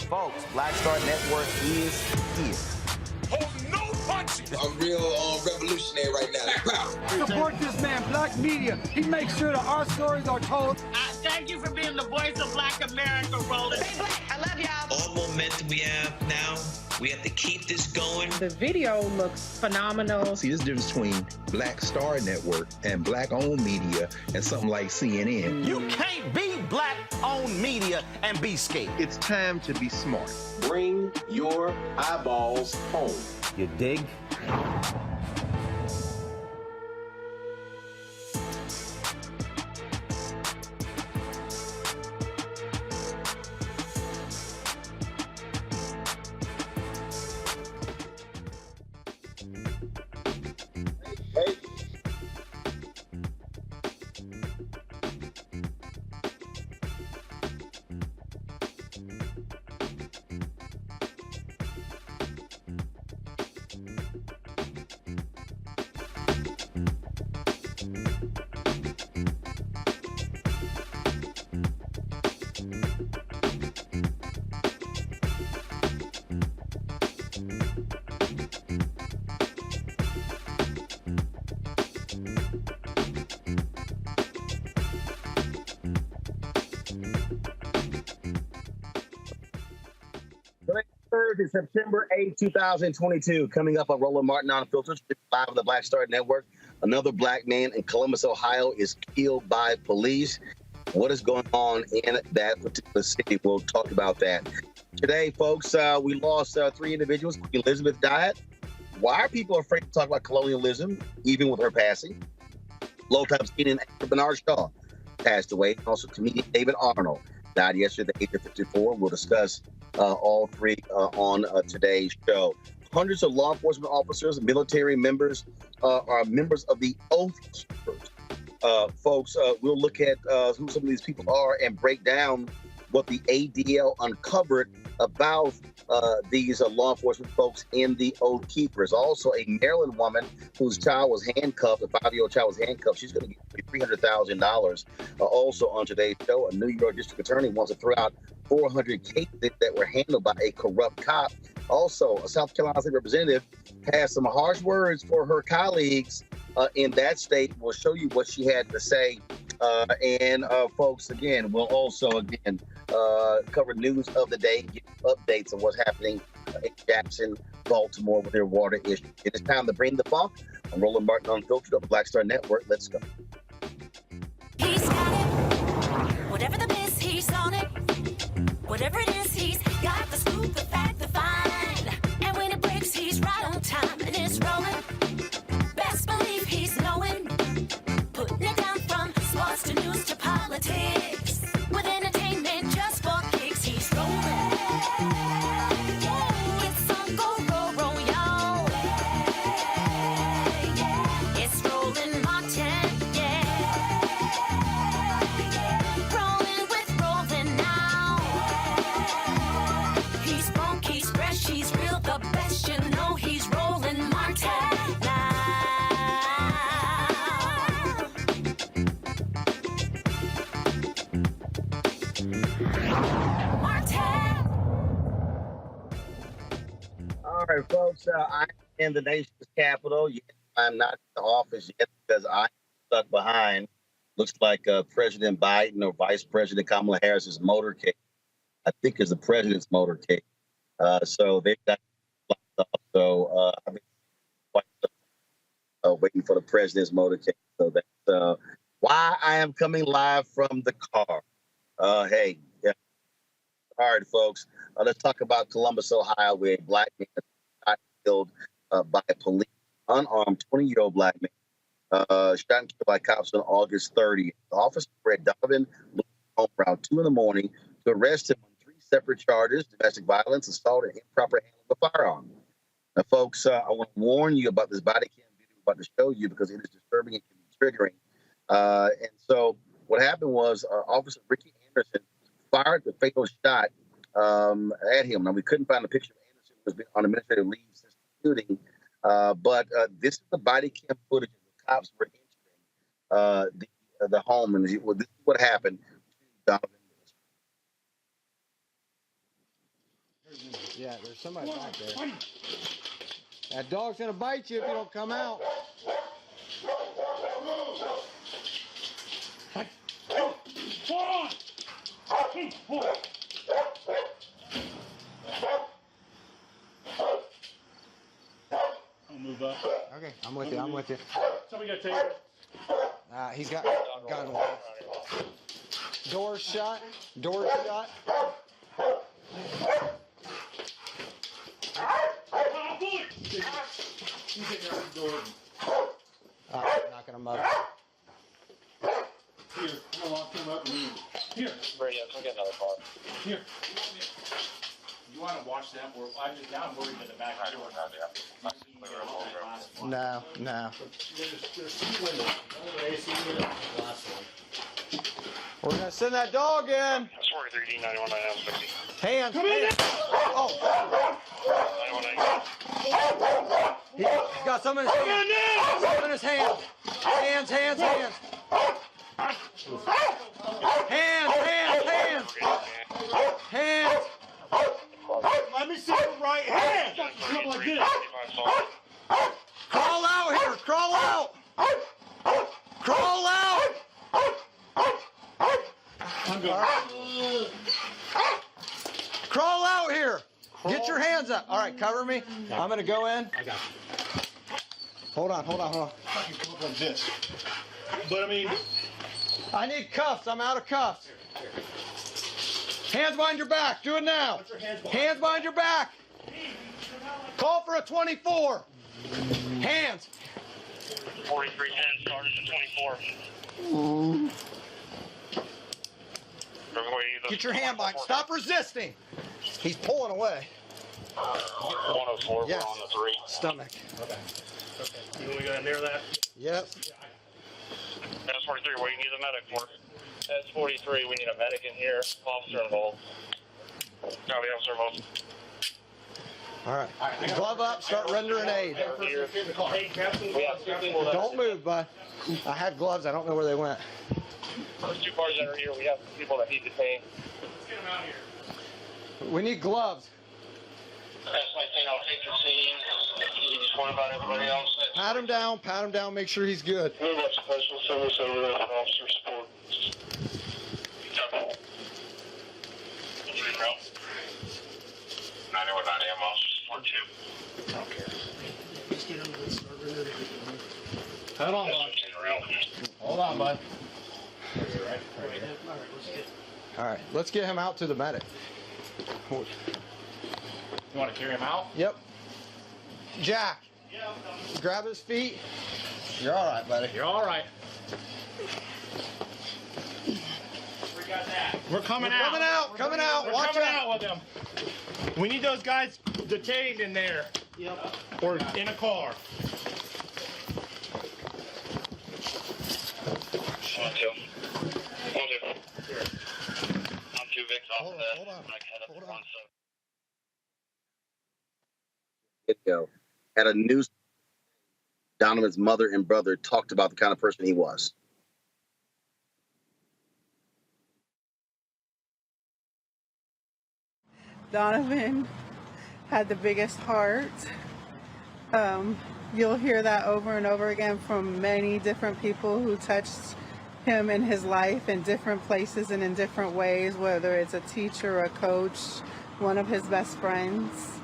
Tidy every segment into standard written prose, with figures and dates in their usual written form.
Folks, Black Star Network is here. Hold no punches. I'm real revolutionary right now. Support this man, Black Media. He makes sure that our stories are told. Thank you for being the voice of Black America, Roland. Stay black. I love y'all. All momentum we have now, we have to keep this going. The video looks phenomenal. See, this difference between Black Star Network and Black-owned media and something like CNN. You can't be Black-owned media and be scared. It's time to be smart. Bring your eyeballs home. You dig? Thursday, September 8, 2022. Coming up on Roland Martin Unfiltered, live on the Black Star Network. Another black man in Columbus, Ohio is killed by police. What is going on in that particular city? We'll talk about that. Today, folks, we lost three individuals. Queen Elizabeth died. Why are people afraid to talk about colonialism, even with her passing? Longtime comedian Bernard Shaw passed away. Also, comedian David Arnold died yesterday at the age of 54. We'll discuss all three on today's show. Hundreds of law enforcement officers and military members are members of the Oath Keepers. Folks, we'll look at who some of these people are and break down what the ADL uncovered about these law enforcement folks in the Oath Keepers. Also, a Maryland woman whose child was handcuffed, a 5-year-old child was handcuffed. She's going to get $300,000. Also on today's show, a New York district attorney wants to throw out 400 cases that were handled by a corrupt cop. Also, a South Carolina state representative has some harsh words for her colleagues in that state. We'll show you what she had to say. And folks, again, we'll also, cover news of the day, give updates on what's happening in Jackson, Baltimore with their water issue. It is time to bring the funk. I'm Roland Martin Unfiltered of the Black Star Network. Let's go. He's got it. Whatever the miss, he's on it. Whatever it is, he's got the scoop, the fact, the find. And when it breaks, he's right on time. And it's rolling. Best believe he's knowing. Putting it down from sports to news to politics. With entertainment just for kicks, he's rolling. It's on go, roll, y'all. It's Roland Martin, rolling with Roland now. He's funk, he's fresh, he's real, the best. You know he's Roland Martin now. All right, folks. I'm in the nation's capital. Yet I'm not in the office yet because I'm stuck behind. Looks like President Biden or Vice President Kamala Harris's motorcade. I think is the president's motorcade. So they've got locked up. So I've been waiting for the president's motorcade. So that's why I am coming live from the car. Hey, yeah. All right, folks. Let's talk about Columbus, Ohio, where a black man got killed by police, unarmed 20-year-old black man, shot and killed by cops on August 30th. The officer at Donovan home around 2 in the morning to arrest him on 3 separate charges: domestic violence, assault, and improper handling of a firearm. Now, folks, I want to warn you about this body cam video I'm about to show you because it is disturbing and can be triggering. And so what happened was Officer Ricky Anderson fired the fatal shot at him. Now, we couldn't find a picture of Anderson who has been on administrative leave since the shooting, but this is the body cam footage of the cops were entering the home, and this is what happened. Donovan. Yeah, there's somebody back there. That dog's gonna bite you if you don't come out. I'll move up. Okay, I'm with you. I'm with you. Somebody got taser. He's got gun. Doors shut. Doors shut. Knocking him up. Here, I'm gonna lock him up and leave. Here. Ready, I'll get another car. Here. You want to watch them? I'm worried in the back door. No. There's 2 windows. One with AC unit, the last one. We're gonna send that dog in. That's 43D 919960. Hands. Come in. Oh. 9199. He's got some in his hand. Some in his hand. Hands. Hands. Let me see your right hand. Come like this. Crawl out here. Crawl out. I'm going. Crawl out here. Get your hands up. All right, cover me. I'm going to go in. I got you. Hold on. I can come up like this. But I mean, I need cuffs. I'm out of cuffs. Hands behind your back. Do it now. Hands behind your back. Call for a 24. Hands. 4310 started at 24. Get your hand behind. Stop resisting. He's pulling away. 104, Yes. we're on the 3. Stomach. okay. You we gotta near that? Yep. That's 43, what do you need a medic for? That's 43, we need a medic in here. Officer involved. No, the officer involved. All right. Glove up. Start rendering aid. Don't move, bud. I had gloves. I don't know where they went. There's 2 cars that are here. We have people that need detained. Let's get them out here. We need gloves. That's like, take the scene. You just worry about everybody else. Pat him down. Make sure he's good. Move up special service over there for officer support. Copy. 91 AM, officer support 2. I don't care. Hold on, bud. Hold on, bud. All right, let's get him out to the medic. You want to carry him out? Yep. Jack, grab his feet. You're all right, buddy. You're all right. We got that. We're coming out. Coming out. We're Watch coming out. out with them. We need those guys detained in there. Yep. Or in a car. 1-2. 1-2. I'm 2 Vic's off of that. Hold on. Video at a news. Donovan's mother and brother talked about the kind of person he was. Donovan had the biggest heart. You'll hear that over and over again from many different people who touched him in his life in different places and in different ways, whether it's a teacher, a coach, one of his best friends.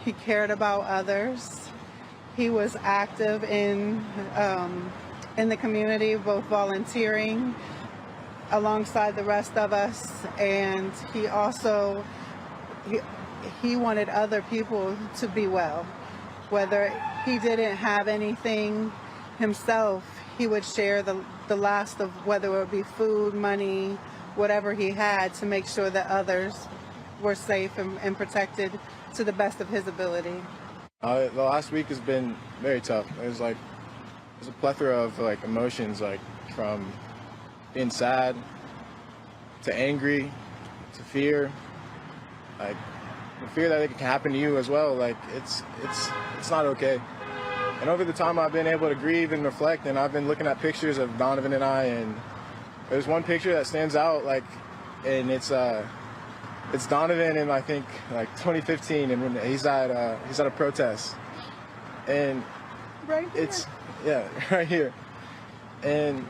He cared about others. He was active in the community, both volunteering alongside the rest of us, and he also he wanted other people to be well. Whether he didn't have anything himself, he would share the last of whether it would be food, money, whatever he had, to make sure that others were safe and protected to the best of his ability. The last week has been very tough. There's a plethora of emotions, from being sad to angry to fear, the fear that it can happen to you as well. It's not okay. And over the time I've been able to grieve and reflect, and I've been looking at pictures of Donovan and I, and there's one picture that stands out, and it's Donovan in I think 2015, and when he's at a protest, and right here. Right here, and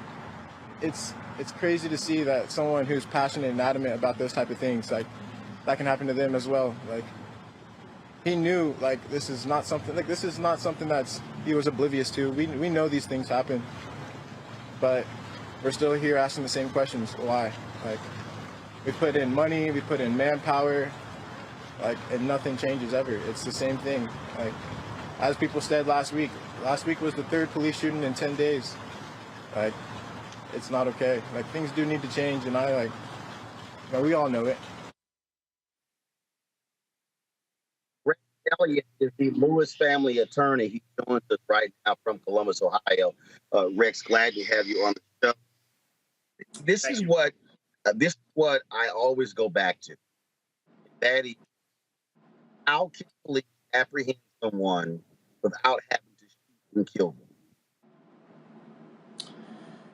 it's crazy to see that someone who's passionate and adamant about those type of things, that can happen to them as well. He knew this is not something that's he was oblivious to. We know these things happen, but we're still here asking the same questions. Why? We put in money, we put in manpower, and nothing changes ever. It's the same thing. As people said last week was the 3rd police shooting in 10 days. It's not okay. Things do need to change, and we all know it. Rex Elliott is the Lewis family attorney. He joins us right now from Columbus, Ohio. Rex, glad to have you on the show. This is what I always go back to. That is, how can police apprehend someone without having to shoot and kill them?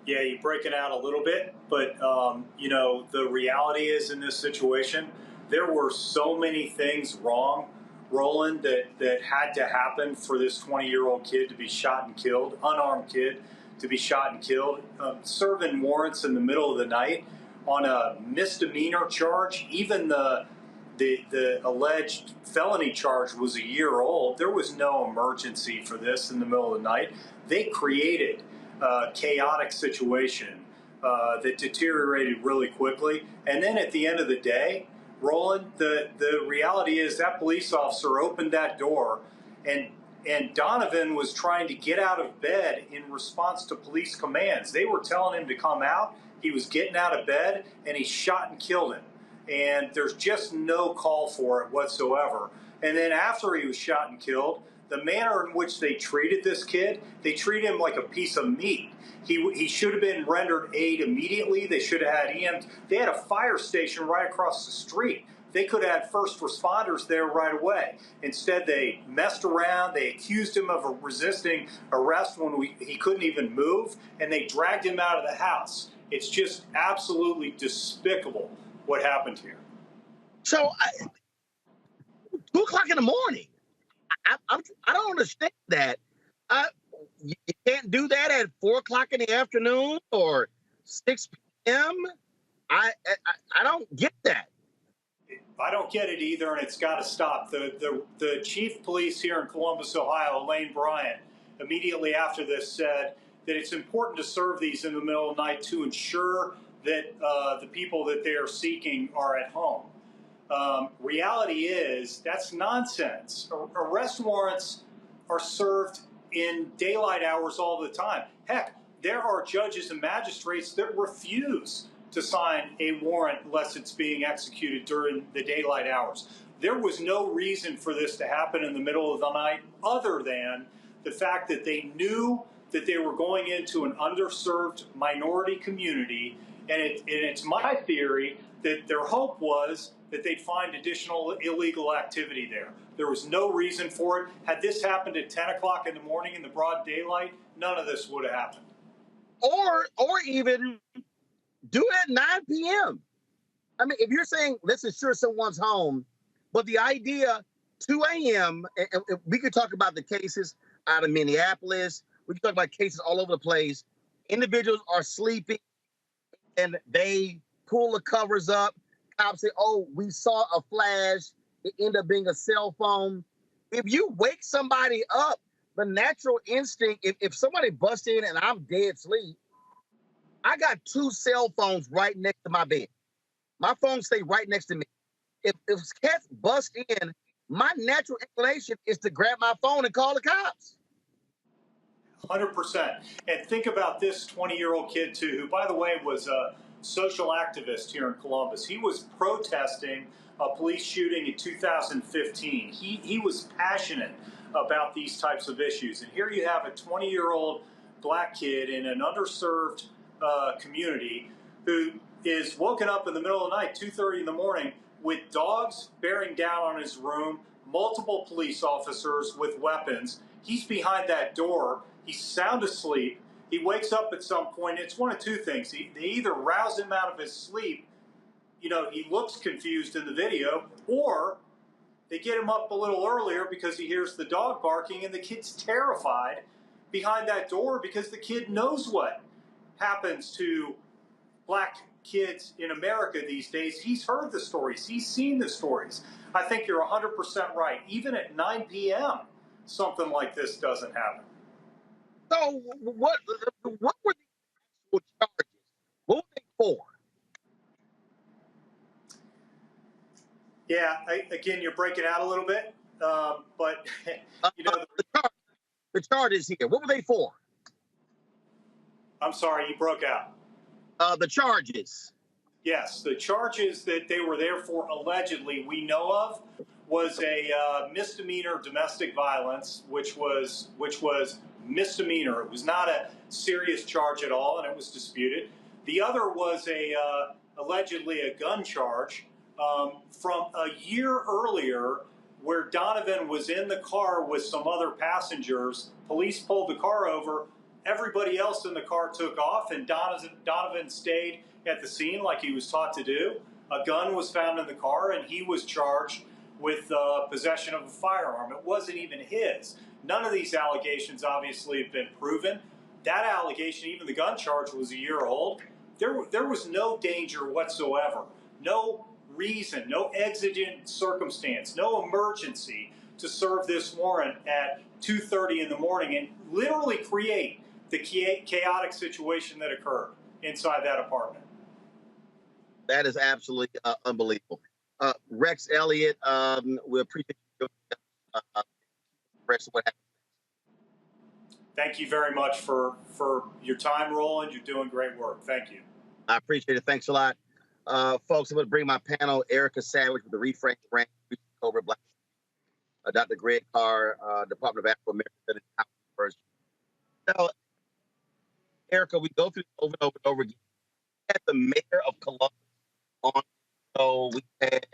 Yeah, you break it out a little bit, but the reality is in this situation, there were so many things wrong, Roland, that had to happen for this 20-year-old kid to be shot and killed, unarmed kid to be shot and killed, serving warrants in the middle of the night on a misdemeanor charge. Even the alleged felony charge was a year old. There was no emergency for this in the middle of the night. They created a chaotic situation that deteriorated really quickly. And then at the end of the day, Roland, the reality is that police officer opened that door, and Donovan was trying to get out of bed in response to police commands. They were telling him to come out. He was getting out of bed, and he shot and killed him. And there's just no call for it whatsoever. And then after he was shot and killed, the manner in which they treated this kid, they treated him like a piece of meat. He should have been rendered aid immediately. They should have had EMT. They had a fire station right across the street. They could have had first responders there right away. Instead, they messed around. They accused him of resisting arrest when he couldn't even move, and they dragged him out of the house. It's just absolutely despicable what happened here. So, 2 o'clock in the morning. I don't understand that. You can't do that at 4 o'clock in the afternoon or 6 p.m. I don't get that. I don't get it either, and it's got to stop. The chief police here in Columbus, Ohio, Elaine Bryant, immediately after this said that it's important to serve these in the middle of the night to ensure that the people that they are seeking are at home. Reality is that's nonsense. Arrest warrants are served in daylight hours all the time. Heck, there are judges and magistrates that refuse to sign a warrant unless it's being executed during the daylight hours. There was no reason for this to happen in the middle of the night other than the fact that they knew that they were going into an underserved minority community, and it's my theory that their hope was that they'd find additional illegal activity there. There was no reason for it. Had this happened at 10 o'clock in the morning in the broad daylight, none of this would have happened. Or even do it at 9 p.m. I mean, if you're saying let's ensure someone's home, but the idea 2 a.m. and we could talk about the cases out of Minneapolis. We can talk about cases all over the place. Individuals are sleeping and they pull the covers up. Cops say, oh, we saw a flash. It ended up being a cell phone. If you wake somebody up, the natural instinct, if somebody busts in and I'm dead asleep, I got 2 cell phones right next to my bed. My phones stay right next to me. If cats bust in, my natural inclination is to grab my phone and call the cops. 100%. And think about this 20-year-old kid, too, who, by the way, was a social activist here in Columbus. He was protesting a police shooting in 2015. He was passionate about these types of issues. And here you have a 20-year-old black kid in an underserved community who is woken up in the middle of the night, 2:30 in the morning, with dogs bearing down on his room, multiple police officers with weapons. He's behind that door. He's sound asleep. He wakes up at some point. It's one of two things. They either rouse him out of his sleep, you know, he looks confused in the video, or they get him up a little earlier because he hears the dog barking and the kid's terrified behind that door because the kid knows what happens to black kids in America these days. He's heard the stories. He's seen the stories. I think you're 100% right. Even at 9 p.m., something like this doesn't happen. So what were the actual charges? What were they for? Yeah, again, you're breaking out a little bit, but you know the charges here. What were they for? I'm sorry, you broke out. The charges. Yes, the charges that they were there for, allegedly, we know of, was a misdemeanor domestic violence, which was misdemeanor. It was not a serious charge at all, and it was disputed. The other was allegedly a gun charge from a year earlier, where Donovan was in the car with some other passengers. Police pulled the car over. Everybody else in the car took off, and Donovan stayed at the scene like he was taught to do. A gun was found in the car, and he was charged with possession of a firearm. It wasn't even his. None of these allegations obviously have been proven. That allegation, even the gun charge, was a year old. There was no danger whatsoever. No reason, no exigent circumstance, no emergency to serve this warrant at 2:30 in the morning and literally create the chaotic situation that occurred inside that apartment. That is absolutely unbelievable. Rex Elliott, we appreciate you what happened. Thank you very much for your time, Roland. You're doing great work. Thank you. I appreciate it. Thanks a lot. Folks, I'm going to bring my panel, Erica Savage with the Reframe Grant, Cobra Black, Dr. Greg Carr, Department of Afro-American Studies. Now, Erica, we go through this over and over and over again. We had the mayor of Columbus on, so we had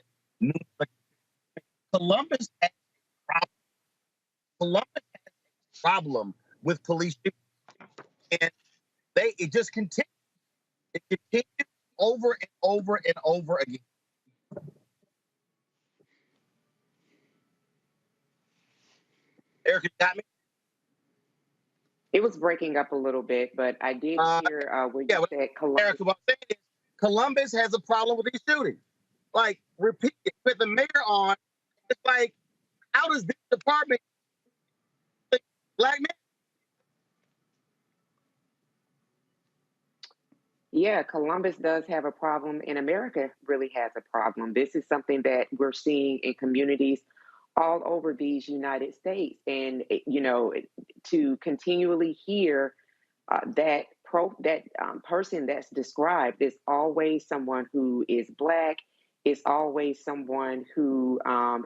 Columbus has a problem. Columbus has a problem with police, and it just continues. It continues over and over and over again. Erica, you got me? It was breaking up a little bit, but I did hear where you said Columbus. Erica, what I'm saying is Columbus has a problem with these shootings. Like, repeat it. With the mayor on, it's like, how does this department black men? Yeah, Columbus does have a problem, and America really has a problem. This is something that we're seeing in communities all over these United States. And, to continually hear that person that's described is always someone who is Black, is always someone who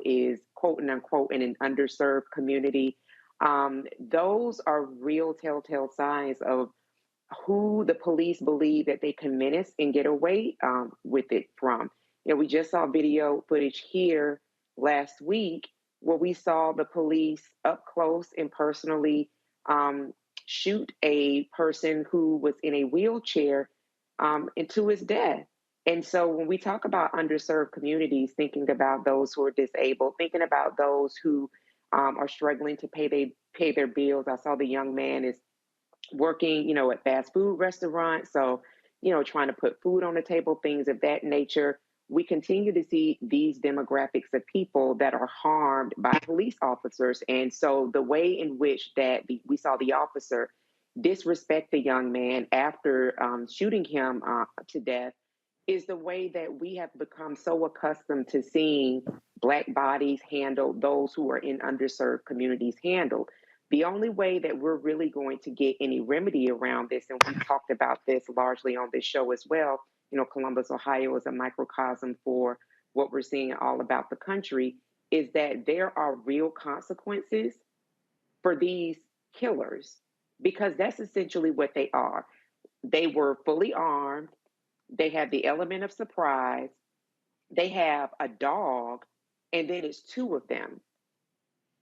is quote unquote in an underserved community. Those are real telltale signs of who the police believe that they can menace and get away with it from. We just saw video footage here last week where we saw the police up close and personally shoot a person who was in a wheelchair into his death. And so when we talk about underserved communities, thinking about those who are disabled, thinking about those who are struggling to pay their bills. I saw the young man is working, at fast food restaurants. So, trying to put food on the table, things of that nature. We continue to see these demographics of people that are harmed by police officers. And so the way in which we saw the officer disrespect the young man after shooting him to death is the way that we have become so accustomed to seeing Black bodies handled, those who are in underserved communities handled. The only way that we're really going to get any remedy around this, and we've talked about this largely on this show as well, Columbus, Ohio is a microcosm for what we're seeing all about the country, is that there are real consequences for these killers, because that's essentially what they are. They were fully armed. They have the element of surprise. They have a dog, and then it's two of them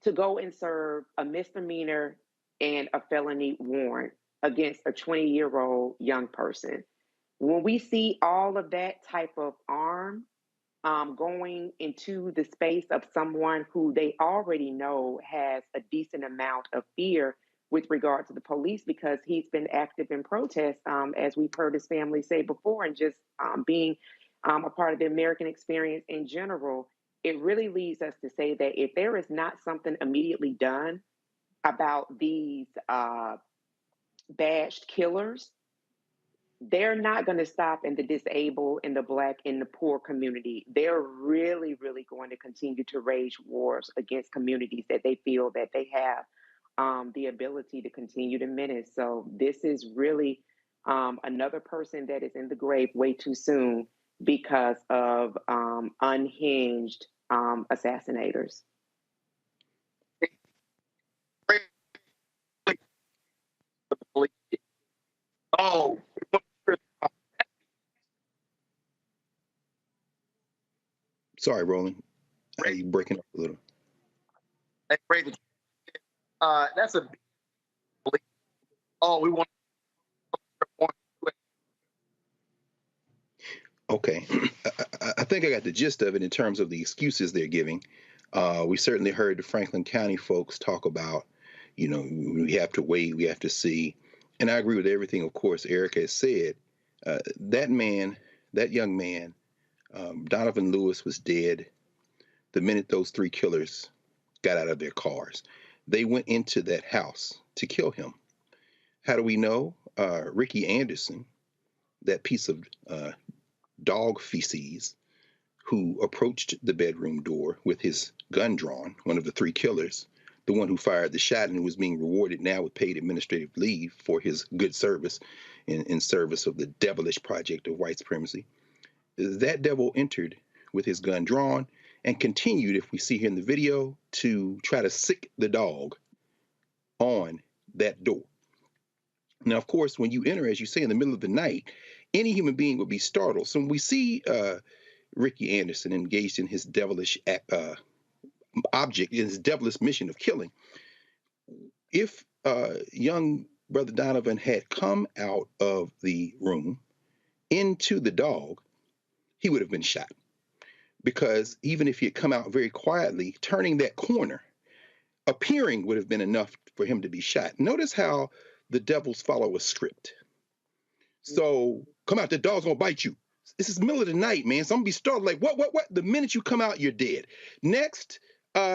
to go and serve a misdemeanor and a felony warrant against a 20-year-old young person. When we see all of that type of arm going into the space of someone who they already know has a decent amount of fear with regard to the police, because he's been active in protest, as we've heard his family say before, and just being a part of the American experience in general, it really leads us to say that if there is not something immediately done about these badged killers, they're not going to stop in the disabled, in the Black, in the poor community. They're really, really going to continue to wage wars against communities that they feel that they have the ability to continue to menace. So this is really another person that is in the grave way too soon because of unhinged assassinators. Oh. Sorry, Roland. You breaking up a little. That's a. Oh, we want. Okay. I think I got the gist of it in terms of the excuses they're giving. We certainly heard the Franklin County folks talk about, we have to wait, we have to see. And I agree with everything, of course, Eric has said. That young man, Donovan Lewis, was dead the minute those three killers got out of their cars. They went into that house to kill him. How do we know? Ricky Anderson, that piece of dog feces, who approached the bedroom door with his gun drawn, one of the three killers, the one who fired the shot and who was being rewarded now with paid administrative leave for his good service in service of the devilish project of white supremacy. That devil entered with his gun drawn and continued, if we see here in the video, to try to sick the dog on that door. Now, of course, when you enter, as you say, in the middle of the night, any human being would be startled. So when we see Ricky Anderson engaged in his devilish object, in his devilish mission of killing, if young brother Donovan had come out of the room into the dog, he would have been shot. Because even if he had come out very quietly, turning that corner, appearing would have been enough for him to be shot. Notice how the devils follow a script. So come out, the dog's gonna bite you. This is the middle of the night, man. So I'm gonna be startled like, what? The minute you come out, you're dead. Next,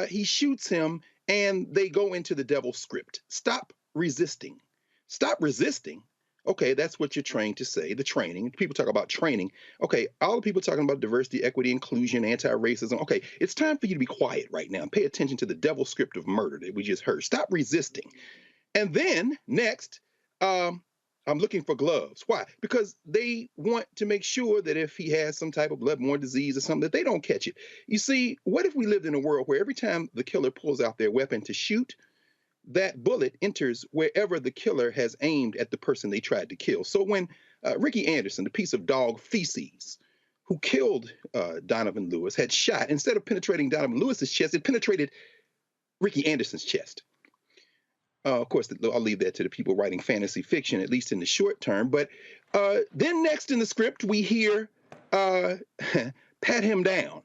he shoots him and they go into the devil's script. Stop resisting. Stop resisting. Okay, that's what you're trained to say, the training. People talk about training. Okay, all the people talking about diversity, equity, inclusion, anti-racism. Okay, it's time for you to be quiet right now and pay attention to the devil script of murder that we just heard. Stop resisting. And then next, I'm looking for gloves. Why? Because they want to make sure that if he has some type of bloodborne disease or something, that they don't catch it. You see, what if we lived in a world where every time the killer pulls out their weapon to shoot, that bullet enters wherever the killer has aimed at the person they tried to kill? So when Ricky Anderson, the piece of dog feces, who killed Donovan Lewis, had shot, instead of penetrating Donovan Lewis's chest, it penetrated Ricky Anderson's chest. Of course, I'll leave that to the people writing fantasy fiction, at least in the short term. But then next in the script, we hear pat him down.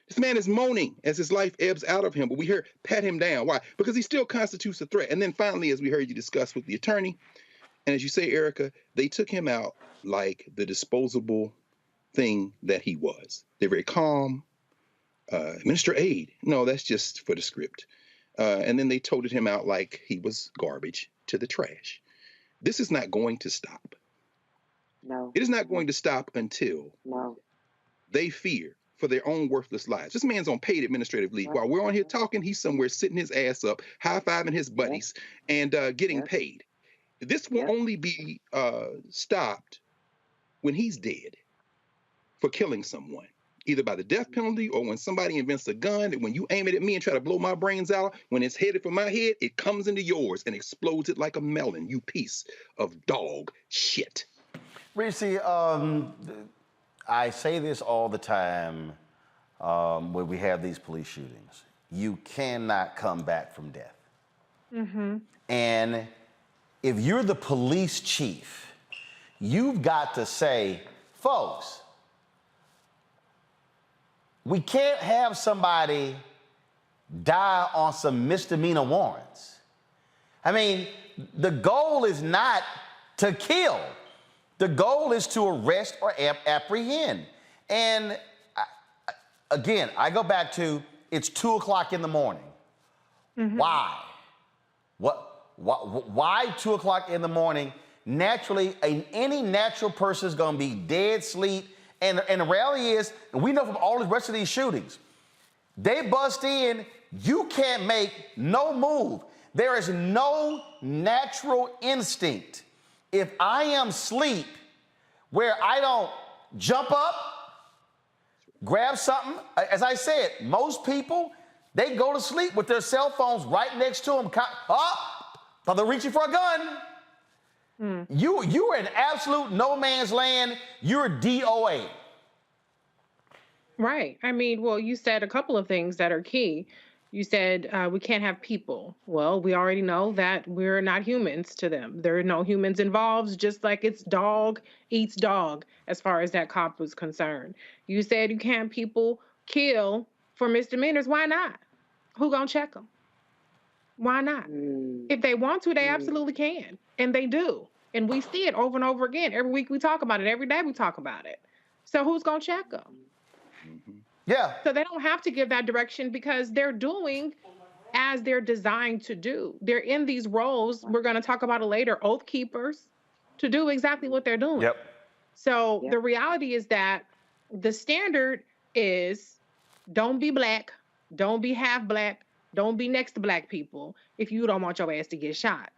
This man is moaning as his life ebbs out of him, but we hear pat him down. Why? Because he still constitutes a threat. And then finally, as we heard you discuss with the attorney, and as you say, Erica, they took him out like the disposable thing that he was. They're very calm. Minister Aid. No, that's just for the script. And then they toted him out like he was garbage to the trash. This is not going to stop. No. It is not going to stop until they fear for their own worthless lives. This man's on paid administrative leave. While we're on here talking, he's somewhere sitting his ass up, high-fiving his buddies, and getting paid. This will only be stopped when he's dead for killing someone, either by the death penalty or when somebody invents a gun that when you aim it at me and try to blow my brains out, when it's headed for my head, it comes into yours and explodes it like a melon, you piece of dog shit. Reese, I say this all the time when we have these police shootings. You cannot come back from death. Mm-hmm. And if you're the police chief, you've got to say, folks, we can't have somebody die on some misdemeanor warrants. I mean, the goal is not to kill. The goal is to arrest or apprehend. And again, I go back to, it's 2 o'clock in the morning. Mm-hmm. Why? Why 2 o'clock in the morning? Naturally, any natural person is going to be dead sleep. And the reality is, and we know from all the rest of these shootings, they bust in, you can't make no move. There is no natural instinct. If I am asleep, where I don't jump up, grab something, as I said, most people, they go to sleep with their cell phones right next to them. But they're reaching for a gun. You are in absolute no man's land. You're DOA. Right. I mean, well, you said a couple of things that are key. You said we can't have people. Well, we already know that we're not humans to them. There are no humans involved, just like it's dog eats dog as far as that cop was concerned. You said you can't people kill for misdemeanors. Why not? Who gonna check them? Why not? If they want to, they absolutely can. And they do. And we see it over and over again. Every week we talk about it. Every day we talk about it. So who's gonna check them? Yeah. So they don't have to give that direction because they're doing as they're designed to do. They're in these roles, we're going to talk about it later, oath keepers, to do exactly what they're doing. Yep. So the reality is that the standard is don't be black, don't be half black, don't be next to black people if you don't want your ass to get shot.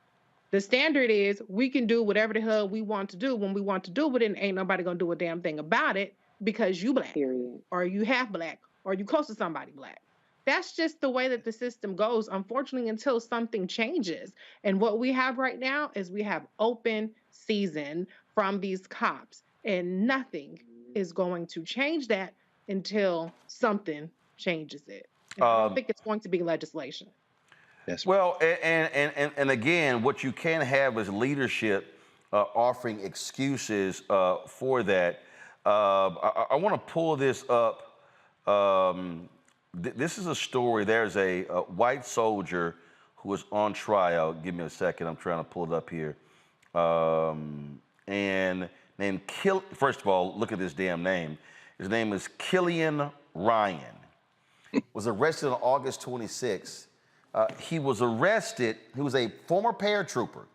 The standard is we can do whatever the hell we want to do when we want to do it, and ain't nobody going to do a damn thing about it. Because you black, or you half black, or you close to somebody black. That's just the way that the system goes, unfortunately, until something changes. And what we have right now is we have open season from these cops, and nothing is going to change that until something changes it. And I don't think it's going to be legislation. Well, and again, what you can have is leadership offering excuses for that. I want to pull this up. This is a story. There's a white soldier who was on trial. Give me a second. I'm trying to pull it up here. And named first of all, look at this damn name. His name is Killian Ryan. Was arrested on August 26th. He was arrested. He was a former paratrooper.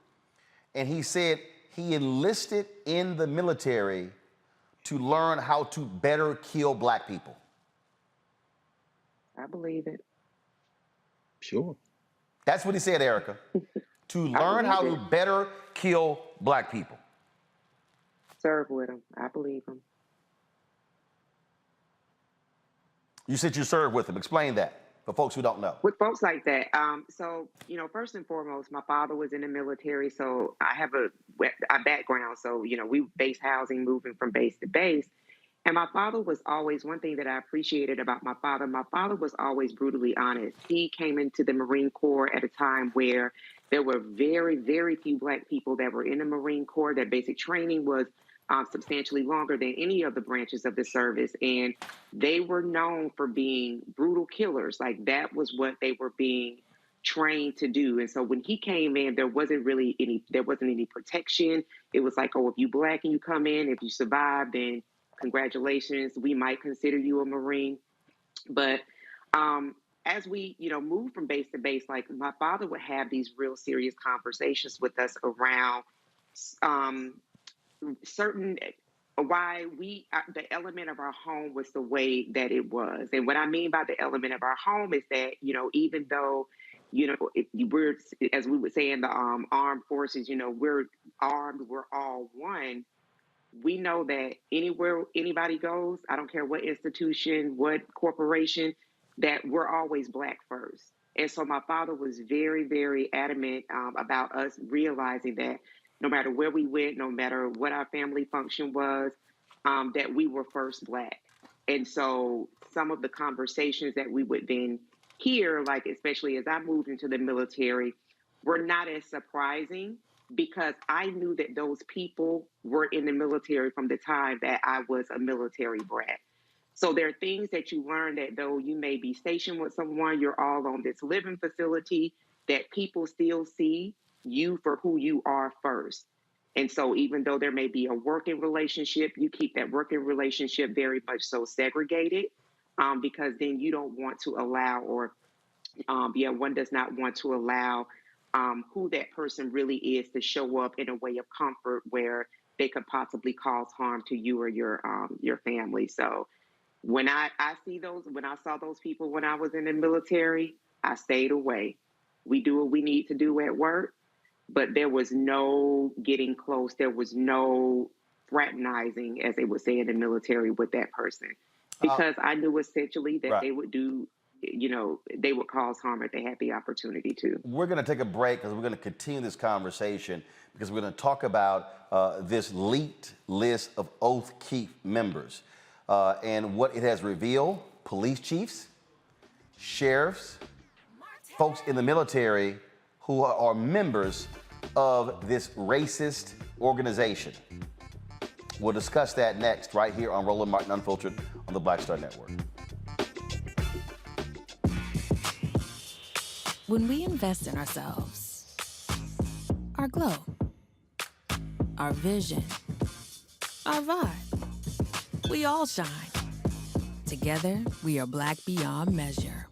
And he said he enlisted in the military to learn how to better kill black people. I believe it. Sure. That's what he said, Erica. To learn how to better kill black people. Serve with him. I believe him. You said you served with him. Explain that for folks who don't know. With folks like that, so, you know, first and foremost, my father was in the military, so I have a background. So, you know, we base housing, moving from base to base. And my father was always, one thing that I appreciated about my father was always brutally honest. He came into the Marine Corps at a time where there were very, very few black people that were in the Marine Corps. Their basic training was substantially longer than any of the branches of the service. And they were known for being brutal killers. Like, that was what they were being trained to do. And so when he came in, there wasn't any protection. It was like, oh, if you black and you come in, if you survive, then congratulations, we might consider you a Marine. But as we, you know, move from base to base, like, my father would have these real serious conversations with us around certain why the element of our home was the way that it was. And what I mean by the element of our home is that, you know, even though, you know, we're, as we would say in the armed forces, you know, we're armed, we're all one. We know that anywhere anybody goes, I don't care what institution, what corporation, that we're always black first. And so my father was very, very adamant about us realizing that no matter where we went, no matter what our family function was, that we were first black. And so some of the conversations that we would then hear, like, especially as I moved into the military, were not as surprising, because I knew that those people were in the military from the time that I was a military brat. So there are things that you learn that though you may be stationed with someone, you're all on this living facility, that people still see you for who you are first. And so even though there may be a working relationship, you keep that working relationship very much so segregated, because then you don't want to allow, or one does not want to allow who that person really is to show up in a way of comfort where they could possibly cause harm to you or your family. So when I saw those people when I was in the military, I stayed away. We do what we need to do at work, but there was no getting close. There was no fraternizing, as they would say in the military, with that person, because I knew essentially that they would do, you know, they would cause harm if they had the opportunity to. We're going to take a break because we're going to continue this conversation, because we're going to talk about this leaked list of Oath Keep members and what it has revealed. Police chiefs, sheriffs, folks in the military who are members of this racist organization. We'll discuss that next, right here on Roland Martin Unfiltered on the Black Star Network. When we invest in ourselves, our glow, our vision, our vibe, we all shine. Together, we are black beyond measure.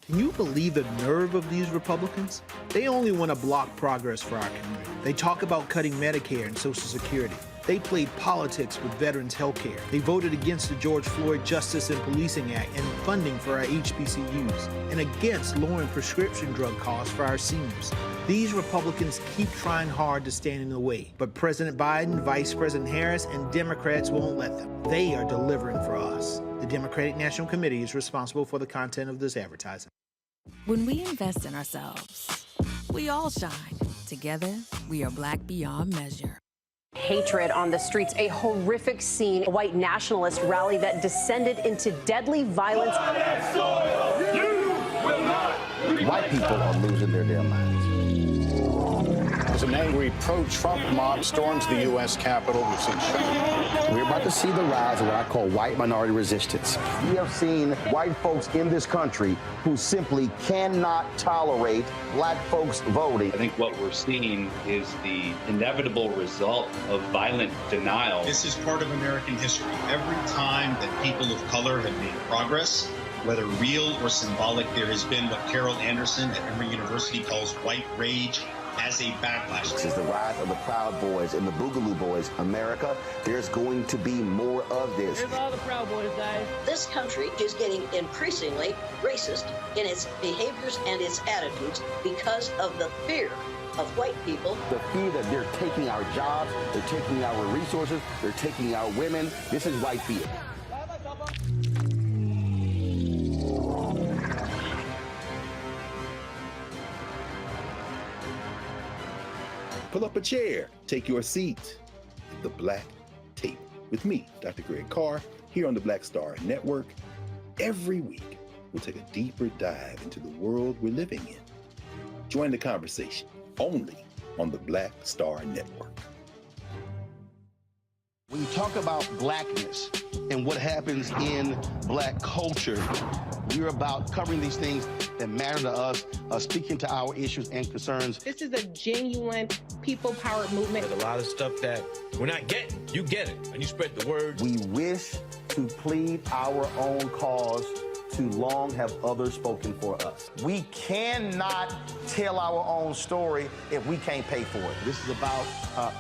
Can you believe the nerve of these Republicans? They only want to block progress for our community. They talk about cutting Medicare and Social Security. They played politics with veterans' health care. They voted against the George Floyd Justice and Policing Act and funding for our HBCUs, and against lowering prescription drug costs for our seniors. These Republicans keep trying hard to stand in the way, but President Biden, Vice President Harris, and Democrats won't let them. They are delivering for us. The Democratic National Committee is responsible for the content of this advertising. When we invest in ourselves, we all shine. Together, we are black beyond measure. Hatred on the streets, a horrific scene, a white nationalist rally that descended into deadly violence. White people are losing their damn minds. As an angry pro-Trump mob storms the U.S. Capitol, we've seen shooting. We're about to see the rise of what I call white minority resistance. We have seen white folks in this country who simply cannot tolerate black folks voting. I think what we're seeing is the inevitable result of violent denial. This is part of American history. Every time that people of color have made progress, whether real or symbolic, there has been what Carol Anderson at Emory University calls white rage as a backlash. This is the rise of the Proud Boys and the Boogaloo Boys. America, there's going to be more of this. Here's all the Proud Boys, guys. This country is getting increasingly racist in its behaviors and its attitudes because of the fear of white people. The fear that they're taking our jobs, they're taking our resources, they're taking our women. This is white fear. Pull up a chair, take your seat at the Black Tape with me, Dr. Greg Carr, here on the Black Star Network. Every week, we'll take a deeper dive into the world we're living in. Join the conversation only on the Black Star Network. When you talk about blackness and what happens in black culture, we're about covering these things that matter to us, speaking to our issues and concerns. This is a genuine people-powered movement. There's a lot of stuff that we're not getting. You get it, and you spread the word. We wish to plead our own cause. Too long have others spoken for us. We cannot tell our own story if we can't pay for it. This is about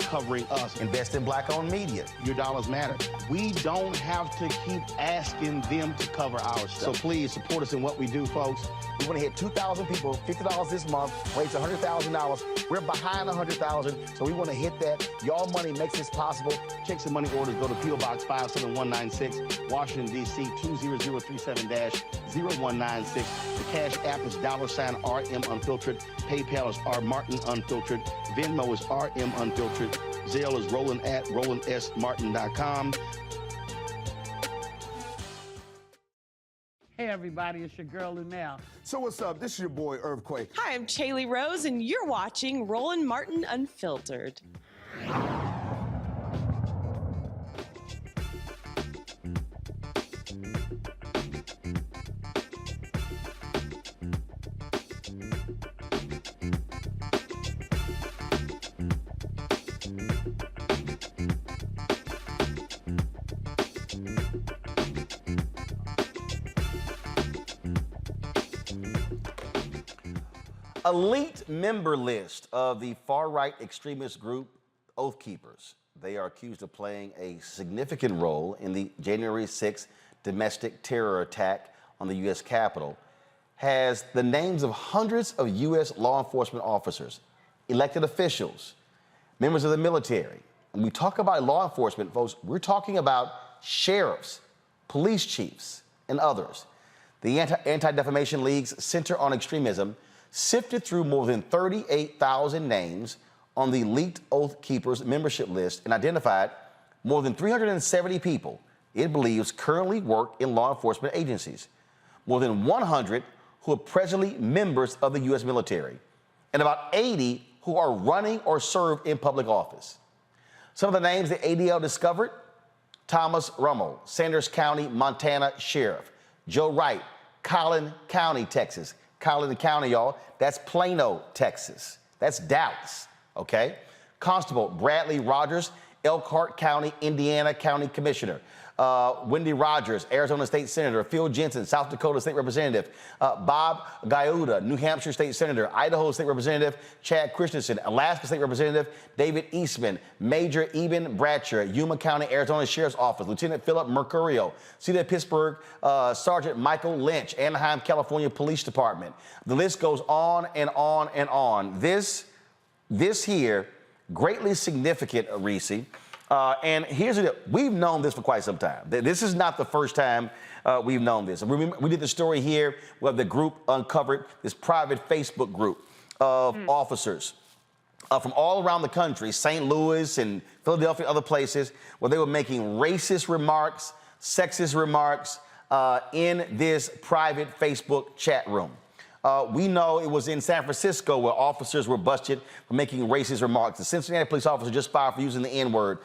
covering us. Invest in black-owned media. Your dollars matter. We don't have to keep asking them to cover our stuff. So please support us in what we do, folks. We want to hit 2,000 people, $50 this month, raise $100,000. We're behind 100,000, so we want to hit that. Y'all money makes this possible. Check some money orders. Go to P.O. Box 57196, Washington, D.C. 20037-0196. The Cash App is $RM Unfiltered. PayPal is R Martin Unfiltered. Venmo is RM Unfiltered. Zelle is Roland at RolandSMartin.com. Hey everybody, it's your girl Lunel. So what's up? This is your boy Earthquake. Hi, I'm Chaley Rose, and you're watching Roland Martin Unfiltered. Elite member list of the far-right extremist group Oath Keepers. They are accused of playing a significant role in the January 6th domestic terror attack on the U.S. Capitol, has the names of hundreds of U.S. law enforcement officers, elected officials, members of the military. When we talk about law enforcement, folks, we're talking about sheriffs, police chiefs, and others. The Anti-Defamation League's Center on Extremism sifted through more than 38,000 names on the Elite Oath Keepers membership list and identified more than 370 people it believes currently work in law enforcement agencies, more than 100 who are presently members of the U.S. military, and about 80 who are running or serve in public office. Some of the names the ADL discovered: Thomas Rummel, Sanders County, Montana Sheriff; Joe Wright, Collin County, Texas. Collin County, y'all, that's Plano, Texas. That's Dallas, okay? Constable Bradley Rogers, Elkhart County, Indiana County Commissioner. Wendy Rogers, Arizona State Senator. Phil Jensen, South Dakota State Representative. Bob Gaiuta, New Hampshire State Senator. Idaho State Representative. Chad Christensen, Alaska State Representative. David Eastman, Major Eben Bratcher, Yuma County, Arizona Sheriff's Office. Lieutenant Philip Mercurio, City of Pittsburgh, Sergeant Michael Lynch, Anaheim, California Police Department. The list goes on and on and on. This here, greatly significant, Reese. And here's the deal. We've known this for quite some time. This is not the first time we've known this. We did the story here where the group uncovered this private Facebook group of officers from all around the country, St. Louis and Philadelphia, other places, where they were making racist remarks, sexist remarks in this private Facebook chat room. We know it was in San Francisco where officers were busted for making racist remarks. The Cincinnati police officer just fired for using the N-word.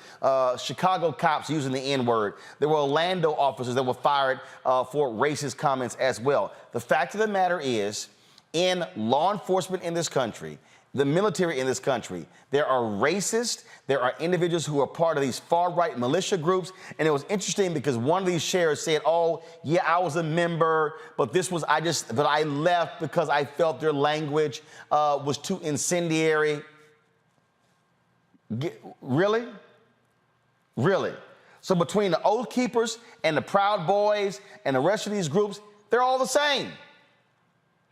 Chicago cops using the N-word. There were Orlando officers that were fired for racist comments as well. The fact of the matter is, in law enforcement in this country, the military in this country, there are racists, there are individuals who are part of these far-right militia groups. And it was interesting because one of these sheriffs said, oh, yeah, I was a member, but but I left because I felt their language was too incendiary. Really? Really? So between the Oath Keepers and the Proud Boys and the rest of these groups, they're all the same.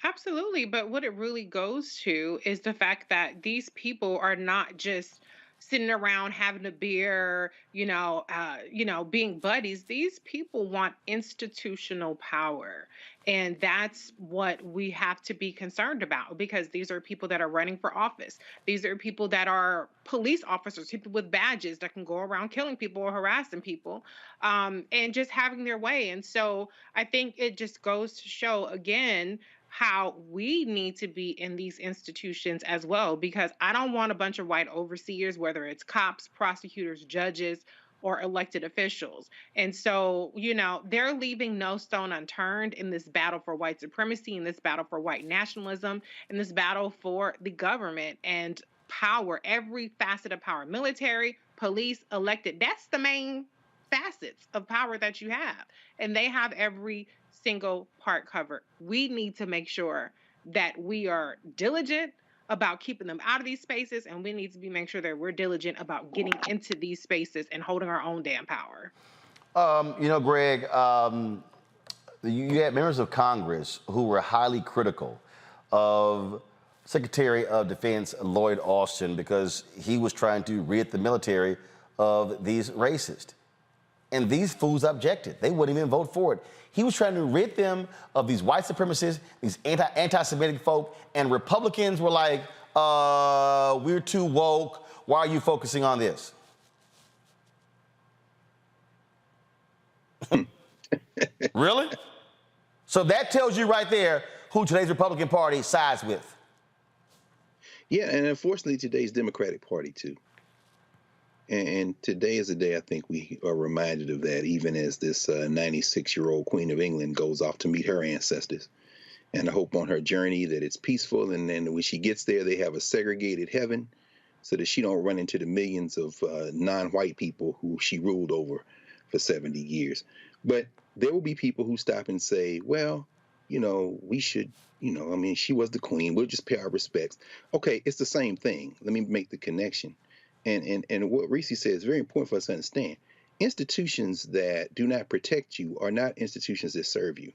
Absolutely. But what it really goes to is the fact that these people are not just sitting around having a beer, being buddies. These people want institutional power. And that's what we have to be concerned about, because these are people that are running for office. These are people that are police officers, people with badges that can go around killing people or harassing people, and just having their way. And so I think it just goes to show again how we need to be in these institutions as well, because I don't want a bunch of white overseers, whether it's cops, prosecutors, judges, or elected officials. And so, they're leaving no stone unturned in this battle for white supremacy, in this battle for white nationalism, in this battle for the government and power, every facet of power, military, police, elected. That's the main facets of power that you have. And they have every single part covered. We need to make sure that we are diligent about keeping them out of these spaces, and we need to make sure that we're diligent about getting into these spaces and holding our own damn power. Greg, you had members of Congress who were highly critical of Secretary of Defense Lloyd Austin because he was trying to rid the military of these racists. And these fools objected. They wouldn't even vote for it. He was trying to rid them of these white supremacists, these anti-Semitic folk, and Republicans were like, we're too woke. Why are you focusing on this? Really? So that tells you right there who today's Republican Party sides with. Yeah, and unfortunately, today's Democratic Party, too. And today is a day I think we are reminded of that, even as this 96-year-old Queen of England goes off to meet her ancestors. And I hope on her journey that it's peaceful, and then when she gets there, they have a segregated heaven so that she don't run into the millions of non-white people who she ruled over for 70 years. But there will be people who stop and say, well, we should, she was the queen. We'll just pay our respects. Okay, it's the same thing. Let me make the connection. And what Reese said is very important for us to understand. Institutions that do not protect you are not institutions that serve you.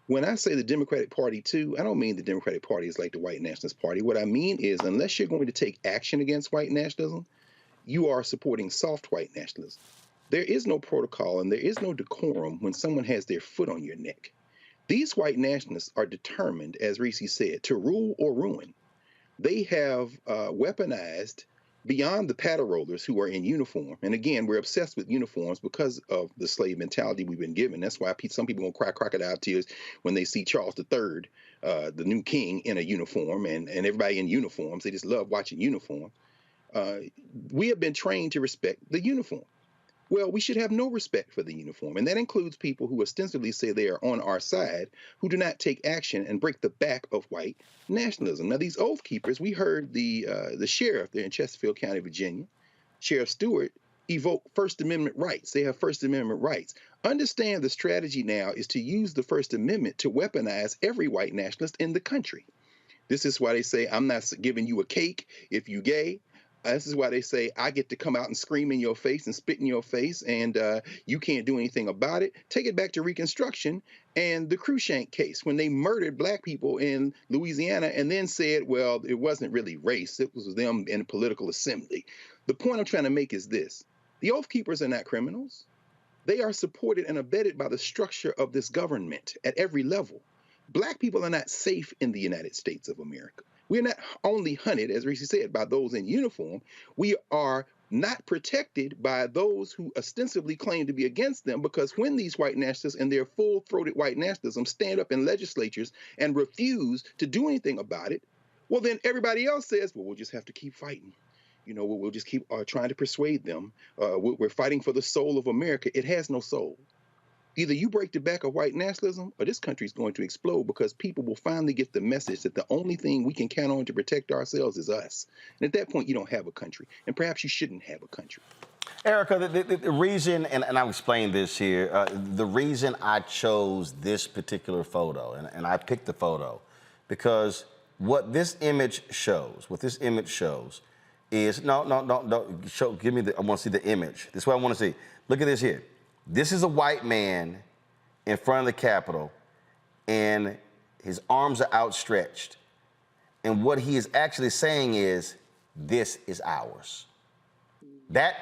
When I say the Democratic Party, too, I don't mean the Democratic Party is like the white nationalist party. What I mean is, unless you're going to take action against white nationalism, you are supporting soft white nationalism. There is no protocol and there is no decorum when someone has their foot on your neck. These white nationalists are determined, as Reese said, to rule or ruin. They have weaponized beyond the paddle rollers who are in uniform. And again, we're obsessed with uniforms because of the slave mentality we've been given. That's why some people gonna cry crocodile tears when they see Charles III, the new king, in a uniform, and everybody in uniforms. They just love watching uniform. We have been trained to respect the uniform. Well, we should have no respect for the uniform. And that includes people who ostensibly say they are on our side, who do not take action and break the back of white nationalism. Now, these Oath Keepers, we heard the sheriff there in Chesterfield County, Virginia, Sheriff Stewart, evoke First Amendment rights. They have First Amendment rights. Understand the strategy now is to use the First Amendment to weaponize every white nationalist in the country. This is why they say, I'm not giving you a cake if you gay. This is why they say, I get to come out and scream in your face and spit in your face, and you can't do anything about it. Take it back to Reconstruction and the Cruikshank case, when they murdered black people in Louisiana and then said, well, it wasn't really race. It was them in a political assembly. The point I'm trying to make is this. The Oath Keepers are not criminals. They are supported and abetted by the structure of this government at every level. Black people are not safe in the United States of America. We're not only hunted, as Reese said, by those in uniform. We are not protected by those who ostensibly claim to be against them, because when these white nationalists and their full-throated white nationalism stand up in legislatures and refuse to do anything about it, well, then everybody else says, well, we'll just have to keep fighting. We'll just keep trying to persuade them. We're fighting for the soul of America. It has no soul. Either you break the back of white nationalism or this country is going to explode, because people will finally get the message that the only thing we can count on to protect ourselves is us. And at that point, you don't have a country. And perhaps you shouldn't have a country. Erica, the reason, and I'll explain this here, the reason I chose this particular photo, and I picked the photo, because what this image shows is, give me I want to see the image. This is what I want to see. Look at this here. This is a white man in front of the Capitol, and his arms are outstretched. And what he is actually saying is, this is ours. That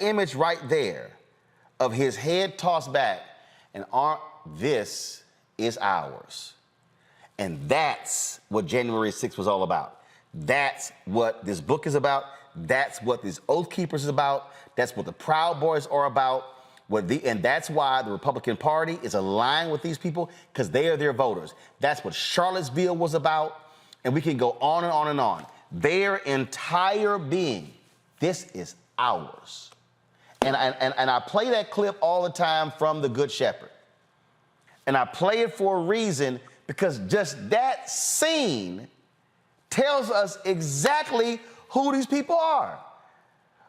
image right there of his head tossed back and this is ours. And that's what January 6th was all about. That's what this book is about. That's what these Oath Keepers is about. That's what the Proud Boys are about. And that's why the Republican Party is aligned with these people, because they are their voters. That's what Charlottesville was about. And we can go on and on and on. Their entire being, this is ours. And I play that clip all the time from The Good Shepherd. And I play it for a reason, because just that scene tells us exactly who these people are.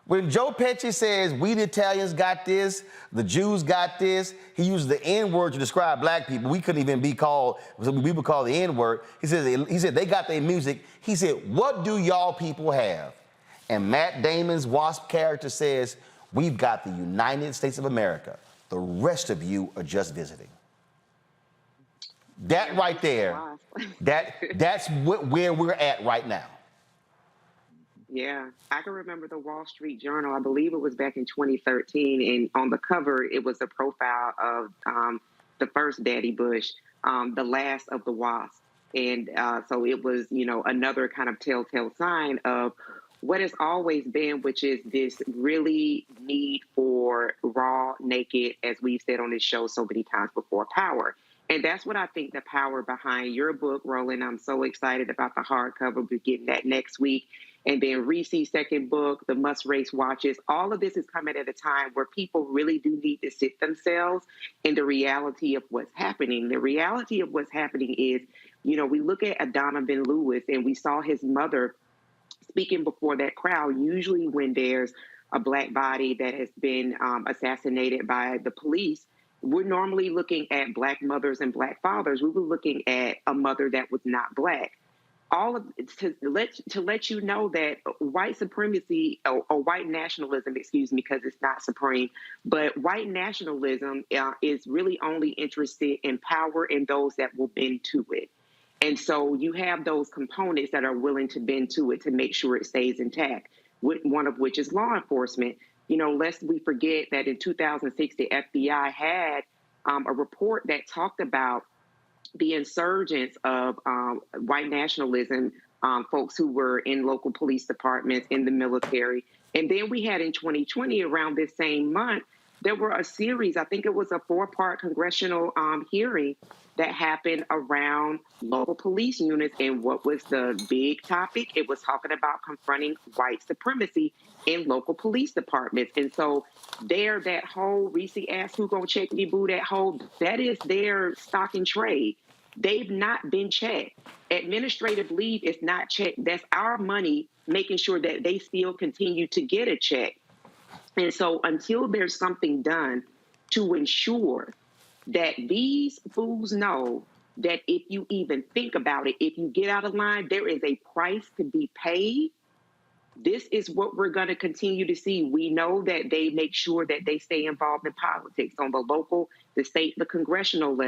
When Joe Pesci says, we the Italians got this, the Jews got this, he uses the N-word to describe black people. We couldn't even be called, we would call the N-word. He said, they got their music. He said, what do y'all people have? And Matt Damon's Wasp character says, we've got the United States of America. The rest of you are just visiting. That right there, that's where we're at right now. Yeah, I can remember the Wall Street Journal. I believe it was back in 2013, and on the cover, it was a profile of the first Daddy Bush, the last of the Wasps. And so it was, another kind of telltale sign of what has always been, which is this really need for raw, naked, as we've said on this show so many times before, power. And that's what I think the power behind your book, Roland. I'm so excited about the hardcover. We're getting that next week. And then Reese's second book, The Must Race Watches. All of this is coming at a time where people really do need to sit themselves in the reality of what's happening. The reality of what's happening is, we look at Donovan Lewis, and we saw his mother speaking before that crowd. Usually when there's a Black body that has been assassinated by the police, we're normally looking at Black mothers and Black fathers. We were looking at a mother that was not Black. All of to let you know that white supremacy or white nationalism, because it's not supreme, but white nationalism is really only interested in power and those that will bend to it. And so you have those components that are willing to bend to it to make sure it stays intact, one of which is law enforcement. Lest we forget that in 2006, the FBI had a report that talked about the insurgence of white nationalism, folks who were in local police departments, in the military. And then we had in 2020, around this same month, there were a series, I think it was a 4-part congressional hearing that happened around local police units. And what was the big topic? It was talking about confronting white supremacy in local police departments. And so that whole Reese asked who gonna check me boo, that is their stock and trade. They've not been checked. Administrative leave is not checked. That's our money, making sure that they still continue to get a check. And so until there's something done to ensure that these fools know that if you even think about it, if you get out of line, there is a price to be paid. This is what we're going to continue to see. We know that they make sure that they stay involved in politics on the local, the state, the congressional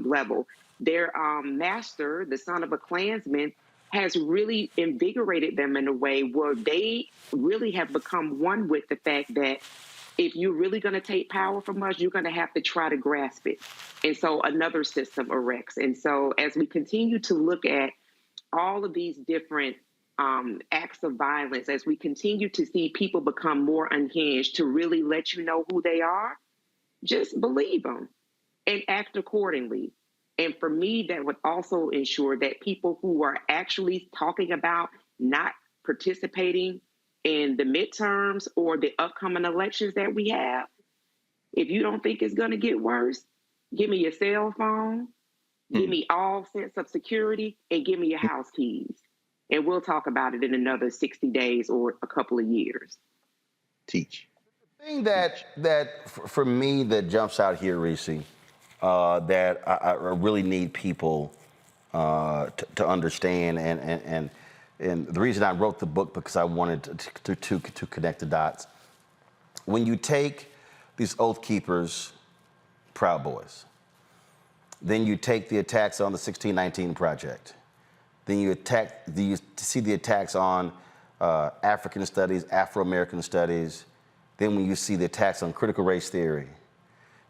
level. Their master, the son of a Klansman, has really invigorated them in a way where they really have become one with the fact that if you're really going to take power from us, you're going to have to try to grasp it. And so another system erects. And so as we continue to look at all of these different acts of violence, as we continue to see people become more unhinged to really let you know who they are, just believe them and act accordingly. And for me, that would also ensure that people who are actually talking about not participating in the midterms or the upcoming elections that we have, If you don't think it's going to get worse, give me your cell phone, give me all sense of security, and give me your house keys. And we'll talk about it in another 60 days or a couple of years. Teach. The thing that for me that jumps out here, Reese, that I really need people to understand, and the reason I wrote the book because I wanted to connect the dots. When you take these Oath Keepers, Proud Boys, then you take the attacks on the 1619 Project, then you see the attacks on African studies, Afro-American studies, then when you see the attacks on critical race theory,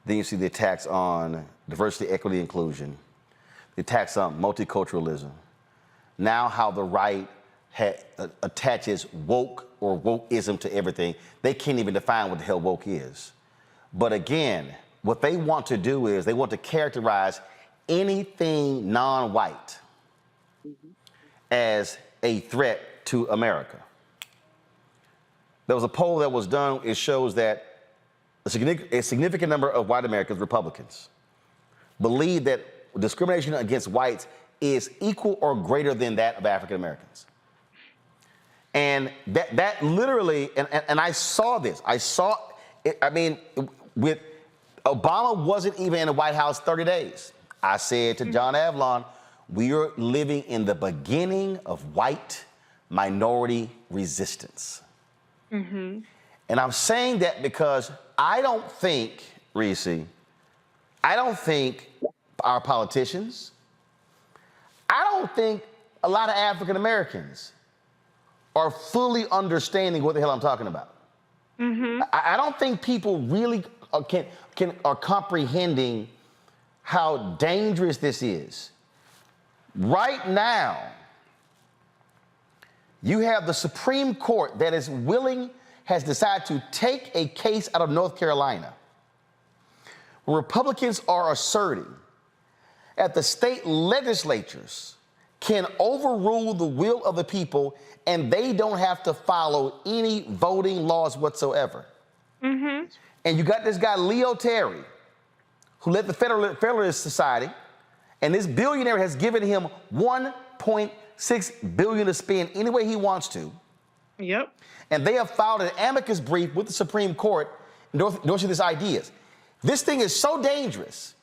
then you see the attacks on diversity, equity, inclusion, the attacks on multiculturalism. Now how the right attaches woke or wokeism to everything. They can't even define what the hell woke is. But again, what they want to do is they want to characterize anything non-white as a threat to America. There was a poll that was done. It shows that a significant number of white Americans, Republicans, believe that discrimination against whites is equal or greater than that of African Americans. And that literally, and I saw this. With Obama wasn't even in the White House 30 days. I said to John Avlon, we are living in the beginning of white minority resistance. Mm-hmm. And I'm saying that because I don't think, Reese, our politicians, I don't think a lot of African Americans are fully understanding what the hell I'm talking about. Mm-hmm. I don't think people really are comprehending how dangerous this is. Right now, you have the Supreme Court that has decided to take a case out of North Carolina, where Republicans are asserting that the state legislatures can overrule the will of the people and they don't have to follow any voting laws whatsoever. Mm-hmm. And you got this guy, Leo Terry, who led the Federalist Society, and this billionaire has given him $1.6 billion to spend any way he wants to. Yep. And they have filed an amicus brief with the Supreme Court endorsing these ideas. This thing is so dangerous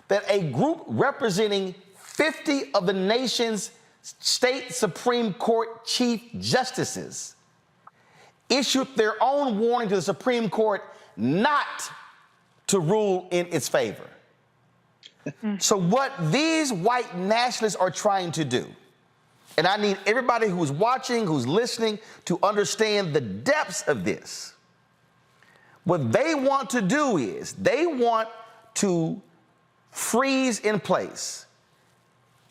that a group representing 50 of the nation's state Supreme Court chief justices issued their own warning to the Supreme Court not to rule in its favor. So what these white nationalists are trying to do, and I need everybody who's watching, who's listening, to understand the depths of this. What they want to do is they want to freeze in place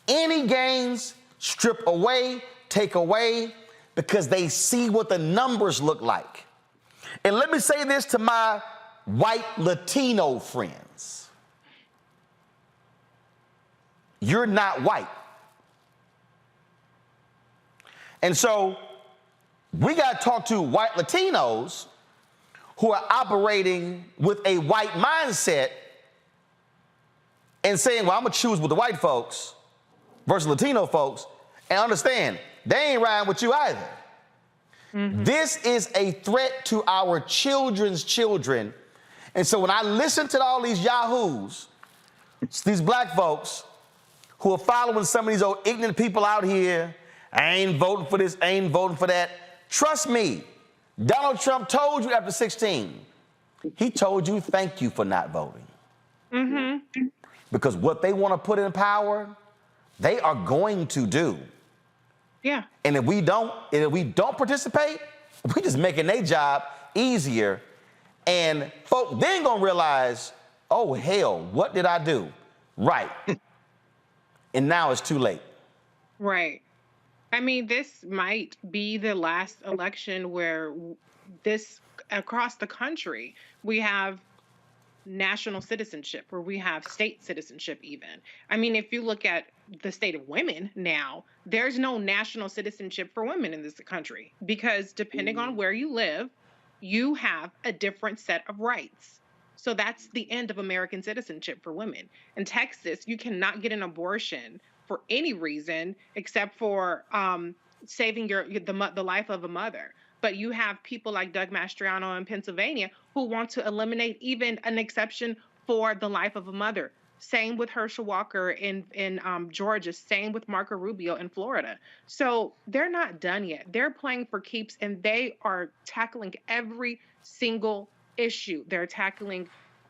any gains, strip away, take away, because they see what the numbers look like. And let me say this to my white Latino friends. You're not white. And so we got to talk to white Latinos who are operating with a white mindset and saying, well, I'm going to choose with the white folks versus Latino folks, and understand they ain't riding with you either. Mm-hmm. This is a threat to our children's children. And so when I listen to all these yahoos, these black folks who are following some of these old ignorant people out here, I ain't voting for this, I ain't voting for that. Trust me, Donald Trump told you after 16, he told you thank you for not voting. Mm-hmm. Because what they want to put in power, they are going to do. Yeah. And if we don't participate, we just making their job easier. And folks then gonna realize, oh hell, what did I do? Right. And now it's too late. Right. I mean, this might be the last election where across the country, we have national citizenship, where we have state citizenship even. I mean, if you look at the state of women now, there's no national citizenship for women in this country because depending on where you live, you have a different set of rights. So that's the end of American citizenship for women. In Texas, you cannot get an abortion for any reason except for saving the life of a mother. But you have people like Doug Mastriano in Pennsylvania who want to eliminate even an exception for the life of a mother. Same with Herschel Walker in Georgia. Same with Marco Rubio in Florida. So they're not done yet. They're playing for keeps, and they are tackling every single issue. They're tackling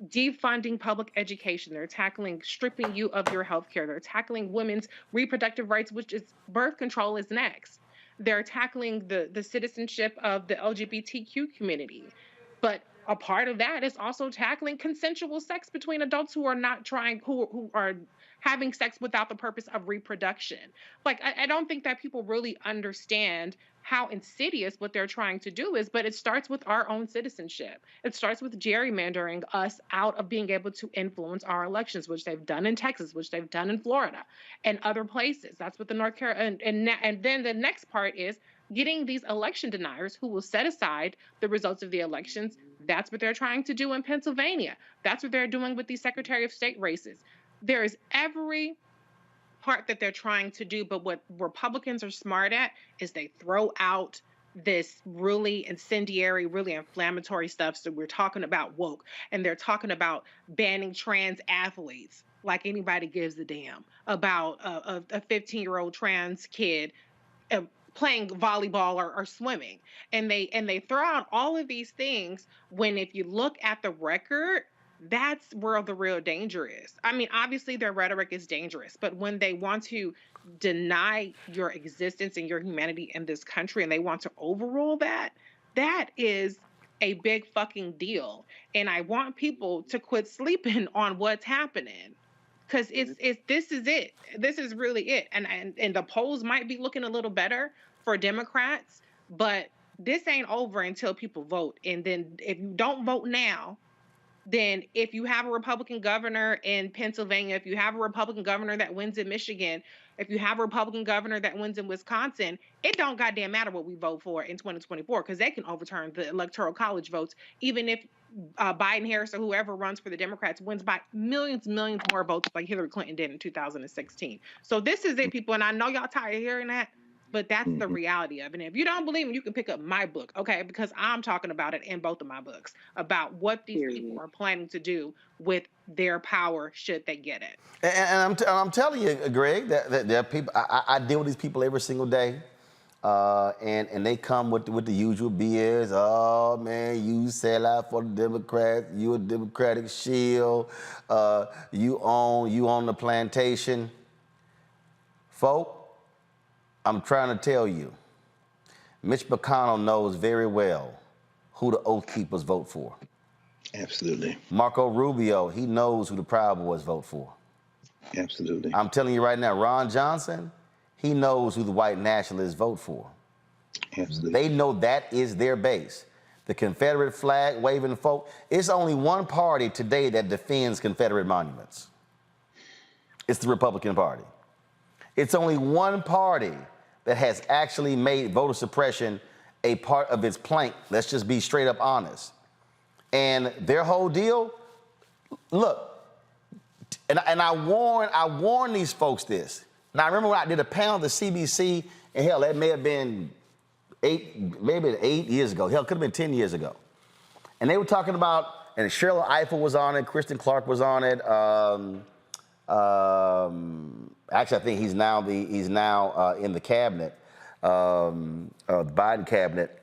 defunding public education. They're tackling stripping you of your health care. They're tackling women's reproductive rights, which is birth control is next. They're tackling the citizenship of the LGBTQ community. But a part of that is also tackling consensual sex between adults who are not trying, who are having sex without the purpose of reproduction. Like, I don't think that people really understand how insidious what they're trying to do is, but it starts with our own citizenship. It starts with gerrymandering us out of being able to influence our elections, which they've done in Texas, which they've done in Florida and other places. That's what the North Carolina, and then the next part is getting these election deniers who will set aside the results of the elections. That's what they're trying to do in Pennsylvania. That's what they're doing with these Secretary of State races. There is every part that they're trying to do, but what Republicans are smart at is they throw out this really incendiary, really inflammatory stuff. So we're talking about woke, and they're talking about banning trans athletes like anybody gives a damn about a 15-year-old trans kid playing volleyball or swimming. And they throw out all of these things when, if you look at the record, that's where the real danger is. I mean, obviously their rhetoric is dangerous, but when they want to deny your existence and your humanity in this country and they want to overrule that, that is a big fucking deal. And I want people to quit sleeping on what's happening. Because this is it. This is really it. And the polls might be looking a little better for Democrats, but this ain't over until people vote. And then if you don't vote now, then if you have a Republican governor in Pennsylvania, if you have a Republican governor that wins in Michigan, if you have a Republican governor that wins in Wisconsin, it don't goddamn matter what we vote for in 2024, because they can overturn the Electoral College votes, even if Biden, Harris, or whoever runs for the Democrats wins by millions more votes like Hillary Clinton did in 2016. So this is it, people, and I know y'all tired of hearing that, but that's the reality of it. And if you don't believe me, you can pick up my book, okay? Because I'm talking about it in both of my books, about what these people are planning to do with their power should they get it. And I'm telling you, Greg, that there are people, I deal with these people every single day, and they come with the usual BS. Oh, man, you sell out for the Democrats, you a Democratic shield, you own the plantation. Folk, I'm trying to tell you, Mitch McConnell knows very well who the Oath Keepers vote for. Absolutely. Marco Rubio, he knows who the Proud Boys vote for. Absolutely. I'm telling you right now, Ron Johnson, he knows who the white nationalists vote for. Absolutely. They know that is their base. The Confederate flag waving folk. It's only one party today that defends Confederate monuments. It's the Republican Party. It's only one party that has actually made voter suppression a part of its plank. Let's just be straight up honest. And their whole deal, look, and I warn these folks this. Now, I remember when I did a panel at the CBC, and hell, that may have been 8 years ago. Hell, it could have been 10 years ago. And they were talking about, and Cheryl Eiffel was on it, Kristen Clark was on it. Actually, I think he's now in the cabinet, the Biden cabinet.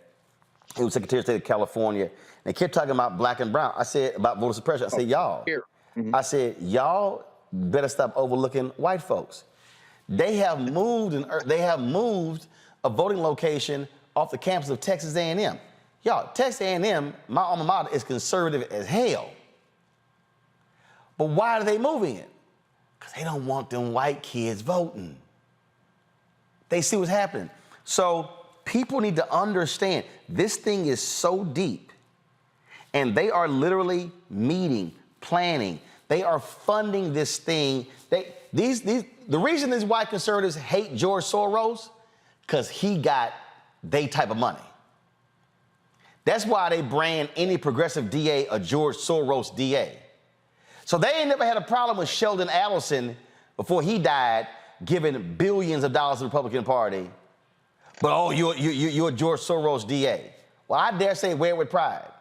He was Secretary of State of California, and they kept talking about black and brown. I said about voter suppression. I said, y'all. I said, y'all better stop overlooking white folks. They have moved a voting location off the campus of Texas A&M. Y'all, Texas A&M, my alma mater, is conservative as hell. But why are they moving it? Because they don't want them white kids voting. They see what's happening. So people need to understand this thing is so deep, and they are literally meeting, planning. They are funding this thing. The reason these white conservatives hate George Soros, because he got they type of money. That's why they brand any progressive DA a George Soros DA. So they ain't never had a problem with Sheldon Adelson before he died giving billions of dollars to the Republican Party. But, oh, you're a George Soros DA. Well, I dare say wear it with pride.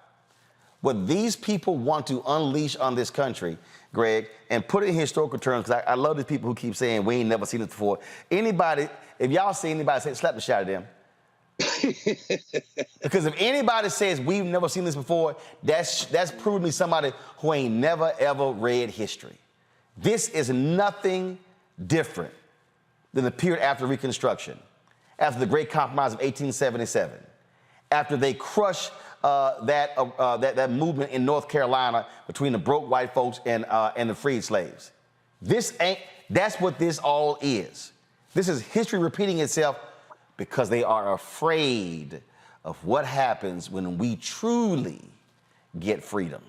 What these people want to unleash on this country, Greg, and put it in historical terms, because I love these people who keep saying we ain't never seen this before. Anybody, if y'all see anybody say, slap the shit out of them. Because if anybody says we've never seen this before, that's proving to me somebody who ain't never, ever read history. This is nothing different than the period after Reconstruction, after the Great Compromise of 1877, after they crushed that movement in North Carolina between the broke white folks and the freed slaves. That's what this all is. This is history repeating itself because they are afraid of what happens when we truly get freedom.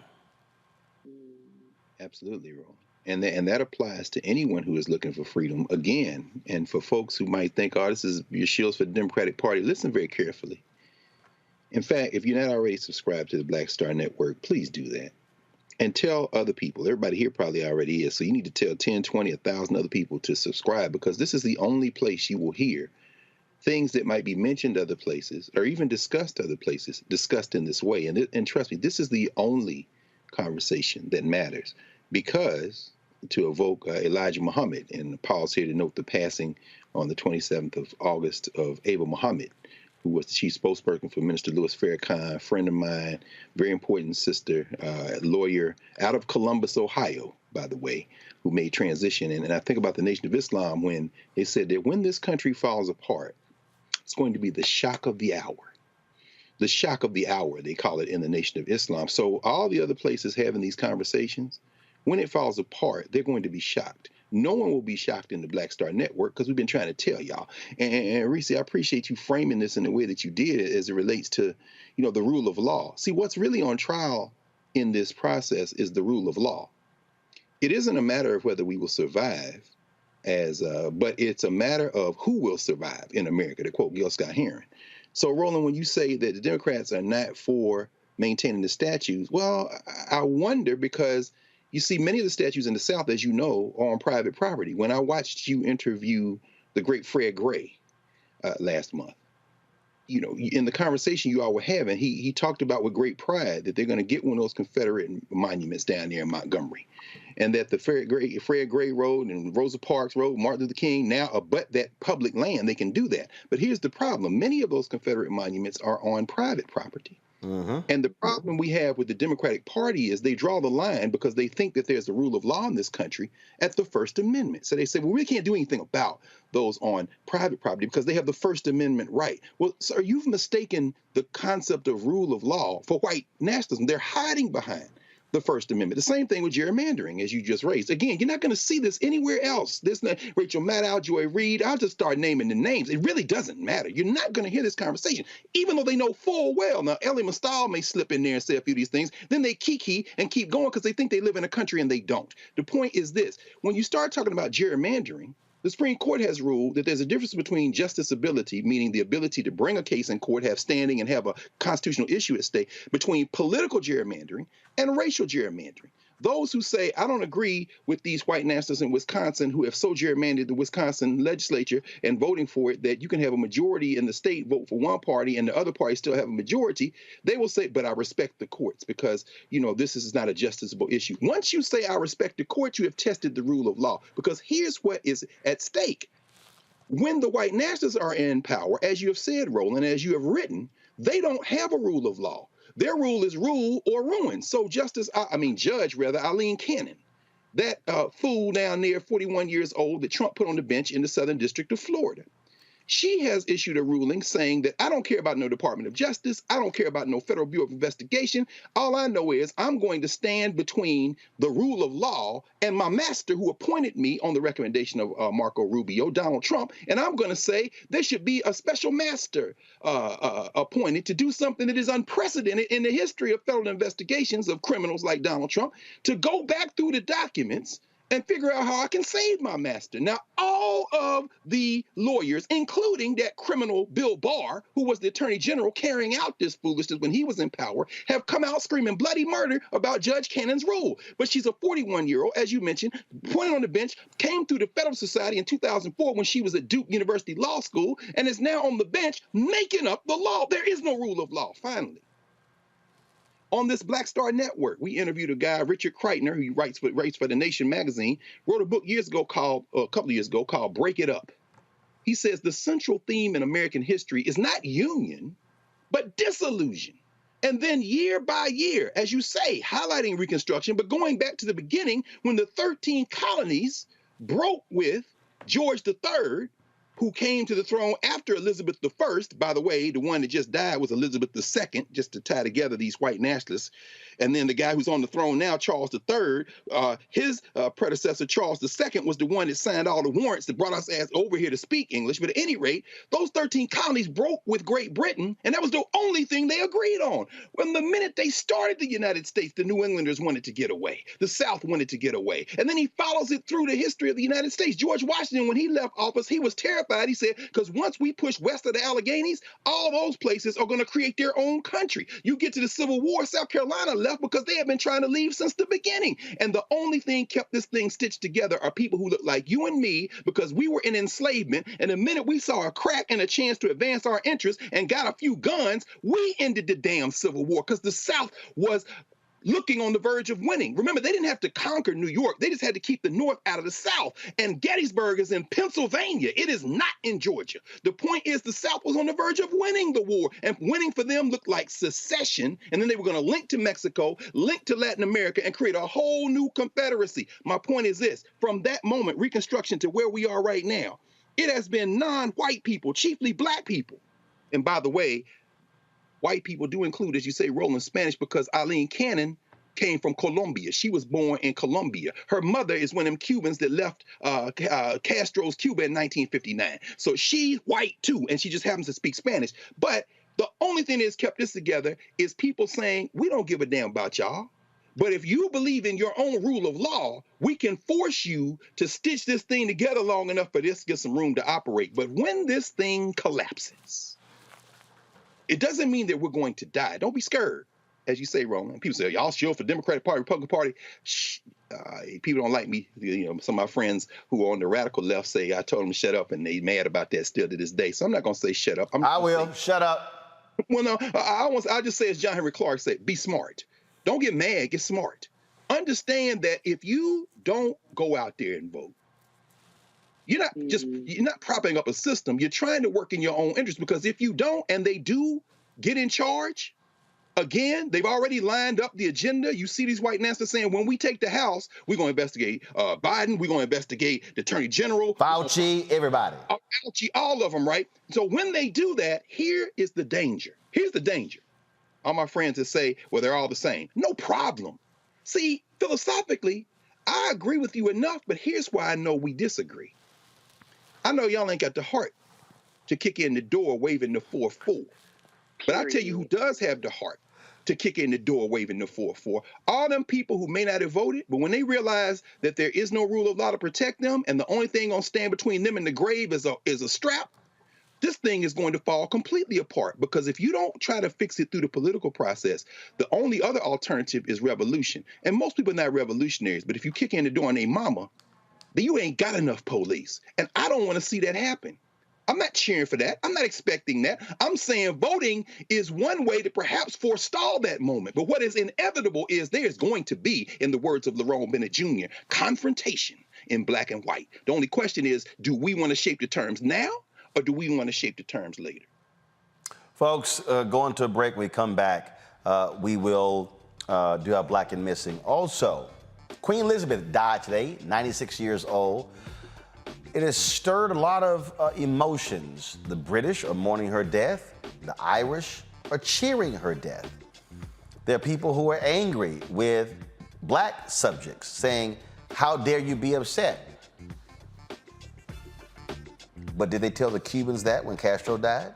Absolutely, Roland. And that applies to anyone who is looking for freedom. Again, and for folks who might think, oh, this is your shields for the Democratic Party, listen very carefully. In fact, if you're not already subscribed to the Black Star Network, please do that. And tell other people. Everybody here probably already is. So you need to tell 10, 20, 1,000 other people to subscribe, because this is the only place you will hear things that might be mentioned other places or even discussed other places, discussed in this way. And trust me, this is the only conversation that matters, because to evoke Elijah Muhammad, and Paul's here to note the passing on the 27th of August of Ava Muhammad, who was the chief spokesperson for Minister Louis Farrakhan, friend of mine, very important sister, lawyer out of Columbus, Ohio, by the way, who made transition. And I think about the Nation of Islam when they said that when this country falls apart, it's going to be the shock of the hour. The shock of the hour, they call it in the Nation of Islam. So all the other places having these conversations, when it falls apart, they're going to be shocked. No one will be shocked in the Black Star Network, because we've been trying to tell y'all. And Reese, I appreciate you framing this in the way that you did as it relates to, the rule of law. See, what's really on trial in this process is the rule of law. It isn't a matter of whether we will survive, but it's a matter of who will survive in America, to quote Gil Scott-Heron. So, Roland, when you say that the Democrats are not for maintaining the statues, well, I wonder, because you see, many of the statues in the South, as you know, are on private property. When I watched you interview the great Fred Gray last month, in the conversation you all were having, he talked about with great pride that they're going to get one of those Confederate monuments down there in Montgomery, and that the Fred Gray Road and Rosa Parks Road, Martin Luther King now abut that public land. They can do that. But here's the problem. Many of those Confederate monuments are on private property. And the problem we have with the Democratic Party is they draw the line, because they think that there's a rule of law in this country, at the First Amendment. So they say, well, we can't do anything about those on private property because they have the First Amendment right. Well, sir, you've mistaken the concept of rule of law for white nationalism. They're hiding behind the First Amendment. The same thing with gerrymandering, as you just raised. Again, you're not going to see this anywhere else. This Rachel Maddow, Joy Reid, I'll just start naming the names. It really doesn't matter. You're not going to hear this conversation, even though they know full well. Now, Ellie Mastal may slip in there and say a few of these things. Then they kiki and keep going because they think they live in a country and they don't. The point is this. When you start talking about gerrymandering, the Supreme Court has ruled that there's a difference between justiciability, meaning the ability to bring a case in court, have standing, and have a constitutional issue at stake, between political gerrymandering and racial gerrymandering. Those who say, I don't agree with these white nationalists in Wisconsin who have so gerrymandered the Wisconsin legislature and voting for it that you can have a majority in the state vote for one party and the other party still have a majority, they will say, but I respect the courts because, this is not a justiciable issue. Once you say I respect the courts, you have tested the rule of law, because here's what is at stake. When the white nationalists are in power, as you have said, Roland, as you have written, they don't have a rule of law. Their rule is rule or ruin. So Judge Eileen Cannon, that fool down there, 41 years old, that Trump put on the bench in the Southern District of Florida, she has issued a ruling saying that I don't care about no Department of Justice. I don't care about no Federal Bureau of Investigation. All I know is I'm going to stand between the rule of law and my master who appointed me on the recommendation of Marco Rubio, Donald Trump. And I'm going to say there should be a special master appointed to do something that is unprecedented in the history of federal investigations of criminals like Donald Trump, to go back through the documents and figure out how I can save my master. Now, all of the lawyers, including that criminal Bill Barr, who was the attorney general carrying out this foolishness when he was in power, have come out screaming bloody murder about Judge Cannon's rule. But she's a 41-year-old, as you mentioned, pointed on the bench, came through the Federal Society in 2004 when she was at Duke University Law School, and is now on the bench making up the law. There is no rule of law, finally. On this Black Star Network, we interviewed a guy, Richard Kreitner, who writes for The Nation magazine, wrote a book a couple of years ago called Break It Up. He says the central theme in American history is not union, but disillusion. And then year by year, as you say, highlighting Reconstruction, but going back to the beginning when the 13 colonies broke with George III, who came to the throne after Elizabeth I. By the way, the one that just died was Elizabeth II, just to tie together these white nationalists. And then the guy who's on the throne now, Charles III, his predecessor, Charles II, was the one that signed all the warrants that brought us ass over here to speak English. But at any rate, those 13 colonies broke with Great Britain, and that was the only thing they agreed on. When the minute they started the United States, the New Englanders wanted to get away. The South wanted to get away. And then he follows it through the history of the United States. George Washington, when he left office, he was terrified. He said, because once we push west of the Alleghenies, all those places are going to create their own country. You get to the Civil War, South Carolina left because they had been trying to leave since the beginning. And the only thing kept this thing stitched together are people who look like you and me, because we were in enslavement. And the minute we saw a crack and a chance to advance our interests and got a few guns, we ended the damn Civil War because the South was looking on the verge of winning. Remember, they didn't have to conquer New York. They just had to keep the North out of the South. And Gettysburg is in Pennsylvania. It is not in Georgia. The point is the South was on the verge of winning the war. And winning for them looked like secession. And then they were going to link to Mexico, link to Latin America, and create a whole new confederacy. My point is this. From that moment, Reconstruction, to where we are right now, it has been non-white people, chiefly black people. And by the way, white people do include, as you say, Roland, Spanish, because Eileen Cannon came from Colombia. She was born in Colombia. Her mother is one of them Cubans that left Castro's Cuba in 1959. So she's white too, and she just happens to speak Spanish. But the only thing that's kept this together is people saying, we don't give a damn about y'all. But if you believe in your own rule of law, we can force you to stitch this thing together long enough for this to get some room to operate. But when this thing collapses, it doesn't mean that we're going to die. Don't be scared, as you say, Roland. People say, y'all shield for Democratic Party, Republican Party. Shh. People don't like me. You know, some of my friends who are on the radical left say I told them to shut up, and they mad about that still to this day. So I'm not going to say shut up. I will. Shut up. Well, no, I'll just say, as John Henry Clark said, be smart. Don't get mad. Get smart. Understand that if you don't go out there and vote, you're not propping up a system. You're trying to work in your own interest, because if you don't and they do get in charge, again, they've already lined up the agenda. You see these white nationalists saying, when we take the House, we're going to investigate Biden. We're going to investigate the Attorney General. Fauci, everybody. Fauci, all of them, right? So when they do that, here is the danger. Here's the danger. All my friends that say, well, they're all the same. No problem. See, philosophically, I agree with you enough, but here's why I know we disagree. I know y'all ain't got the heart to kick in the door waving the 4-4. But I'll tell you who does have the heart to kick in the door waving the 4-4. All them people who may not have voted, but when they realize that there is no rule of law to protect them, and the only thing gonna stand between them and the grave is a strap, this thing is going to fall completely apart. Because if you don't try to fix it through the political process, the only other alternative is revolution. And most people are not revolutionaries, but if you kick in the door on their mama, then you ain't got enough police. And I don't want to see that happen. I'm not cheering for that. I'm not expecting that. I'm saying voting is one way to perhaps forestall that moment. But what is inevitable is there's going to be, in the words of Lerone Bennett Jr., confrontation in black and white. The only question is, do we want to shape the terms now, or do we want to shape the terms later? Folks, going to a break. When we come back, we will do our Black and Missing. Also, Queen Elizabeth died today, 96 years old. It has stirred a lot of emotions. The British are mourning her death. The Irish are cheering her death. There are people who are angry with black subjects, saying, how dare you be upset? But did they tell the Cubans that when Castro died?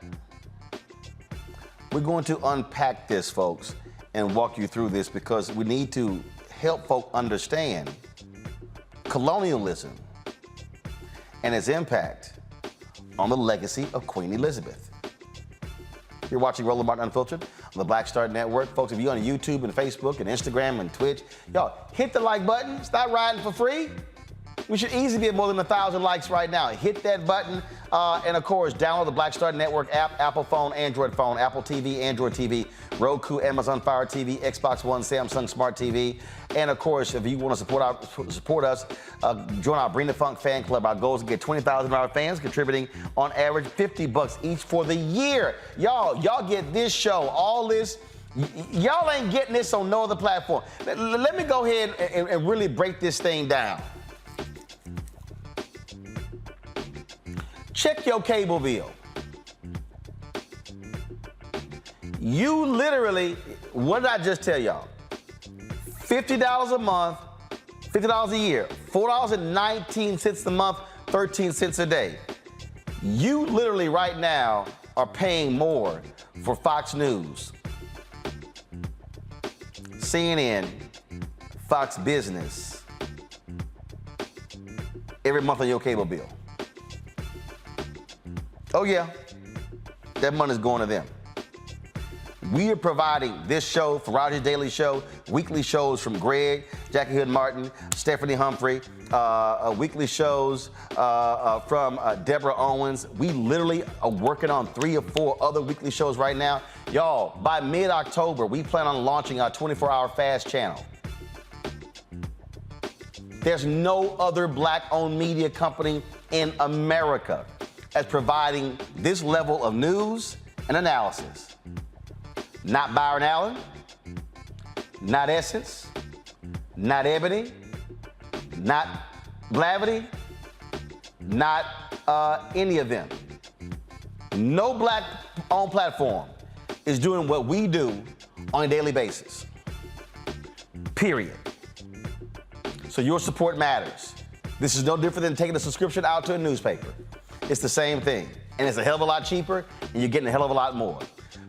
We're going to unpack this, folks, and walk you through this, because we need to help folk understand colonialism and its impact on the legacy of Queen Elizabeth. You're watching Roland Martin Unfiltered on the Black Star Network. Folks, if you're on YouTube and Facebook and Instagram and Twitch, y'all hit the like button. Stop riding for free. We should easily be at more than 1,000 likes right now. Hit that button. And of course, download the Black Star Network app, Apple phone, Android phone, Apple TV, Android TV, Roku, Amazon Fire TV, Xbox One, Samsung Smart TV. And of course, if you want to support us, join our Bring the Funk fan club. Our goal is to get 20,000 of our fans contributing on average $50 each for the year. Y'all get this show, all this. Y'all ain't getting this on no other platform. Let me go ahead and really break this thing down. Check your cable bill. You literally, what did I just tell y'all? $50 a month, $50 a year, $4.19 a month, 13 cents a day. You literally right now are paying more for Fox News, CNN, Fox Business, every month on your cable bill. Oh yeah, that money's going to them. We are providing this show, Farage's Daily Show, weekly shows from Greg, Jackie Hood Martin, Stephanie Humphrey, weekly shows from Deborah Owens. We literally are working on 3 or 4 other weekly shows right now. Y'all, by mid-October, we plan on launching our 24-hour fast channel. There's no other black-owned media company in America as providing this level of news and analysis. Not Byron Allen, not Essence, not Ebony, not Blavity, not any of them. No black-owned platform is doing what we do on a daily basis. Period. So your support matters. This is no different than taking a subscription out to a newspaper. It's the same thing, and it's a hell of a lot cheaper, and you're getting a hell of a lot more.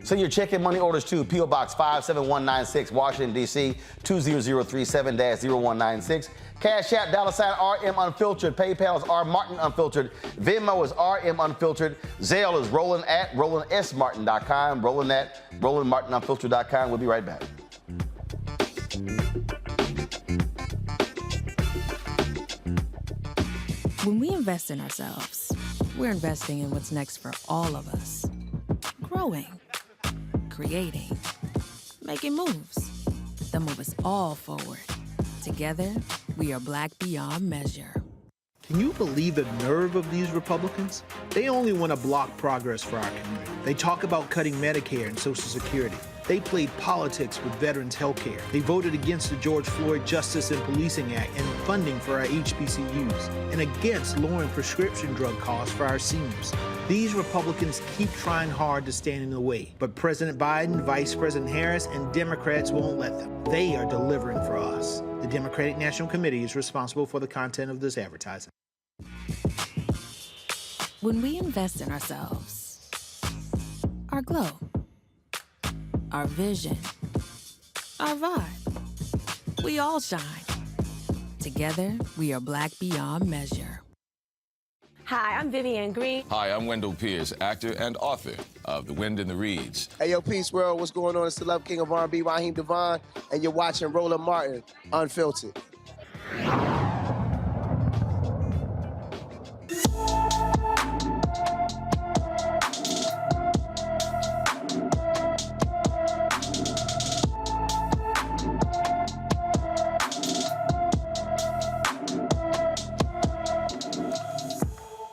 Send your check and money orders to P.O. Box 57196, Washington, D.C., 20037-0196. Cash App, $RM Unfiltered. PayPal is R Martin Unfiltered. Venmo is RM Unfiltered. Zelle is Roland at RolandSMartin.com. Roland at RolandMartinUnfiltered.com. We'll be right back. When we invest in ourselves, we're investing in what's next for all of us. Growing, creating, making moves that move us all forward. Together, we are Black beyond measure. Can you believe the nerve of these Republicans? They only want to block progress for our community. They talk about cutting Medicare and Social Security. They played politics with veterans' health care. They voted against the George Floyd Justice and Policing Act and funding for our HBCUs, and against lowering prescription drug costs for our seniors. These Republicans keep trying hard to stand in the way, but President Biden, Vice President Harris, and Democrats won't let them. They are delivering for us. The Democratic National Committee is responsible for the content of this advertising. When we invest in ourselves, our glow, our vision, our vibe, we all shine. Together, we are Black beyond measure. Hi, I'm Vivian Green. Hi, I'm Wendell Pierce, actor and author of The Wind in the Reeds. Hey, yo, Peace World, what's going on? It's the Love King of R&B, Raheem Devon, and you're watching Roland Martin Unfiltered.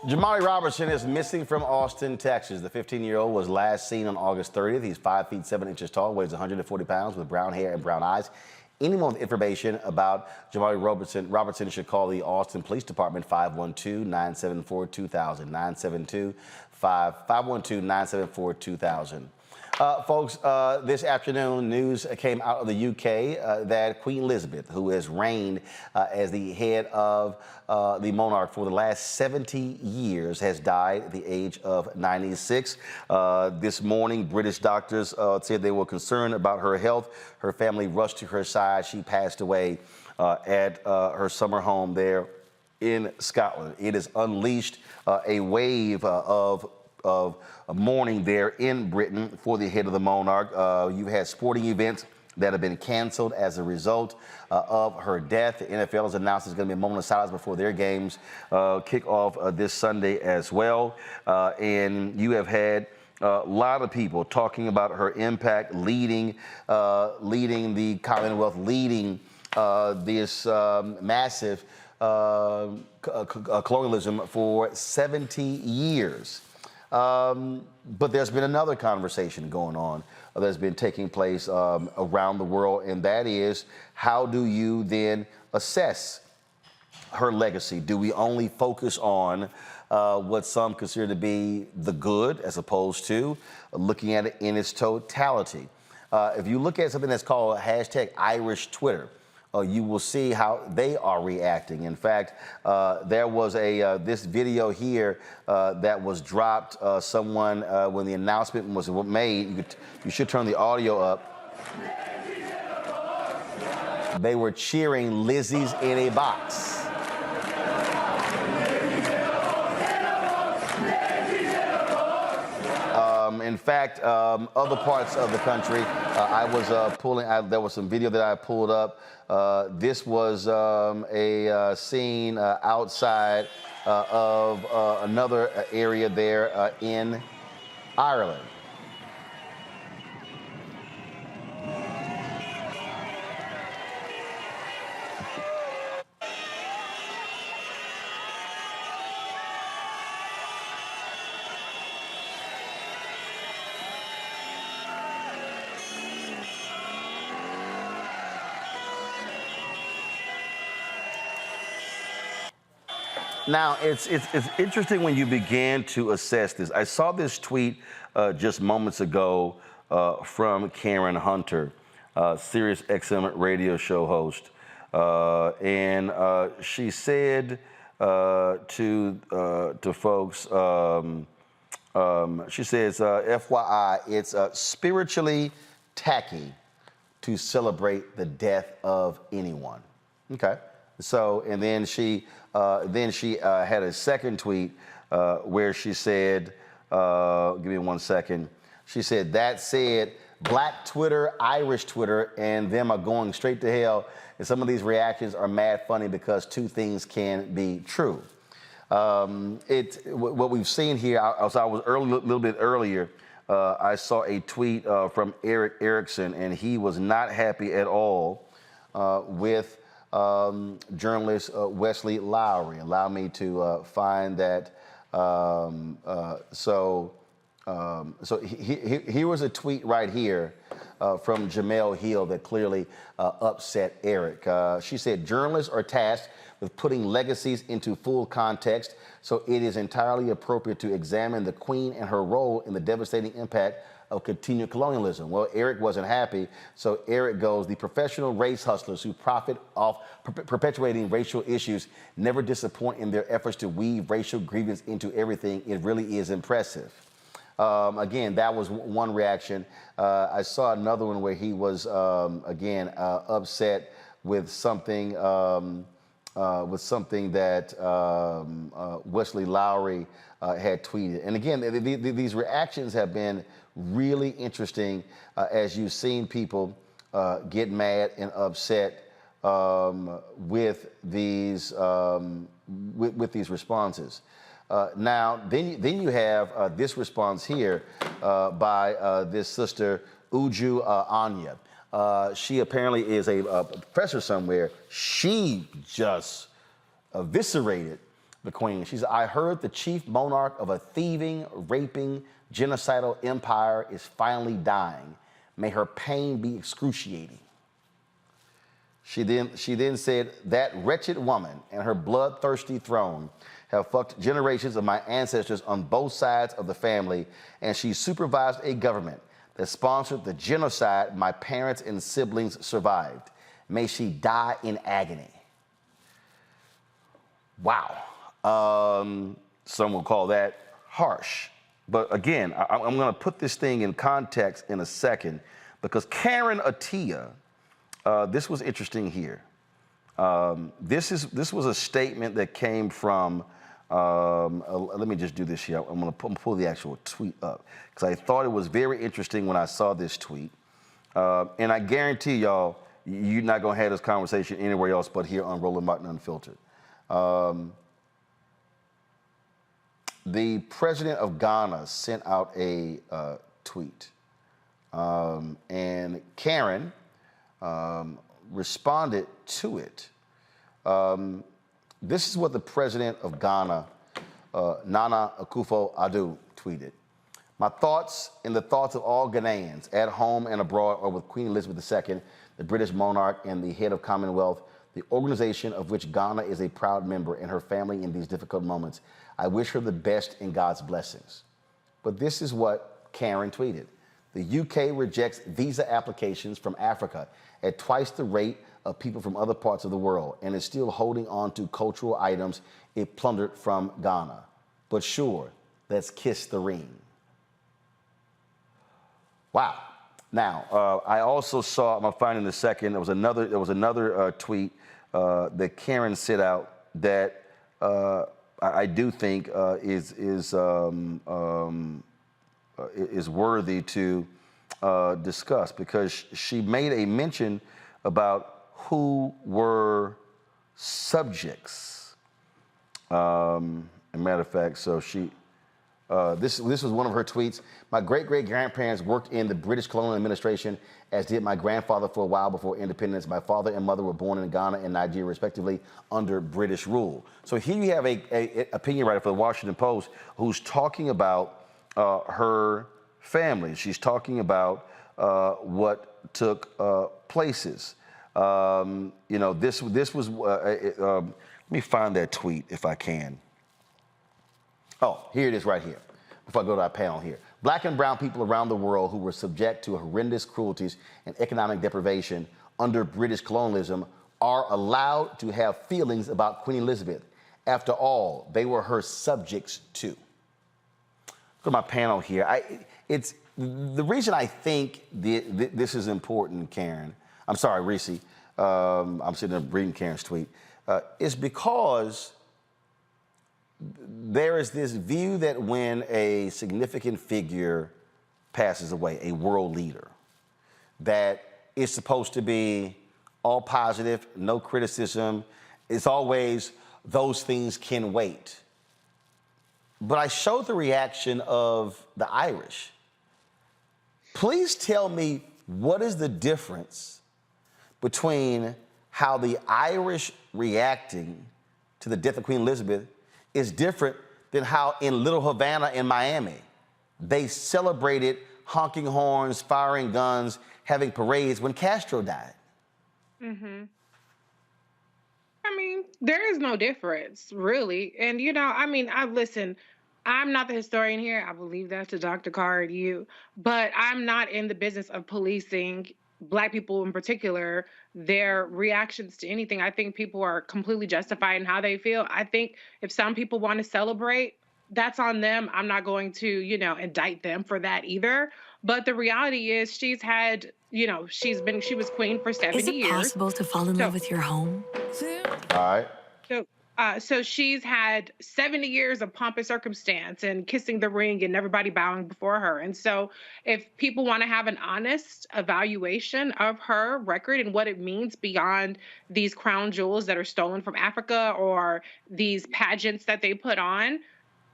Jamari Robertson is missing from Austin, Texas. The 15-year-old was last seen on August 30th. He's 5 feet 7 inches tall, weighs 140 pounds, with brown hair and brown eyes. Any more information about Jamari Robertson should call the Austin Police Department, 512-974-2000, 512-974-2000. Folks, this afternoon, news came out of the UK that Queen Elizabeth, who has reigned as the head of the monarch for the last 70 years, has died at the age of 96. This morning, British doctors said they were concerned about her health. Her family rushed to her side. She passed away at her summer home there in Scotland. It has unleashed a wave of mourning there in Britain for the head of the monarch. You've had sporting events that have been canceled as a result of her death. The NFL has announced there's going to be a moment of silence before their games kick off this Sunday as well. And you have had a lot of people talking about her impact, leading the Commonwealth, leading this massive colonialism for 70 years. But there's been another conversation going on that's been taking place around the world, and that is, how do you then assess her legacy? Do we only focus on what some consider to be the good, as opposed to looking at it in its totality? If you look at something that's called #Irish Twitter, you will see how they are reacting. In fact, there was this video here that was dropped. Someone, when the announcement was made, you should turn the audio up. They were cheering Lizzie's in a box. In fact, other parts of the country, I was there was some video that I pulled up. This was a scene outside of another area there in Ireland. Now, it's interesting when you begin to assess this. I saw this tweet just moments ago from Karen Hunter, Sirius XM radio show host. And she said to folks, she says, FYI, it's spiritually tacky to celebrate the death of anyone. Okay. So, and then she had a second tweet where she said, give me 1 second. She said, that said, Black Twitter, Irish Twitter, and them are going straight to hell. And some of these reactions are mad funny because two things can be true. What we've seen here, I was a little bit earlier, I saw a tweet from Eric Erickson, and he was not happy at all with journalist Wesley Lowery. Allow me to find that. So here was a tweet right here from Jamel Hill that clearly upset Eric. She said, journalists are tasked with putting legacies into full context, so it is entirely appropriate to examine the Queen and her role in the devastating impact of continued colonialism. Well, Eric wasn't happy, so Eric goes, the professional race hustlers who profit off perpetuating racial issues never disappoint in their efforts to weave racial grievance into everything. It really is impressive. Again, that was one reaction. I saw another one where he was, again, upset with something that Wesley Lowery had tweeted. And again, these reactions have been really interesting as you've seen people get mad and upset with these responses. Now, then you have this response here by this sister, Uju Anya. She apparently is a professor somewhere. She just eviscerated the Queen. She said, I heard the chief monarch of a thieving, raping, genocidal empire is finally dying. May her pain be excruciating. She then said, that wretched woman and her bloodthirsty throne have fucked generations of my ancestors on both sides of the family, and she supervised a government that sponsored the genocide my parents and siblings survived. May she die in agony. Wow. Some will call that harsh. But again, I'm going to put this thing in context in a second, because Karen Attiah, this was interesting here. This was a statement that came from. Let me just do this here. I'm going to pull the actual tweet up because I thought it was very interesting when I saw this tweet. And I guarantee y'all, you're not going to have this conversation anywhere else but here on Roland Martin Unfiltered. The president of Ghana sent out a tweet. And Karen responded to it. This is what the president of Ghana, Nana Akufo-Addo, tweeted. My thoughts and the thoughts of all Ghanaians at home and abroad are with Queen Elizabeth II, the British monarch and the head of Commonwealth, the organization of which Ghana is a proud member, and her family in these difficult moments. I wish her the best and God's blessings. But this is what Karen tweeted. The UK rejects visa applications from Africa at twice the rate of people from other parts of the world and is still holding on to cultural items it plundered from Ghana. But sure, let's kiss the ring. Wow. Now, I also saw, I'm going to find in a second, there was another tweet that Karen sent out that I do think is worthy to discuss, because she made a mention about who were subjects. As a matter of fact, so this was one of her tweets. My great-great-grandparents worked in the British colonial administration, as did my grandfather for a while before independence. My father and mother were born in Ghana and Nigeria, respectively, under British rule. So here you have a opinion writer for the Washington Post who's talking about her family. She's talking about what took places. You know, this was. Let me find that tweet if I can. Oh, here it is right here. Before I go to our panel here. Black and brown people around the world who were subject to horrendous cruelties and economic deprivation under British colonialism are allowed to have feelings about Queen Elizabeth. After all, they were her subjects too. Look at my panel here. It's the reason I think this is important, Karen. I'm sorry, Reese. I'm sitting there reading Karen's tweet. Is because there is this view that when a significant figure passes away, a world leader, that it's supposed to be all positive, no criticism. It's always those things can wait. But I showed the reaction of the Irish. Please tell me, what is the difference between how the Irish reacting to the death of Queen Elizabeth is different than how in Little Havana in Miami, they celebrated honking horns, firing guns, having parades when Castro died? Mm-hmm. I mean, there is no difference, really. And, you know, I mean, listen, I'm not the historian here. I believe that's to Dr. Card, you. But I'm not in the business of policing Black people in particular, their reactions to anything. I think people are completely justified in how they feel. I think if some people want to celebrate, that's on them. I'm not going to, you know, indict them for that either. But the reality is she's had, you know, she was queen for 70 years. Is it possible to fall in love with your home? All right. So she's had 70 years of pomp and circumstance and kissing the ring and everybody bowing before her. And so if people want to have an honest evaluation of her record and what it means beyond these crown jewels that are stolen from Africa or these pageants that they put on,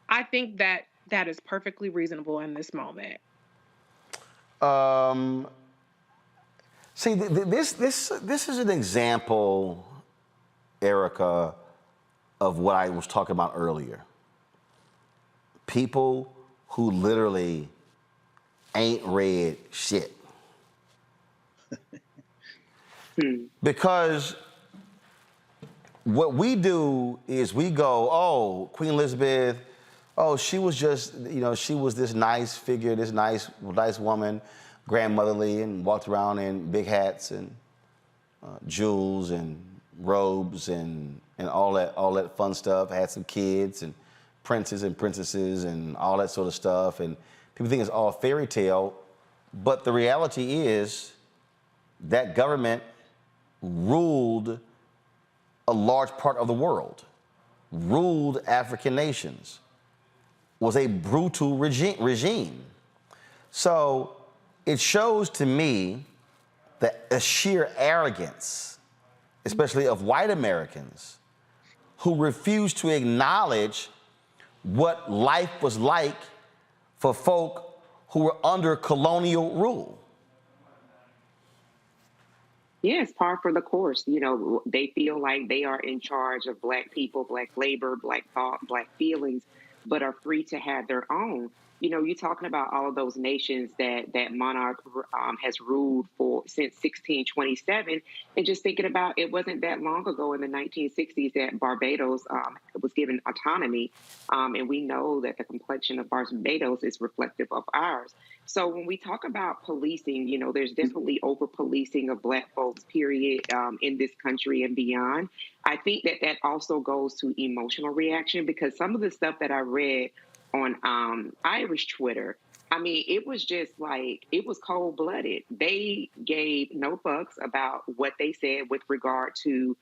I think that that is perfectly reasonable in this moment. See, this is an example, Erica, of what I was talking about earlier. People who literally ain't read shit. Because what we do is we go, oh, Queen Elizabeth, oh, she was just, you know, she was this nice figure, this nice woman, grandmotherly, and walked around in big hats and jewels and robes and all that fun stuff. Had some kids and princes and princesses and all that sort of stuff. And people think it's all fairy tale, but the reality is that government ruled a large part of the world, ruled African nations, was a brutal regime. So it shows to me that a sheer arrogance, especially of white Americans, who refuse to acknowledge what life was like for folk who were under colonial rule. Yeah, it's par for the course. You know, they feel like they are in charge of Black people, Black labor, Black thought, Black feelings, but are free to have their own. You know, you're talking about all of those nations that monarch has ruled for since 1627, and just thinking about it wasn't that long ago in the 1960s that Barbados was given autonomy, and we know that the complexion of Barbados is reflective of ours. So when we talk about policing, you know, there's definitely over-policing of Black folks, period, in this country and beyond. I think that also goes to emotional reaction, because some of the stuff that I read on Irish Twitter, I mean, it was just like, it was cold-blooded. They gave no fucks about what they said with regard to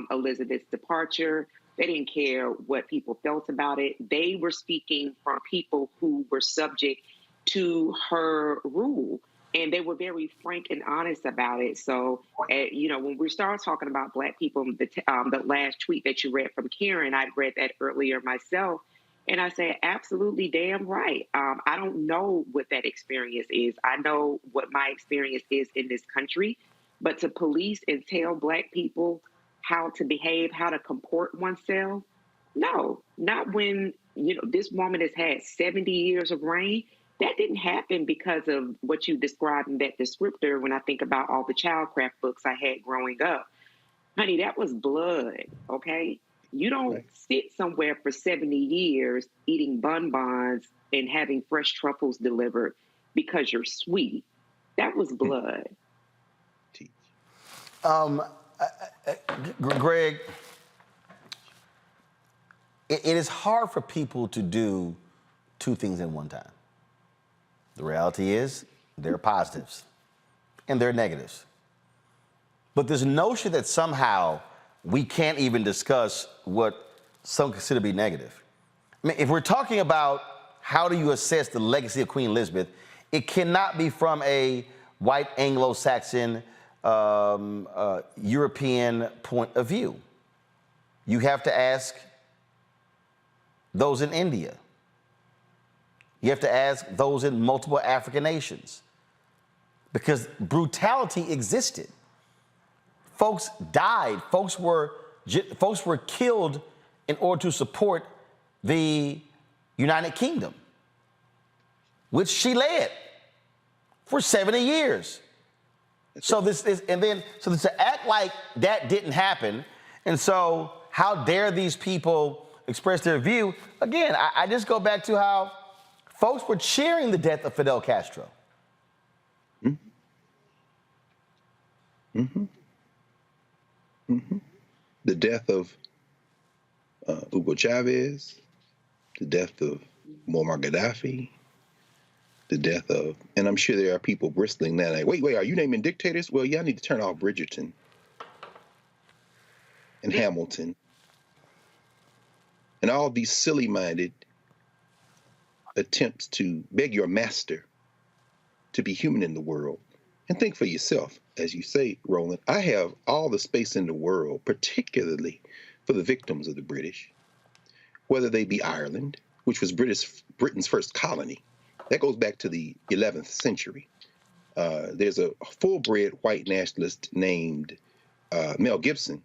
Elizabeth's departure. They didn't care what people felt about it. They were speaking from people who were subject to her rule, and they were very frank and honest about it. So, you know, when we start talking about Black people, the last tweet that you read from Karen, I read that earlier myself, and I said, absolutely damn right. I don't know what that experience is. I know what my experience is in this country, but to police and tell Black people how to behave, how to comport oneself, no, not when, you know, this woman has had 70 years of reign. That didn't happen because of what you described in that descriptor when I think about all the childcraft books I had growing up. Honey, that was blood, okay? You don't sit somewhere for 70 years eating bonbons and having fresh truffles delivered because you're sweet. That was blood. Greg, it is hard for people to do two things at one time. The reality is there are positives and there are negatives. But this notion that somehow we can't even discuss what some consider to be negative. I mean, if we're talking about how do you assess the legacy of Queen Elizabeth, it cannot be from a white Anglo-Saxon European point of view. You have to ask those in India. You have to ask those in multiple African nations, because brutality existed. Folks died. Folks were killed in order to support the United Kingdom, which she led for 70 years. So to act like that didn't happen, and so how dare these people express their view? Again, I just go back to how folks were cheering the death of Fidel Castro. Mm-hmm. Mm-hmm. The death of Hugo Chavez, the death of Muammar Gaddafi, the death of, and I'm sure there are people bristling now like, wait, are you naming dictators? Well, y'all need to turn off Bridgerton and Hamilton and all these silly-minded attempts to beg your master to be human in the world. And think for yourself, as you say, Roland, I have all the space in the world, particularly for the victims of the British, whether they be Ireland, which was Britain's first colony. That goes back to the 11th century. There's a full-bred white nationalist named Mel Gibson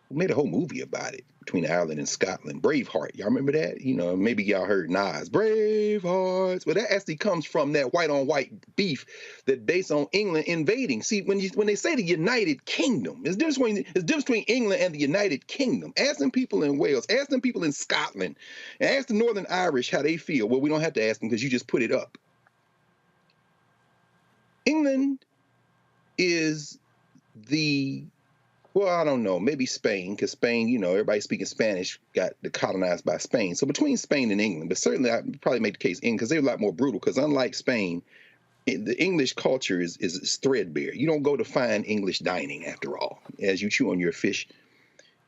who made a whole movie about it, between Ireland and Scotland. Braveheart, y'all remember that? You know, maybe y'all heard Nas, Bravehearts. Well, that actually comes from that white-on-white beef that based on England invading. See, when they say the United Kingdom, there's a difference between England and the United Kingdom. Ask them people in Wales, ask them people in Scotland, and ask the Northern Irish how they feel. Well, we don't have to ask them because you just put it up. England is well, I don't know, maybe Spain, because Spain, you know, everybody speaking Spanish got colonized by Spain. So between Spain and England, but certainly I probably make the case England, because they're a lot more brutal, because unlike Spain, the English culture is threadbare. You don't go to fine English dining, after all, as you chew on your fish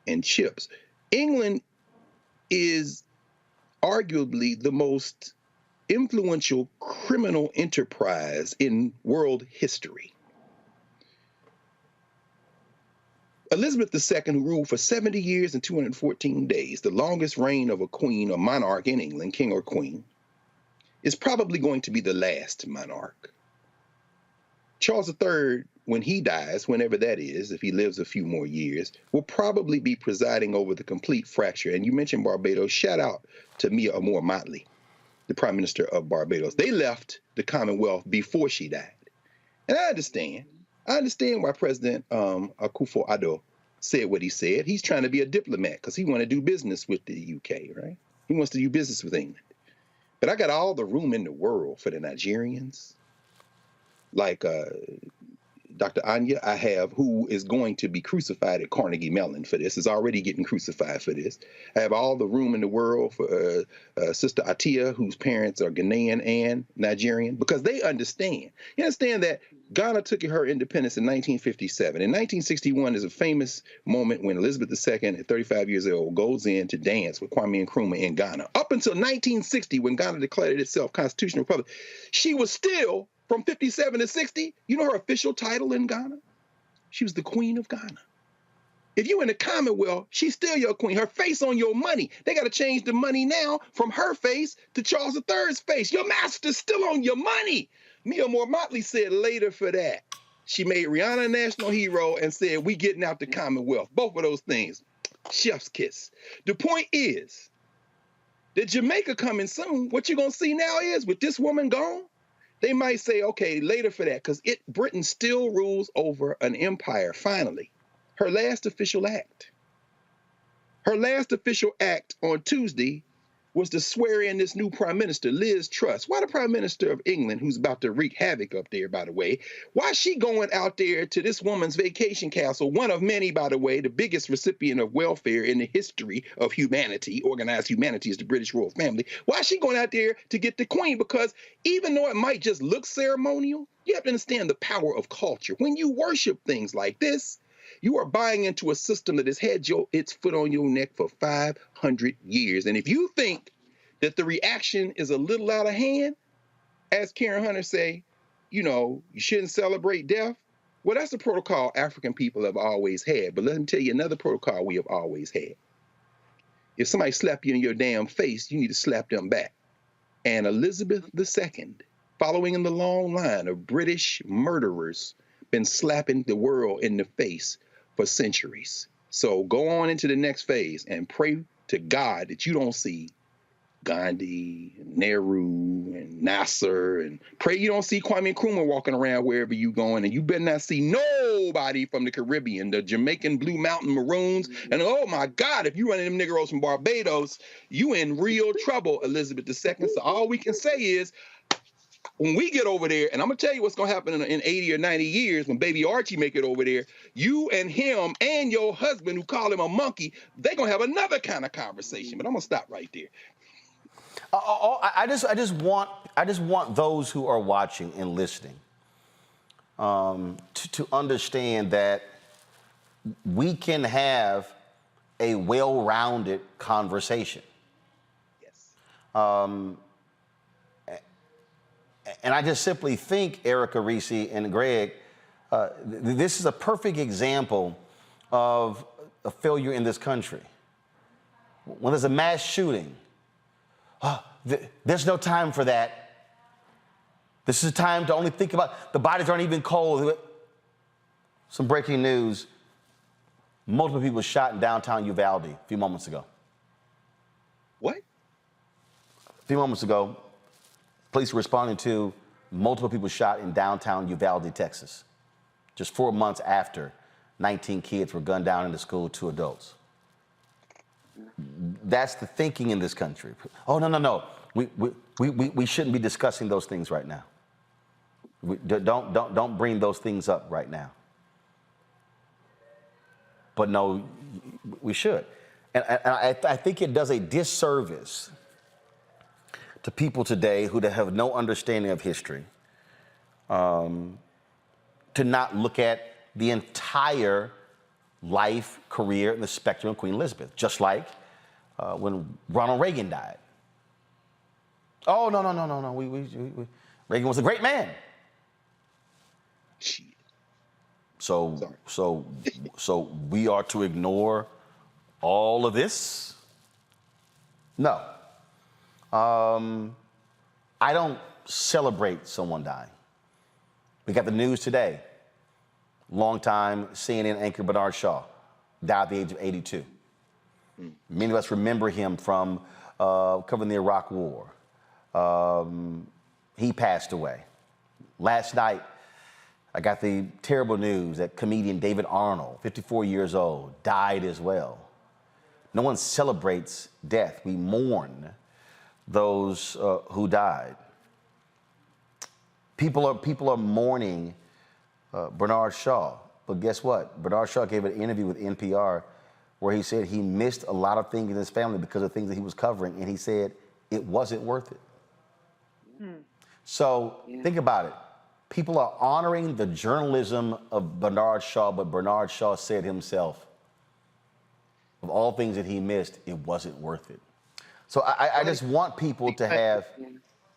and chips. England is arguably the most influential criminal enterprise in world history. Elizabeth II, who ruled for 70 years and 214 days, the longest reign of a queen or monarch in England, king or queen, is probably going to be the last monarch. Charles III, when he dies, whenever that is, if he lives a few more years, will probably be presiding over the complete fracture. And you mentioned Barbados. Shout out to Mia Motley, the Prime Minister of Barbados. They left the Commonwealth before she died. And I understand. I understand why President Akufo-Addo said what he said. He's trying to be a diplomat because he wants to do business with the UK, right? He wants to do business with England. But I got all the room in the world for the Nigerians, like Dr. Anya, I have, who is going to be crucified at Carnegie Mellon for this, is already getting crucified for this. I have all the room in the world for Sister Atia, whose parents are Ghanaian and Nigerian, because they understand. You understand that Ghana took her independence in 1957. In 1961 is a famous moment when Elizabeth II, at 35 years old, goes in to dance with Kwame Nkrumah in Ghana. Up until 1960, when Ghana declared itself constitutional republic, she was still, from 57 to 60, you know her official title in Ghana? She was the Queen of Ghana. If you in the Commonwealth, she's still your queen. Her face on your money. They got to change the money now from her face to Charles III's face. Your master's still on your money. Mia Motley said later for that. She made Rihanna a national hero and said, we getting out the Commonwealth. Both of those things. Chef's kiss. The point is that Jamaica coming soon. What you're going to see now is, with this woman gone, they might say, okay, later for that, because Britain still rules over an empire, finally. Her last official act. Her last official act on Tuesday was to swear in this new prime minister, Liz Truss. Why the prime minister of England, who's about to wreak havoc up there, by the way, why is she going out there to this woman's vacation castle, one of many, by the way, the biggest recipient of welfare in the history of humanity, organized humanity is the British royal family. Why is she going out there to get the queen? Because even though it might just look ceremonial, you have to understand the power of culture. When you worship things like this, you are buying into a system that has had its foot on your neck for 500 years. And if you think that the reaction is a little out of hand, as Karen Hunter say, you know, you shouldn't celebrate death. Well, that's a protocol African people have always had. But let me tell you another protocol we have always had. If somebody slap you in your damn face, you need to slap them back. And Elizabeth II, following in the long line of British murderers, been slapping the world in the face for centuries. So go on into the next phase and pray to God that you don't see Gandhi, and Nehru, and Nasser, and pray you don't see Kwame Nkrumah walking around wherever you going, and you better not see nobody from the Caribbean, the Jamaican Blue Mountain Maroons, and oh my God, if you running them niggeros from Barbados, you in real trouble, Elizabeth II. So all we can say is, when we get over there, and I'm going to tell you what's going to happen in 80 or 90 years when baby Archie make it over there, you and him and your husband, who call him a monkey, they're going to have another kind of conversation. But I'm going to stop right there. I just want those who are watching and listening to understand that we can have a well-rounded conversation. Yes. And I just simply think, Erica, Reese, and Greg, this is a perfect example of a failure in this country. When there's a mass shooting, there's no time for that. This is a time to only think about, the bodies aren't even cold. Some breaking news. Multiple people shot in downtown Uvalde a few moments ago. What? A few moments ago, police were responding to multiple people shot in downtown Uvalde, Texas. Just 4 months after 19 kids were gunned down in the school, 2 adults. That's the thinking in this country. Oh, no. We shouldn't be discussing those things right now. Don't bring those things up right now. But no, we should. And I think it does a disservice to people today who have no understanding of history, to not look at the entire life, career, and the spectrum of Queen Elizabeth, just like when Ronald Reagan died. Oh, no. Reagan was a great man. So we are to ignore all of this? No. I don't celebrate someone dying. We got the news today. Longtime CNN anchor Bernard Shaw died at the age of 82. Many of us remember him from covering the Iraq War. He passed away. Last night, I got the terrible news that comedian David Arnold, 54 years old, died as well. No one celebrates death. We mourn those who died. People are mourning Bernard Shaw, but guess what? Bernard Shaw gave an interview with NPR where he said he missed a lot of things in his family because of things that he was covering, and he said it wasn't worth it. So think about it. People are honoring the journalism of Bernard Shaw, but Bernard Shaw said himself, of all things that he missed, it wasn't worth it. So I just want people to have...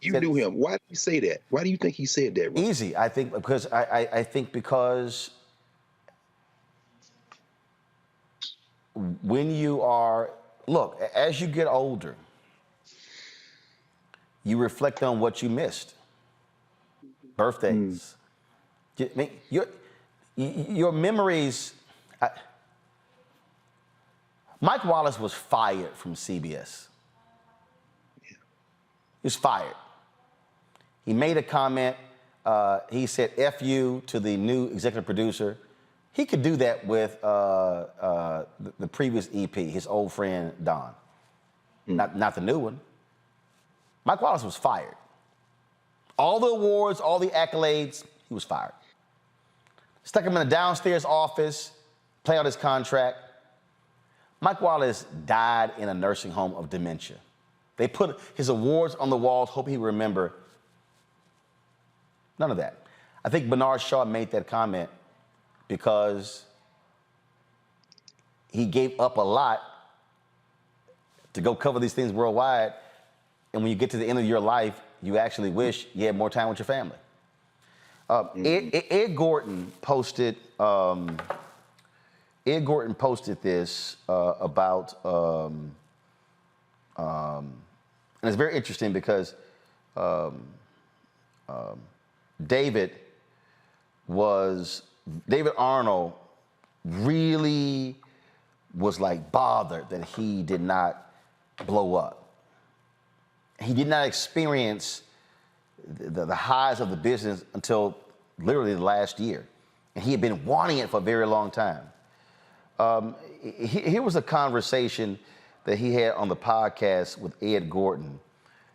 You knew him. Why did he say that? Why do you think he said that? Ron? Easy. I think because when you are... Look, as you get older, you reflect on what you missed. Birthdays. Your memories... Mike Wallace was fired from CBS. He was fired. He made a comment. He said F you to the new executive producer. He could do that with the previous EP, his old friend Don. Not the new one. Mike Wallace was fired. All the awards, all the accolades, he was fired. Stuck him in a downstairs office, play out his contract. Mike Wallace died in a nursing home of dementia. They put his awards on the walls, hoping he would remember. None of that. I think Bernard Shaw made that comment because he gave up a lot to go cover these things worldwide. And when you get to the end of your life, you actually wish you had more time with your family. Ed Gordon posted this about, and it's very interesting because David Arnold really was like bothered that he did not blow up. He did not experience the highs of the business until literally the last year. And he had been wanting it for a very long time. Here was a conversation that he had on the podcast with Ed Gordon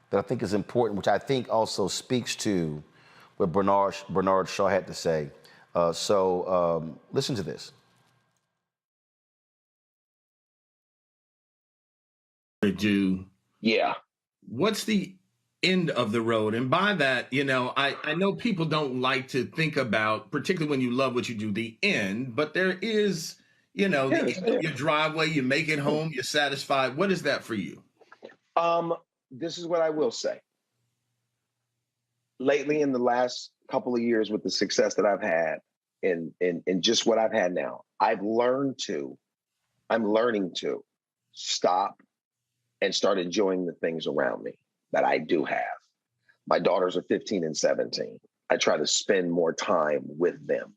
that I think is important, which I think also speaks to what Bernard Shaw had to say. So listen to this. Yeah. What's the end of the road? And by that, I know people don't like to think about, particularly when you love what you do, the end, but there is, the end of your driveway, you make it home, you're satisfied. What is that for you? This is what I will say. Lately, in the last couple of years, with the success that I've had in just what I've had now, I'm learning to stop and start enjoying the things around me that I do have. My daughters are 15 and 17. I try to spend more time with them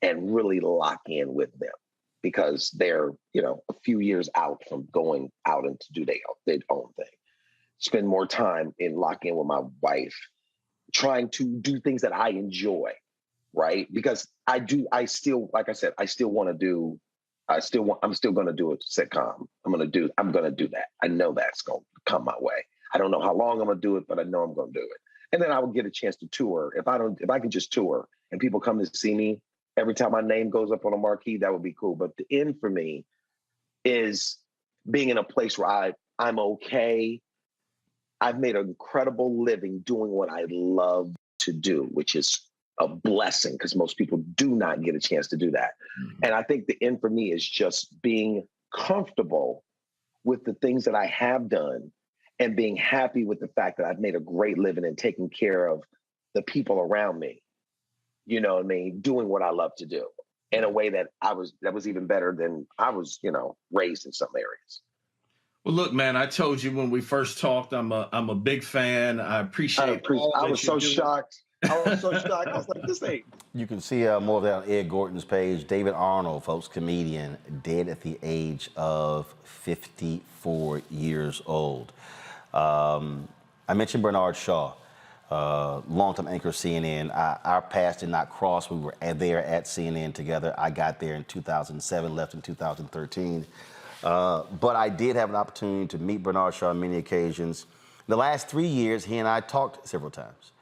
and really lock in with them because they're, a few years out from going out and to do their own thing. Spend more time in locking in with my wife, trying to do things that I enjoy, right? Because I'm still going to do a sitcom. I'm going to do that. I know that's going to come my way. I don't know how long I'm going to do it, but I know I'm going to do it. And then I will get a chance to tour. If I can just tour and people come to see me every time my name goes up on a marquee, that would be cool. But the end for me is being in a place where I'm okay. I've made an incredible living doing what I love to do, which is a blessing because most people do not get a chance to do that. And I think the end for me is just being comfortable with the things that I have done and being happy with the fact that I've made a great living and taking care of the people around me. You know what I mean? Doing what I love to do in a way that was even better than I was, raised in some areas. Well, look, man, I told you when we first talked, I'm a big fan. I appreciate all I that was you're so doing. shocked. I was like, this ain't. You can see more of that on Ed Gordon's page. David Arnold, folks, comedian, dead at the age of 54 years old. I mentioned Bernard Shaw, longtime anchor of CNN. Our paths did not cross. We were there at CNN together. I got there in 2007, left in 2013. But I did have an opportunity to meet Bernard Shaw on many occasions. The last 3 years, he and I talked several times.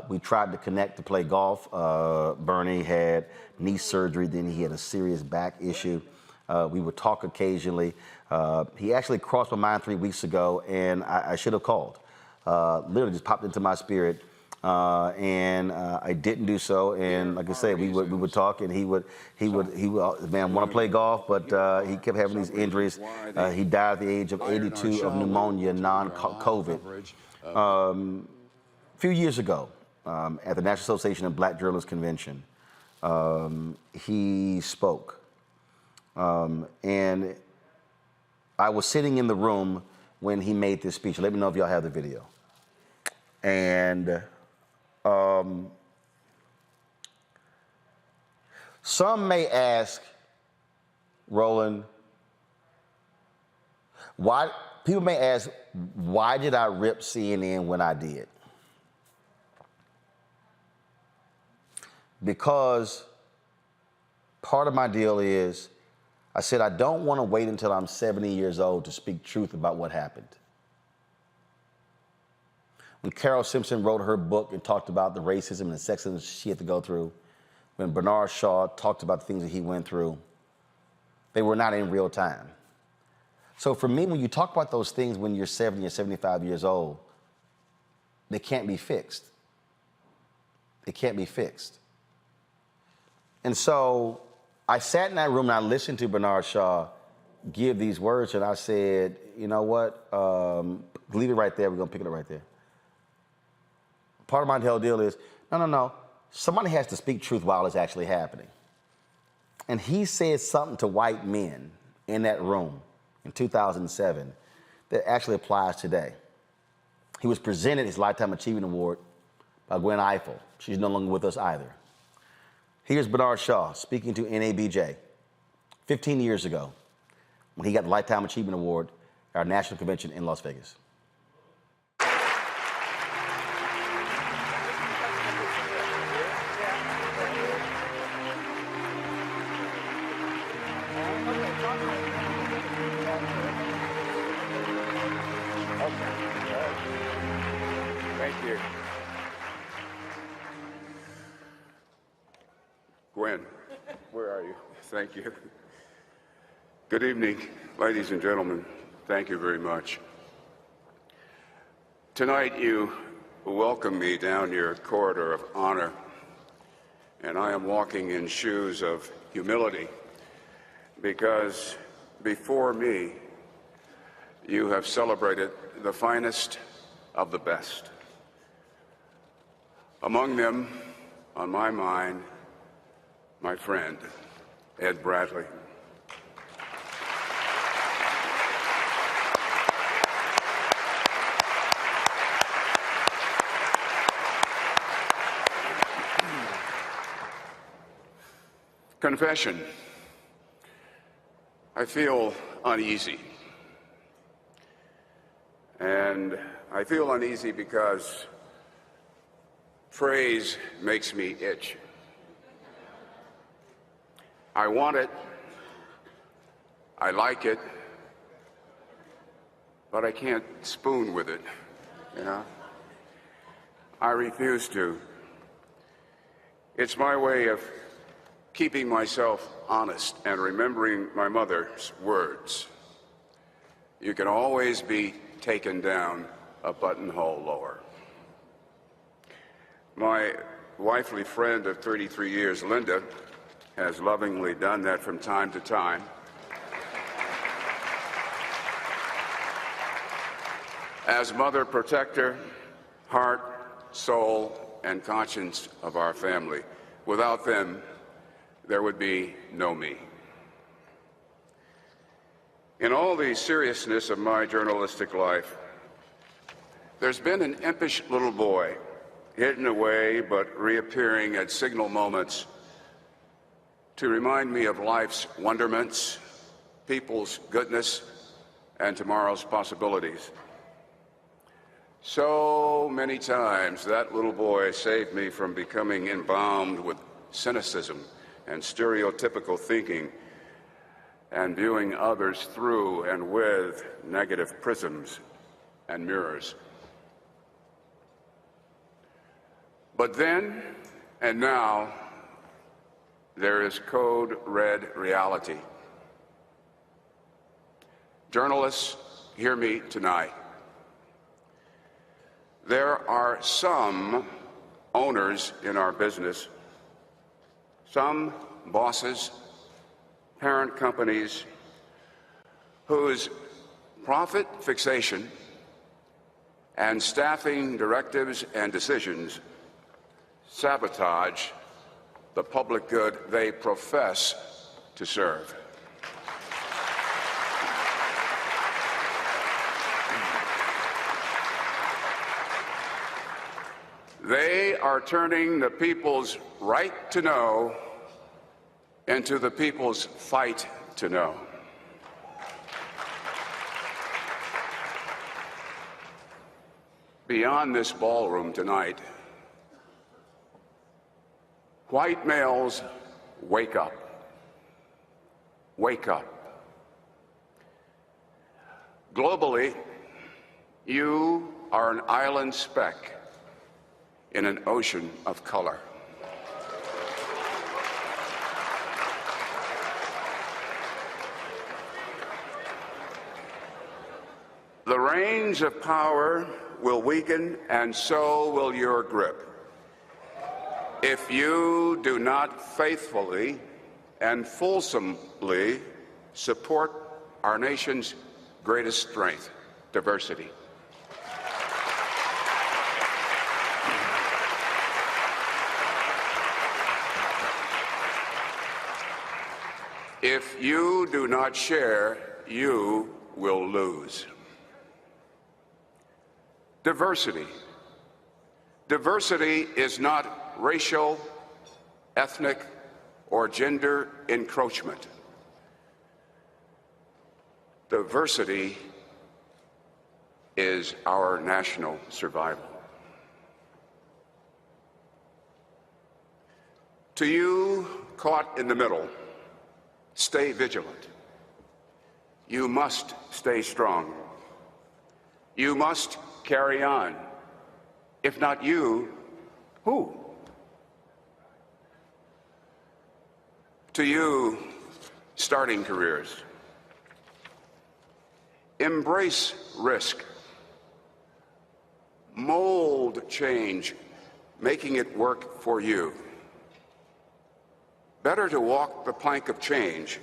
We tried to connect to play golf. Bernie had knee surgery, then he had a serious back issue. We would talk occasionally. He actually crossed my mind 3 weeks ago, and I should have called. Literally just popped into my spirit, and I didn't do so. And like I said, we would talk, and he would man want to play golf, but he kept having these injuries. He died at the age of 82 of pneumonia, non-COVID. A few years ago, at the National Association of Black Journalists Convention, he spoke. And I was sitting in the room when he made this speech. Let me know if y'all have the video. And some may ask, Roland, people may ask, why did I rip CNN when I did? Because part of my deal is, I said, I don't want to wait until I'm 70 years old to speak truth about what happened. When Carol Simpson wrote her book and talked about the racism and the sexism she had to go through, when Bernard Shaw talked about the things that he went through, they were not in real time. So for me, when you talk about those things when you're 70 or 75 years old, they can't be fixed. They can't be fixed. And so I sat in that room and I listened to Bernard Shaw give these words, and I said, you know what? Leave it right there. We're going to pick it up right there. Part of my whole deal is, no. Somebody has to speak truth while it's actually happening. And he said something to white men in that room in 2007 that actually applies today. He was presented his Lifetime Achievement Award by Gwen Ifill. She's no longer with us either. Here's Bernard Shaw speaking to NABJ 15 years ago when he got the Lifetime Achievement Award at our national convention in Las Vegas. Thank you. Gwen, where are you? Thank you. Good evening, ladies and gentlemen. Thank you very much. Tonight you welcome me down your corridor of honor, and I am walking in shoes of humility because before me you have celebrated the finest of the best. Among them, on my mind, my friend, Ed Bradley. Confession. I feel uneasy. And I feel uneasy because praise makes me itch. I want it, I like it, but I can't spoon with it, you know? I refuse to. It's my way of keeping myself honest and remembering my mother's words. You can always be taken down a buttonhole lower. My wifely friend of 33 years, Linda, has lovingly done that from time to time. As mother, protector, heart, soul, and conscience of our family. Without them, there would be no me. In all the seriousness of my journalistic life, there's been an impish little boy, hidden away but reappearing at signal moments to remind me of life's wonderments, people's goodness, and tomorrow's possibilities. So many times that little boy saved me from becoming embalmed with cynicism and stereotypical thinking and viewing others through and with negative prisms and mirrors. But then and now, there is code red reality. Journalists, hear me tonight. There are some owners in our business, some bosses, parent companies, whose profit fixation and staffing directives and decisions sabotage the public good they profess to serve. They are turning the people's right to know into the people's fight to know. Beyond this ballroom tonight, white males, wake up. Wake up. Globally, you are an island speck in an ocean of color. The reins of power will weaken, and so will your grip, if you do not faithfully and fulsomely support our nation's greatest strength, diversity. If you do not share, you will lose. Diversity. Diversity is not racial, ethnic, or gender encroachment. Diversity is our national survival. To you caught in the middle, stay vigilant. You must stay strong. You must carry on. If not you, who? To you, starting careers, embrace risk. Mold change, making it work for you. Better to walk the plank of change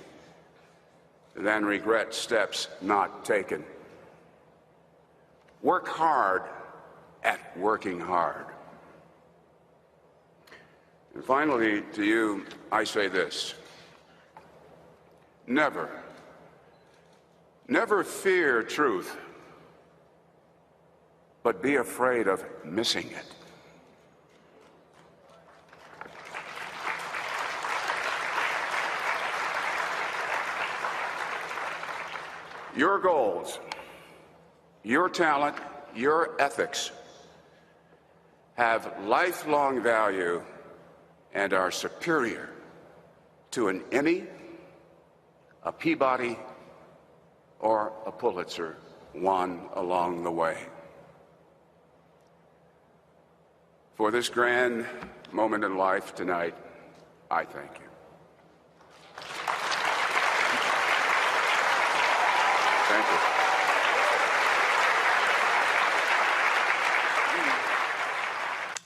than regret steps not taken. Work hard at working hard. And finally, to you, I say this. Never fear truth, but be afraid of missing it. Your goals, your talent, your ethics have lifelong value and are superior to an Emmy, a Peabody, or a Pulitzer won along the way. For this grand moment in life tonight, I thank you. Thank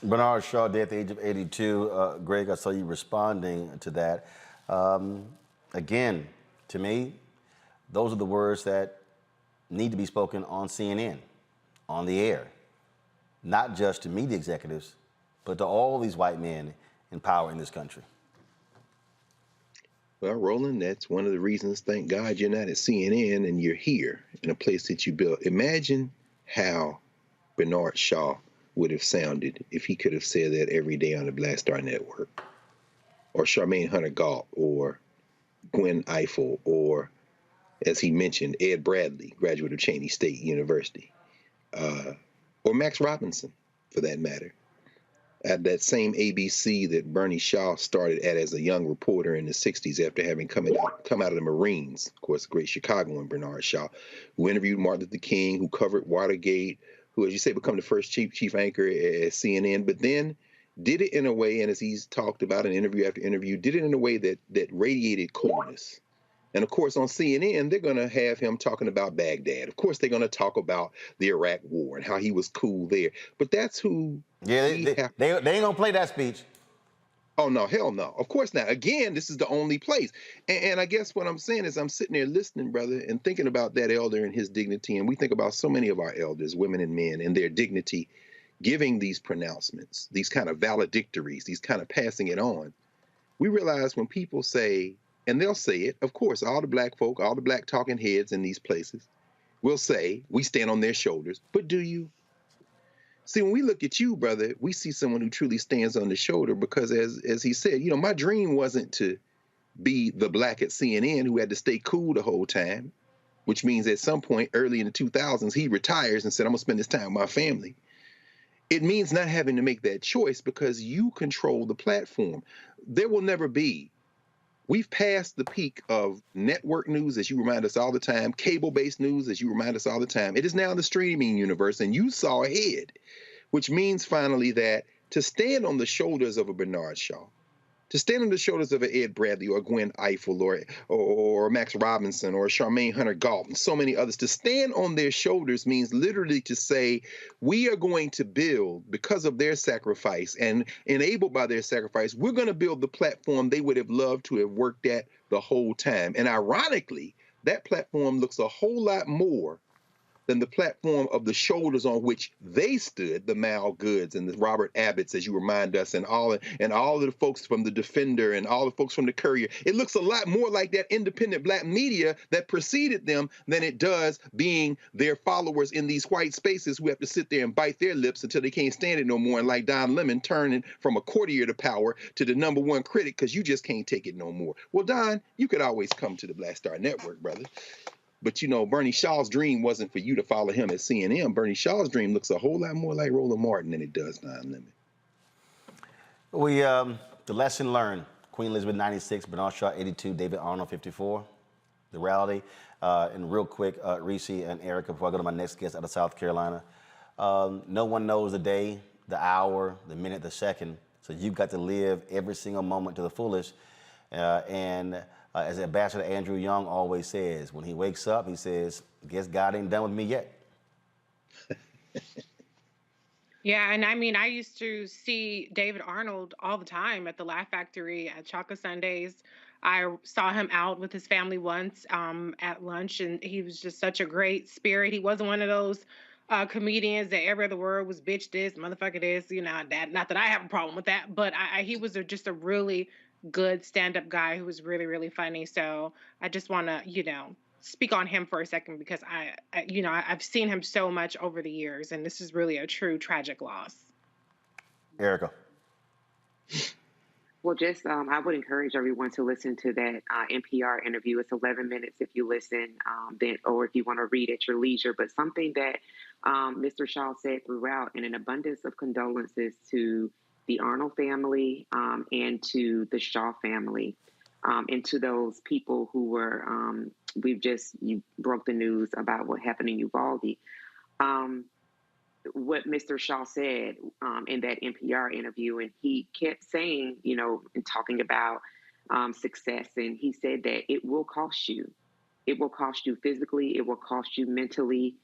you. Bernard Shaw dead at the age of 82. Greg, I saw you responding to that. Again, to me, those are the words that need to be spoken on CNN, on the air, not just to media executives, but to all these white men in power in this country. Well, Roland, that's one of the reasons, thank God, you're not at CNN and you're here in a place that you built. Imagine how Bernard Shaw would have sounded if he could have said that every day on the Black Star Network, or Charmaine Hunter Galt, or Gwen Ifill, or, as he mentioned, Ed Bradley, graduate of Cheney State University, or Max Robinson, for that matter. At that same ABC that Bernie Shaw started at as a young reporter in the 60s after having come out of the Marines, of course, the great Chicagoan Bernard Shaw, who interviewed Martin Luther King, who covered Watergate, who, as you say, became the first chief anchor at CNN, but then did it in a way, and as he's talked about in interview after interview, did it in a way that radiated coolness. And of course, on CNN, they're going to have him talking about Baghdad. Of course, they're going to talk about the Iraq War and how he was cool there. But that's who. Yeah, they ain't going to play that speech. Oh, no, hell no. Of course not. Again, this is the only place. And I guess what I'm saying is I'm sitting there listening, brother, and thinking about that elder and his dignity. And we think about so many of our elders, women and men, and their dignity, giving these pronouncements, these kind of valedictories, these kind of passing it on. We realize when people say, and they'll say it, of course, all the black folk, all the black talking heads in these places will say, we stand on their shoulders. But do you? See, when we look at you, brother, we see someone who truly stands on the shoulder because, as he said, my dream wasn't to be the black at CNN who had to stay cool the whole time, which means at some point early in the 2000s, he retires and said, I'm going to spend this time with my family. It means not having to make that choice because you control the platform. There will never be. We've passed the peak of network news, as you remind us all the time, cable-based news, as you remind us all the time. It is now the streaming universe, and you saw ahead, which means finally that to stand on the shoulders of a Bernard Shaw, to stand on the shoulders of an Ed Bradley or Gwen Ifill or Max Robinson or Charmaine Hunter Galt and so many others, to stand on their shoulders means literally to say, we are going to build, because of their sacrifice and enabled by their sacrifice, we're going to build the platform they would have loved to have worked at the whole time. And ironically, that platform looks a whole lot more than the platform of the shoulders on which they stood, the Mal Goods and the Robert Abbotts, as you remind us, and all of the folks from the Defender and all the folks from the Courier. It looks a lot more like that independent black media that preceded them than it does being their followers in these white spaces who have to sit there and bite their lips until they can't stand it no more. And like Don Lemon turning from a courtier to power to the #1 critic because you just can't take it no more. Well, Don, you could always come to the Black Star Network, brother. But, Bernie Shaw's dream wasn't for you to follow him at CNN. Bernie Shaw's dream looks a whole lot more like Roland Martin than it does Don Lemon. The lesson learned, Queen Elizabeth 96, Bernard Shaw 82, David Arnold 54. The reality, and real quick, Reese and Erica, before I go to my next guest out of South Carolina, no one knows the day, the hour, the minute, the second. So you've got to live every single moment to the fullest. As Ambassador Andrew Young always says, when he wakes up, he says, guess God ain't done with me yet. Yeah, and I mean, I used to see David Arnold all the time at the Laugh Factory at Chocolate Sundays. I saw him out with his family once at lunch, and he was just such a great spirit. He wasn't one of those comedians that every other word was bitch this, motherfucker this, not that I have a problem with that, but he was just a really good stand-up guy who was really, really funny. So I just want to, speak on him for a second because I've seen him so much over the years, and this is really a true tragic loss. Erica. Well, just I would encourage everyone to listen to that NPR interview. It's 11 minutes if you listen, or if you want to read at your leisure. But something that Mr. Shaw said throughout, and an abundance of condolences to the Arnold family and to the Shaw family, and to those people who were, you broke the news about what happened in Uvalde. What Mr. Shaw said in that NPR interview, and he kept saying, and talking about success, and he said that it will cost you. It will cost you physically, it will cost you mentally,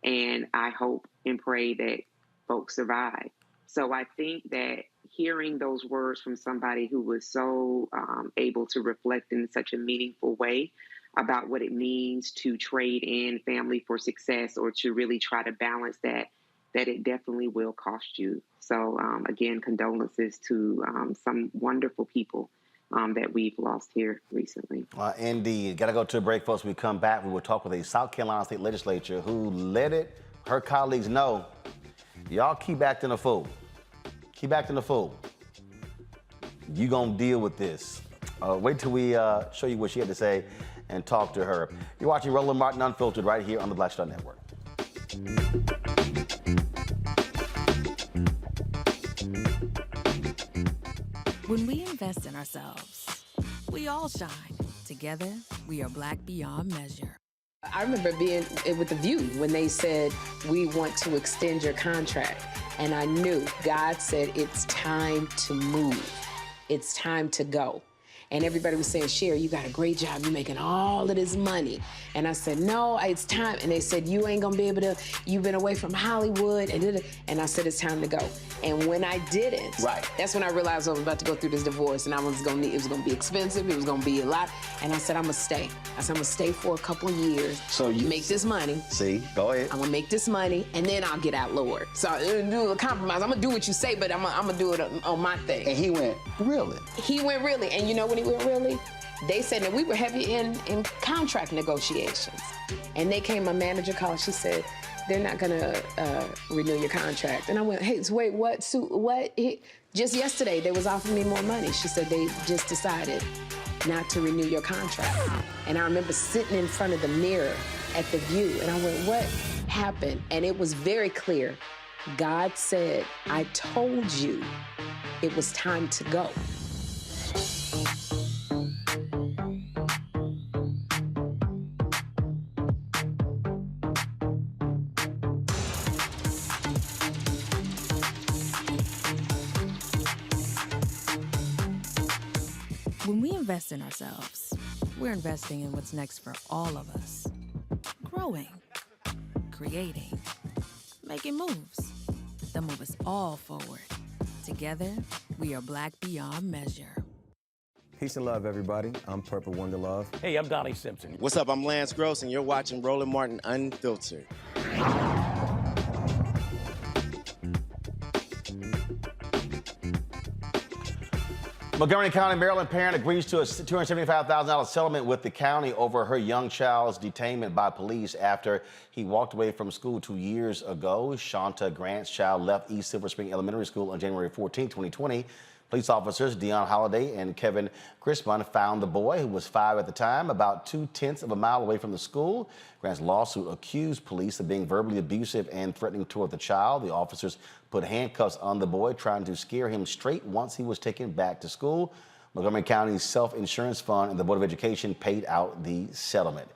and I hope and pray that folks survive. So I think that hearing those words from somebody who was so able to reflect in such a meaningful way about what it means to trade in family for success, or to really try to balance that it definitely will cost you. So again, condolences to some wonderful people that we've lost here recently. Indeed. Got to go to a break, folks. When we come back, we will talk with a South Carolina state legislature who let her colleagues know, y'all keep acting a fool. Keep acting a fool. You gonna deal with this. Wait till we show you what she had to say and talk to her. You're watching Roland Martin Unfiltered right here on the Black Star Network. When we invest in ourselves, we all shine. Together, we are Black beyond measure. I remember being with The View when they said, we want to extend your contract. And I knew God said, it's time to move. It's time to go. And everybody was saying, Sherry, you got a great job. You're making all of this money. And I said, no, it's time. And they said, you ain't gonna be able to, you've been away from Hollywood. And I said, it's time to go. And when I didn't, that's when I realized I was about to go through this divorce, and it was gonna be expensive, it was gonna be a lot. And I said, I'm gonna stay. I said, I'm gonna stay for a couple of years. So you make this money. See, go ahead. I'm gonna make this money, and then I'll get out, Lord. So I'm gonna do a compromise. I'm gonna do what you say, but I'm gonna do it on my thing. And he went, really? He went really. And you know when he went really? They said that we were heavy in contract negotiations. And they came, my manager called, she said, they're not gonna renew your contract. And I went, hey, so wait, what? So what? Just yesterday, they was offering me more money. She said, they just decided not to renew your contract. And I remember sitting in front of the mirror at The View, and I went, what happened? And it was very clear. God said, I told you it was time to go. When we invest in ourselves, we're investing in what's next for all of us. Growing, creating, making moves that move us all forward. Together, we are Black beyond measure. Peace and love, everybody. I'm Purple Wonder Love. Hey, I'm Donnie Simpson. What's up? I'm Lance Gross, and you're watching Roland Martin Unfiltered. Montgomery County, Maryland parent agrees to a $275,000 settlement with the county over her young child's detainment by police after he walked away from school 2 years ago. Shanta Grant's child left East Silver Spring Elementary School on January 14, 2020. Police officers Dion Holliday and Kevin Crispin found the boy, who was 5 at the time, about 2/10 of a mile away from the school. Grant's lawsuit accused police of being verbally abusive and threatening toward the child. The officers put handcuffs on the boy, trying to scare him straight once he was taken back to school. Montgomery County's Self-Insurance Fund and the Board of Education paid out the settlement.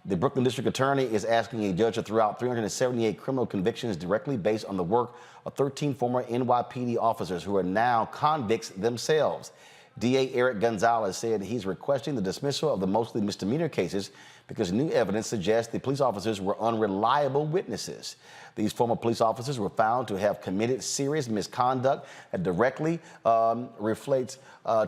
The Brooklyn District Attorney is asking a judge to throw out 378 criminal convictions directly based on the work of 13 former NYPD officers who are now convicts themselves. DA Eric Gonzalez said he's requesting the dismissal of the mostly misdemeanor cases because new evidence suggests the police officers were unreliable witnesses. These former police officers were found to have committed serious misconduct that directly reflects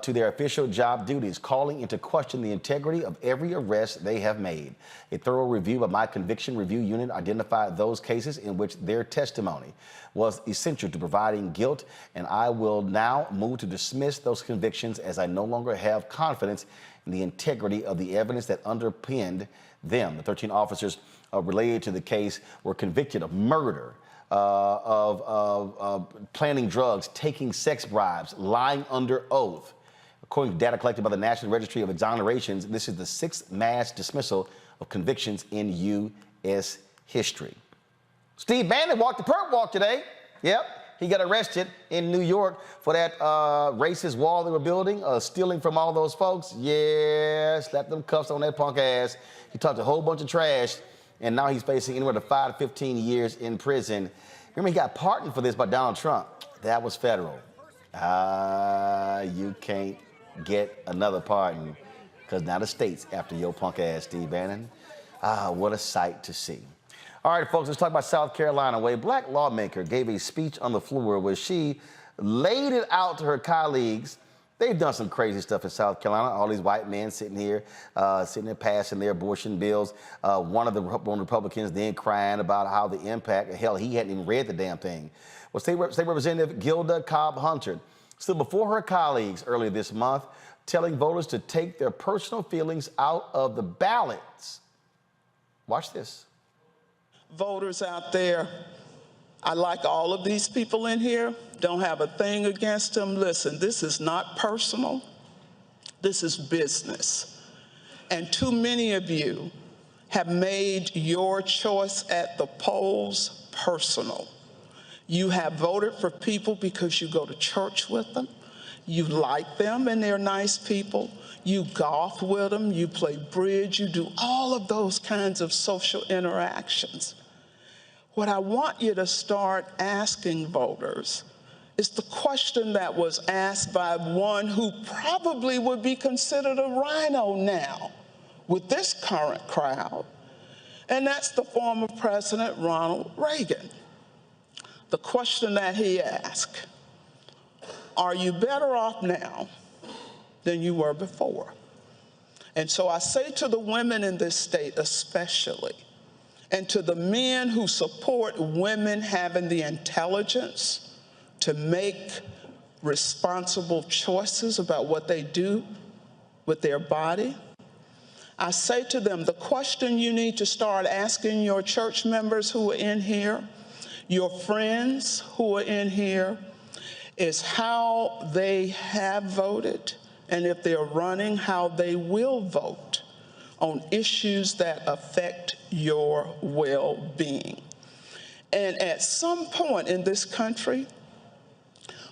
to their official job duties, calling into question the integrity of every arrest they have made. A thorough review of my conviction review unit identified those cases in which their testimony was essential to providing guilt, and I will now move to dismiss those convictions as I no longer have confidence in the integrity of the evidence that underpinned them. The 13 officers related to the case were convicted of murder, of planning drugs, taking sex bribes, lying under oath. According to data collected by the National Registry of Exonerations, this is the 6th mass dismissal of convictions in U.S. history. Steve Bannon walked the perp walk today. Yep, he got arrested in New York for that racist wall they were building, stealing from all those folks. Yeah, slapped them cuffs on that punk ass. He talked a whole bunch of trash, and now he's facing anywhere to 5 to 15 years in prison. Remember, he got pardoned for this by Donald Trump. That was federal. You can't get another pardon because now the state's after your punk ass, Steve Bannon. What a sight to see. All right, folks, let's talk about South Carolina, where a black lawmaker gave a speech on the floor where she laid it out to her colleagues. They've done some crazy stuff in South Carolina. All these white men sitting there passing their abortion bills. One of the Republicans then crying about how the impact, hell, he hadn't even read the damn thing. Well, State Representative Gilda Cobb-Hunter stood before her colleagues earlier this month, telling voters to take their personal feelings out of the ballots. Watch this. Voters out there, I like all of these people in here, don't have a thing against them. Listen, this is not personal. This is business. And too many of you have made your choice at the polls personal. You have voted for people because you go to church with them, you like them and they're nice people, you golf with them, you play bridge, you do all of those kinds of social interactions. What I want you to start asking voters is the question that was asked by one who probably would be considered a rhino now with this current crowd, and that's the former President Ronald Reagan. The question that he asked, are you better off now than you were before? And so I say to the women in this state especially, and to the men who support women having the intelligence to make responsible choices about what they do with their body, I say to them, the question you need to start asking your church members who are in here, your friends who are in here, is how they have voted, and if they're running, how they will vote on issues that affect your well-being. And at some point in this country,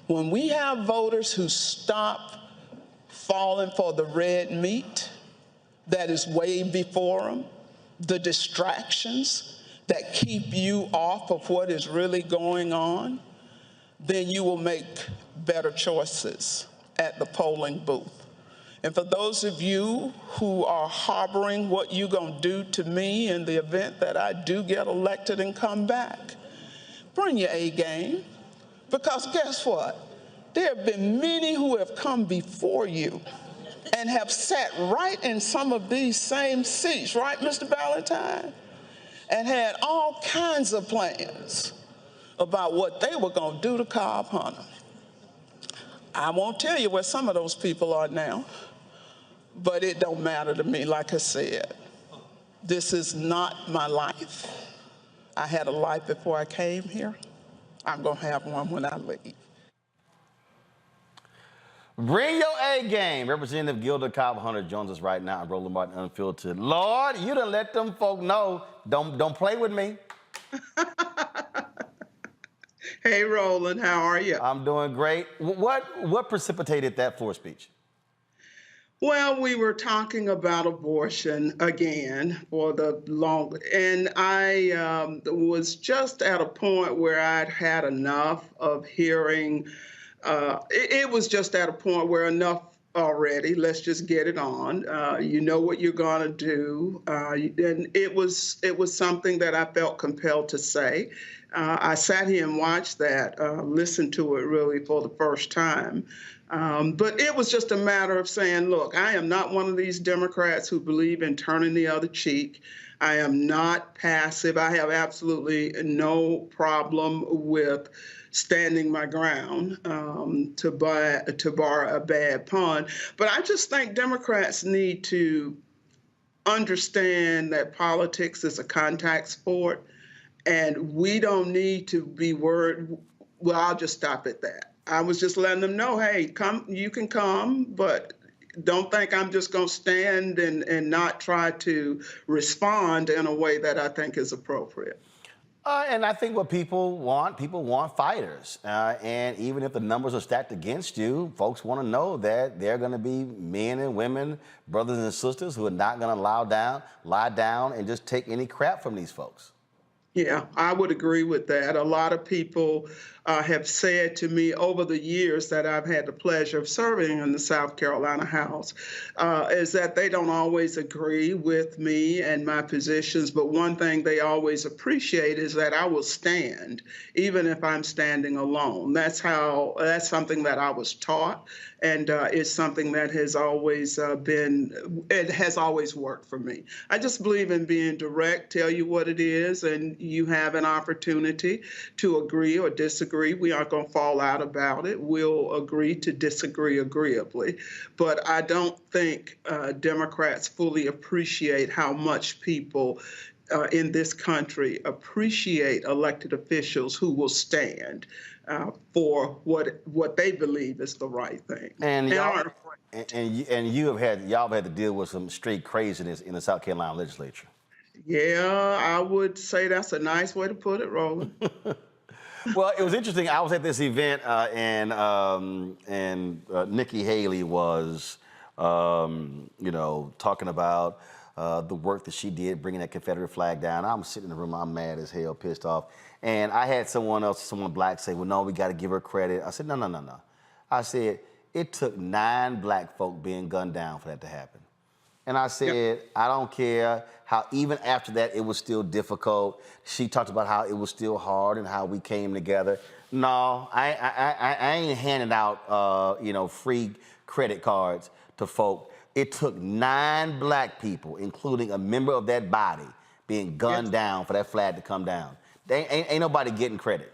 when we have voters who stop falling for the red meat that is way before them, the distractions that keep you off of what is really going on, then you will make better choices at the polling booth. And for those of you who are harboring what you're going to do to me in the event that I do get elected and come back, bring your A game. Because guess what? There have been many who have come before you and have sat right in some of these same seats, right, Mr. Valentine? And had all kinds of plans about what they were going to do to Cobb-Hunter. I won't tell you where some of those people are now, but it don't matter to me. Like I said, this is not my life. I had a life before I came here. I'm going to have one when I leave. Bring your A game. Representative Gilda Cobb-Hunter joins us right now on Roland Martin Unfiltered. Lord, you done let them folk know, don't play with me. Hey, Roland, how are you? I'm doing great. What precipitated that floor speech? Well, we were talking about abortion again for the long, and I was just at a point where I'd had enough of hearing. It was just at a point where enough already. Let's just get it on. You know what you're gonna do, and it was something that I felt compelled to say. I sat here and watched that, listened to it really for the first time. But it was just a matter of saying, look, I am not one of these Democrats who believe in turning the other cheek. I am not passive. I have absolutely no problem with standing my ground, to borrow a bad pun. But I just think Democrats need to understand that politics is a contact sport, and we don't need to be worried. Well, I'll just stop at that. I was just letting them know, hey, come, you can come, but don't think I'm just going to stand and not try to respond in a way that I think is appropriate. And I think what people want fighters. And even if the numbers are stacked against you, folks want to know that there are going to be men and women, brothers and sisters who are not going to lie down and just take any crap from these folks. Yeah, I would agree with that. A lot of people have said to me over the years that I've had the pleasure of serving in the South Carolina House, is that they don't always agree with me and my positions, but one thing they always appreciate is that I will stand, even if I'm standing alone. That's something that I was taught, and it's something that has always it has always worked for me. I just believe in being direct, tell you what it is, and you have an opportunity to agree or disagree. We aren't going to fall out about it. We'll agree to disagree agreeably. But I don't think Democrats fully appreciate how much people in this country appreciate elected officials who will stand for what they believe is the right thing. And y'all y'all have had to deal with some straight craziness in the South Carolina legislature. Yeah, I would say that's a nice way to put it, Roland. Well, it was interesting. I was at this event and Nikki Haley was, talking about the work that she did bringing that Confederate flag down. I'm sitting in the room, I'm mad as hell, pissed off. And I had someone black say, well, no, we got to give her credit. I said, no. I said, it took 9 black folk being gunned down for that to happen. And I said, I don't care how even after that it was still difficult. She talked about how it was still hard and how we came together. No, I ain't handing out free credit cards to folk. It took 9 black people, including a member of that body, being gunned down for that flag to come down. Ain't nobody getting credit.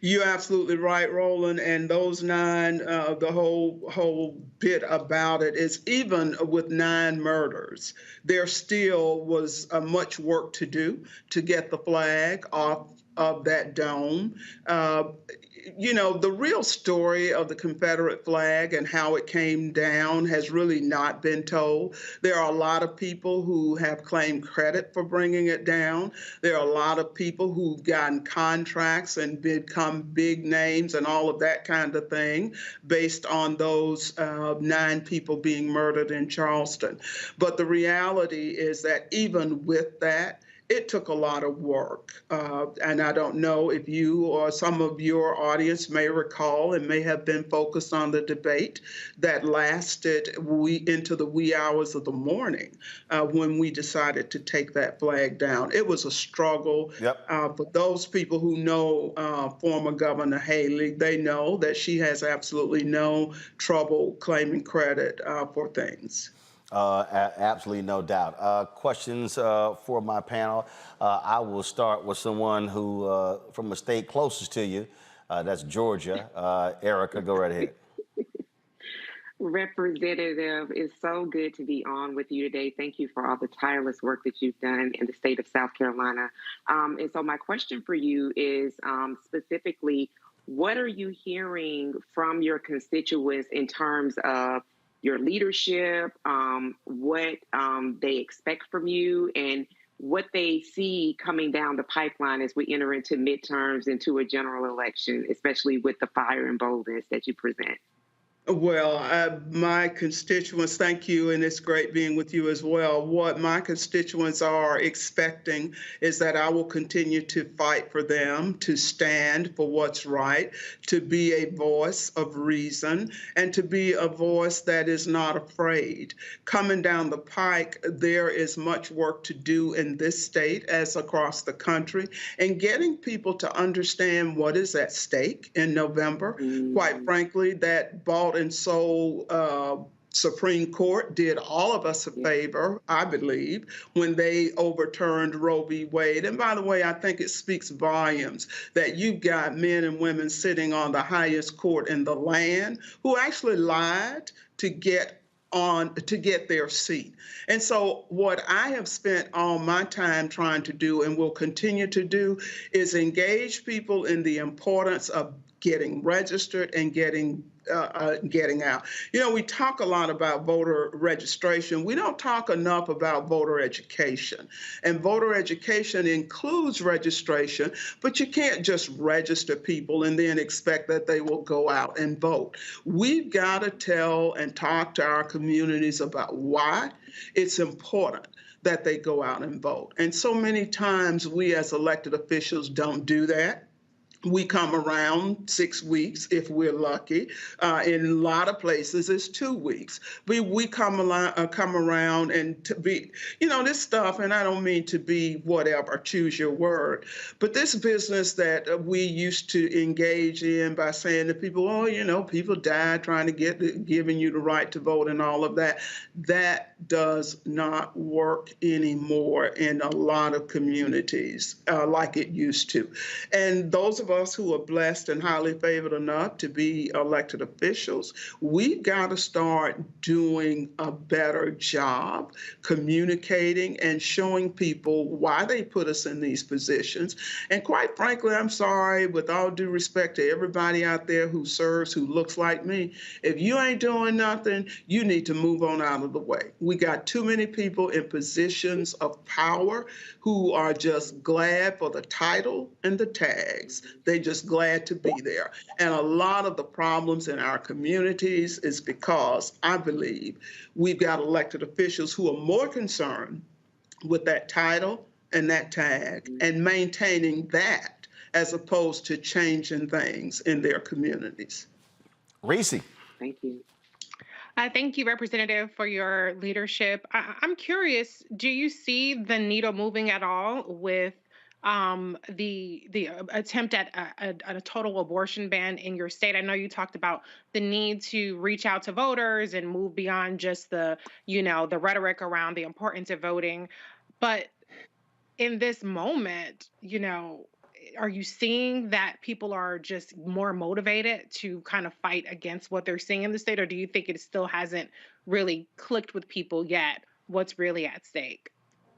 You're absolutely right, Roland. And those 9, the whole bit about it is even with 9 murders, there still was much work to do to get the flag off of that dome. The real story of the Confederate flag and how it came down has really not been told. There are a lot of people who have claimed credit for bringing it down. There are a lot of people who've gotten contracts and become big names and all of that kind of thing based on those 9 people being murdered in Charleston. But the reality is that even with that, it took a lot of work. And I don't know if you or some of your audience may recall and may have been focused on the debate that lasted into the wee hours of the morning when we decided to take that flag down. It was a struggle. For those people who know former Governor Haley, they know that she has absolutely no trouble claiming credit for things. Absolutely no doubt. Questions for my panel. I will start with someone who, from a state closest to you, that's Georgia. Erica, go right ahead. Representative, it's so good to be on with you today. Thank you for all the tireless work that you've done in the state of South Carolina. And so my question for you is specifically, what are you hearing from your constituents in terms of your leadership, what they expect from you, and what they see coming down the pipeline as we enter into midterms, into a general election, especially with the fire and boldness that you present? Well, my constituents, thank you, and it's great being with you as well. What my constituents are expecting is that I will continue to fight for them, to stand for what's right, to be a voice of reason, and to be a voice that is not afraid. Coming down the pike, there is much work to do in this state as across the country, and getting people to understand what is at stake in November. Quite frankly, that bought and sold Supreme Court did all of us a favor, I believe, when they overturned Roe v. Wade. And by the way, I think it speaks volumes that you've got men and women sitting on the highest court in the land who actually lied to get their seat. And so what I have spent all my time trying to do and will continue to do is engage people in the importance of getting registered and getting out. You know, we talk a lot about voter registration. We don't talk enough about voter education. And voter education includes registration, but you can't just register people and then expect that they will go out and vote. We've got to tell and talk to our communities about why it's important that they go out and vote. And so many times we as elected officials don't do that. We come around 6 weeks if we're lucky. In a lot of places, it's 2 weeks. We come around and to be, you know, this stuff, and I don't mean to be whatever, choose your word, but this business that we used to engage in by saying to people, oh, you know, people died trying to giving you the right to vote and all of that, that does not work anymore in a lot of communities like it used to. And those of us who are blessed and highly favored enough to be elected officials, we've got to start doing a better job communicating and showing people why they put us in these positions. And quite frankly, I'm sorry, with all due respect to everybody out there who serves, who looks like me, if you ain't doing nothing, you need to move on out of the way. We got too many people in positions of power who are just glad for the title and the tags. They're just glad to be there. And a lot of the problems in our communities is because I believe we've got elected officials who are more concerned with that title and that tag and maintaining that as opposed to changing things in their communities. Reese. Thank you. Thank you, Representative, for your leadership. I'm curious, do you see the needle moving at all with the attempt at a total abortion ban in your state? I know you talked about the need to reach out to voters and move beyond just the rhetoric around the importance of voting. But in this moment, are you seeing that people are just more motivated to kind of fight against what they're seeing in the state? Or do you think it still hasn't really clicked with people yet what's really at stake?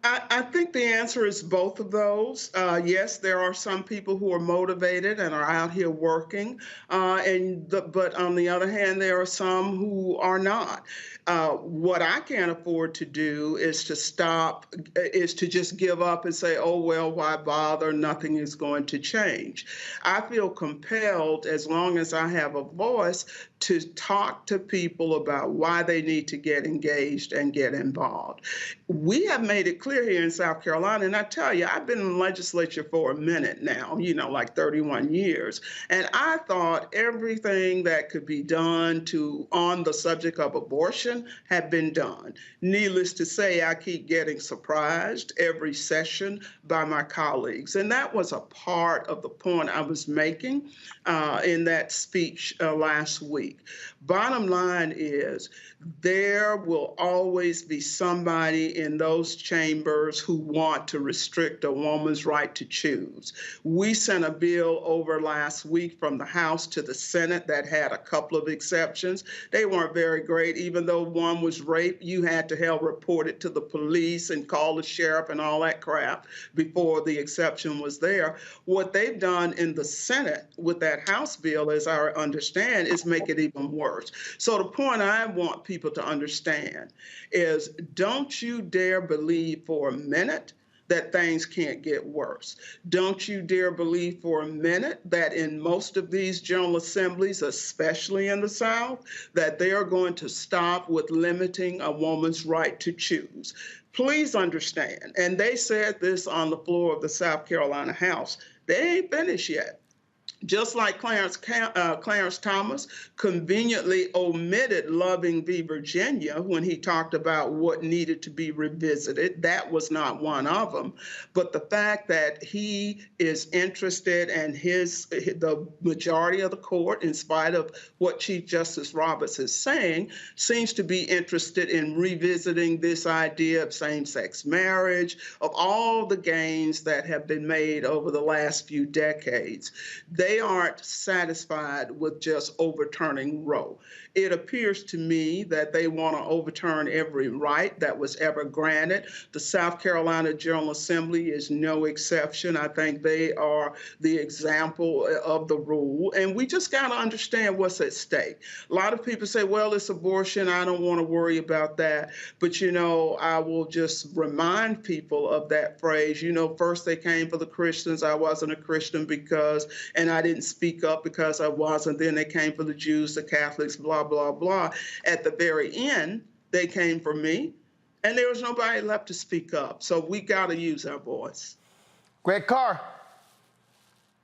I think the answer is both of those. Yes, there are some people who are motivated and are out here working, but on the other hand, there are some who are not. What I can't afford to do is to just give up and say, oh, well, why bother? Nothing is going to change. I feel compelled, as long as I have a voice, to talk to people about why they need to get engaged and get involved. We have made it clear here in South Carolina, and I tell you, I've been in the legislature for a minute now, like 31 years, and I thought everything that could be done on the subject of abortion had been done. Needless to say, I keep getting surprised every session by my colleagues, and that was a part of the point I was making in that speech last week. Bottom line is, there will always be somebody in those chambers who want to restrict a woman's right to choose. We sent a bill over last week from the House to the Senate that had a couple of exceptions. They weren't very great. Even though one was rape, you had to report it to the police and call the sheriff and all that crap before the exception was there. What they've done in the Senate with that House bill, as I understand, is make it even worse. So the point I want people to understand is, don't you dare believe for a minute that things can't get worse. Don't you dare believe for a minute that in most of these General Assemblies, especially in the South, that they are going to stop with limiting a woman's right to choose. Please understand, and they said this on the floor of the South Carolina House, they ain't finished yet. Just like Clarence Thomas conveniently omitted Loving v. Virginia when he talked about what needed to be revisited. That was not one of them. But the fact that he is interested, and the majority of the court, in spite of what Chief Justice Roberts is saying, seems to be interested in revisiting this idea of same-sex marriage, of all the gains that have been made over the last few decades. They they aren't satisfied with just overturning Roe. It appears to me that they want to overturn every right that was ever granted. The South Carolina General Assembly is no exception. I think they are the example of the rule. And we just got to understand what's at stake. A lot of people say, well, it's abortion. I don't want to worry about that. But, you know, I will just remind people of that phrase. You know, first they came for the Christians. I wasn't a Christian and I didn't speak up because I wasn't. Then they came for the Jews, the Catholics, blah, blah, blah. At the very end, they came for me, and there was nobody left to speak up. So we got to use our voice. Greg Carr.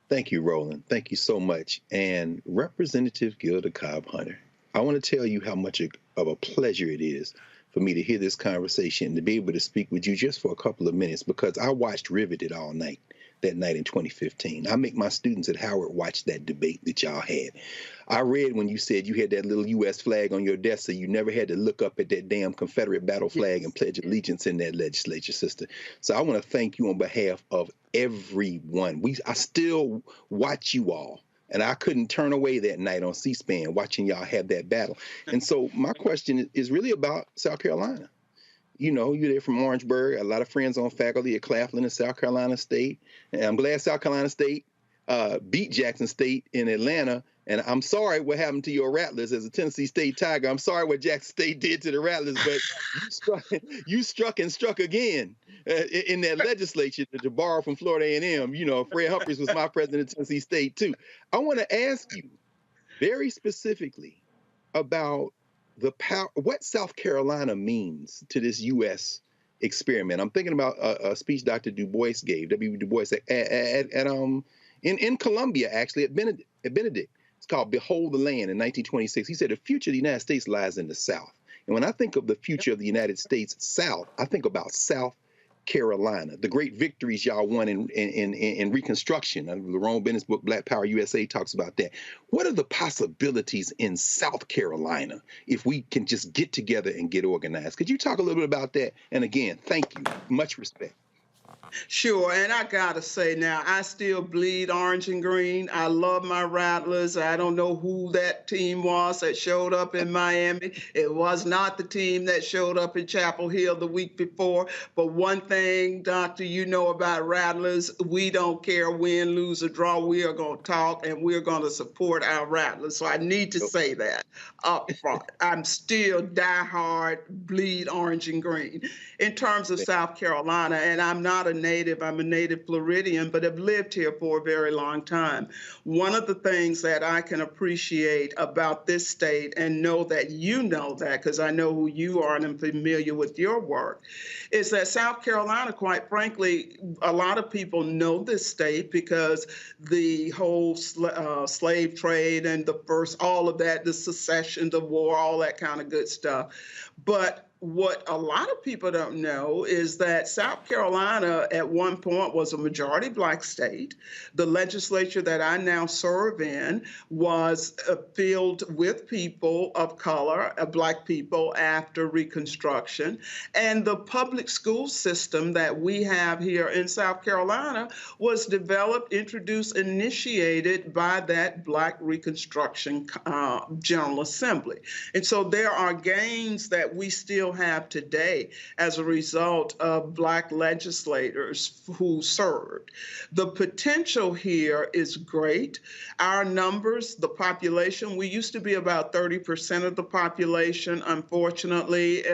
Thank you, Roland. Thank you so much. And Representative Gilda Cobb-Hunter, I want to tell you how much of a pleasure it is for me to hear this conversation and to be able to speak with you just for a couple of minutes, because I watched Riveted all night. That night in 2015. I make my students at Howard watch that debate that y'all had. I read when you said you had that little U.S. flag on your desk so you never had to look up at that damn Confederate battle flag and pledge allegiance in that legislature, sister. So I want to thank you on behalf of everyone. I still watch you all, and I couldn't turn away that night on C-SPAN watching y'all have that battle. And so my question is really about South Carolina. You know, you're there from Orangeburg. A lot of friends on faculty at Claflin and South Carolina State. And I'm glad South Carolina State beat Jackson State in Atlanta. And I'm sorry what happened to your Rattlers as a Tennessee State Tiger. I'm sorry what Jackson State did to the Rattlers, but you struck again in that legislature to borrow from Florida A&M. You know, Fred Humphreys was my president of Tennessee State too. I want to ask you very specifically about the power, what South Carolina means to this U.S. experiment. I'm thinking about a speech Dr. Du Bois gave, W. Du Bois, in Columbia, actually, at Benedict. It's called Behold the Land in 1926. He said, the future of the United States lies in the South. And when I think of the future of the United States South, I think about South Carolina, the great victories y'all won in Reconstruction. The Ron Bennett's book, Black Power USA, talks about that. What are the possibilities in South Carolina if we can just get together and get organized? Could you talk a little bit about that? And again, thank you. Much respect. Sure, and I gotta say now, I still bleed orange and green. I love my Rattlers. I don't know who that team was that showed up in Miami. It was not the team that showed up in Chapel Hill the week before. But one thing, Doctor, you know about Rattlers, we don't care win, lose, or draw. We are gonna talk and we're gonna support our Rattlers. So I need to say that up front. I'm still diehard, bleed orange and green. In terms of South Carolina, and I'm not a native, I'm a native Floridian, but have lived here for a very long time. One of the things that I can appreciate about this state, and know that you know that because I know who you are and I'm familiar with your work, is that South Carolina, quite frankly, a lot of people know this state because the whole slave trade and all of that, the secession, the war, all that kind of good stuff. But what a lot of people don't know is that South Carolina at one point was a majority Black state. The legislature that I now serve in was filled with people of color, Black people after Reconstruction. And the public school system that we have here in South Carolina was developed, introduced, initiated by that Black Reconstruction General Assembly. And so there are gains that we still have today as a result of Black legislators who served. The potential here is great. Our numbers, the population, we used to be about 30% of the population. Unfortunately,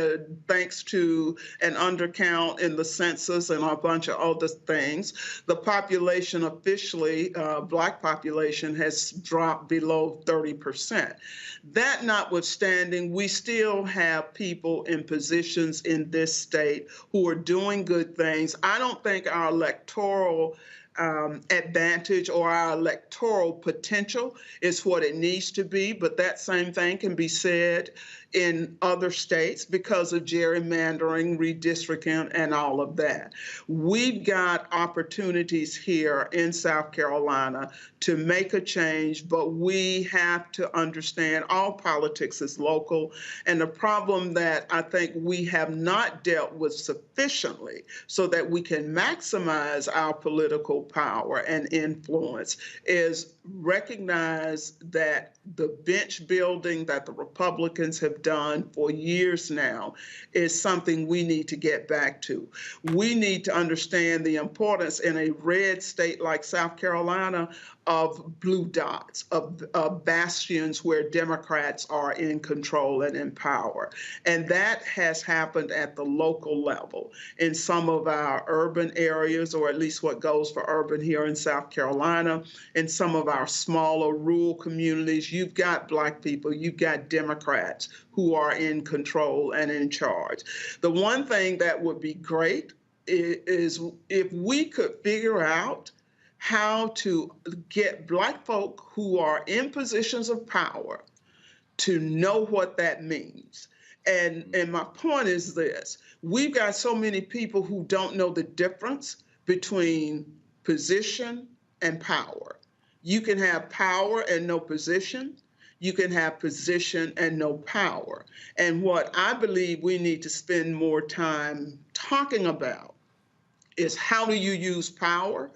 thanks to an undercount in the census and a bunch of other things, the population officially, Black population, has dropped below 30%. That notwithstanding, we still have people in positions in this state who are doing good things. I don't think our electoral advantage or our electoral potential is what it needs to be, but that same thing can be said in other states because of gerrymandering, redistricting, and all of that. We've got opportunities here in South Carolina to make a change, but we have to understand all politics is local. And the problem that I think we have not dealt with sufficiently so that we can maximize our political power and influence is recognize that the bench building that the Republicans have done for years now is something we need to get back to. We need to understand the importance in a red state like South Carolina of blue dots, of bastions where Democrats are in control and in power. And that has happened at the local level in some of our urban areas, or at least what goes for urban here in South Carolina. In some of our smaller rural communities, you've got Black people, you've got Democrats who are in control and in charge. The one thing that would be great is if we could figure out how to get Black folk who are in positions of power to know what that means. And my point is this: we've got so many people who don't know the difference between position and power. You can have power and no position. You can have position and no power. And what I believe we need to spend more time talking about is how do you use power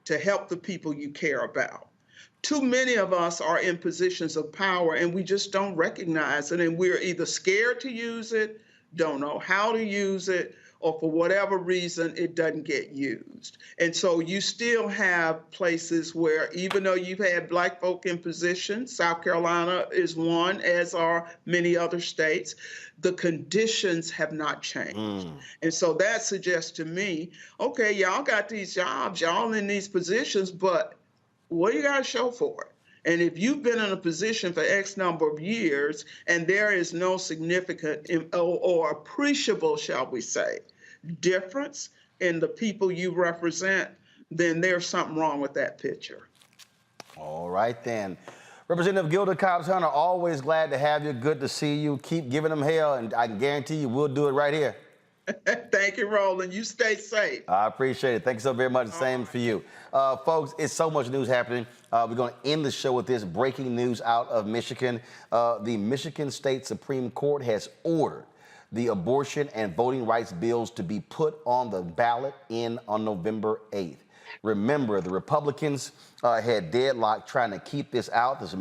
to help the people you care about. Too many of us are in positions of power and we just don't recognize it, and we're either scared to use it, don't know how to use it, or for whatever reason, it doesn't get used. And so you still have places where, even though you've had Black folk in position, South Carolina is one, as are many other states, the conditions have not changed. And so that suggests to me, okay, y'all got these jobs, y'all in these positions, but what do you got to show for it? And if you've been in a position for X number of years and there is no significant or appreciable, shall we say, difference in the people you represent, then there's something wrong with that picture. All right, then. Representative Gilda Cobbs-Hunter, always glad to have you. Good to see you. Keep giving them hell, and I can guarantee you we'll do it right here. Thank you, Roland. You stay safe. I appreciate it. Thank you so very much. Same for you. Folks, it's so much news happening. We're going to end the show with this breaking news out of Michigan. The Michigan State Supreme Court has ordered the abortion and voting rights bills to be put on the ballot on November 8th. Remember, the Republicans had deadlocked trying to keep this out. The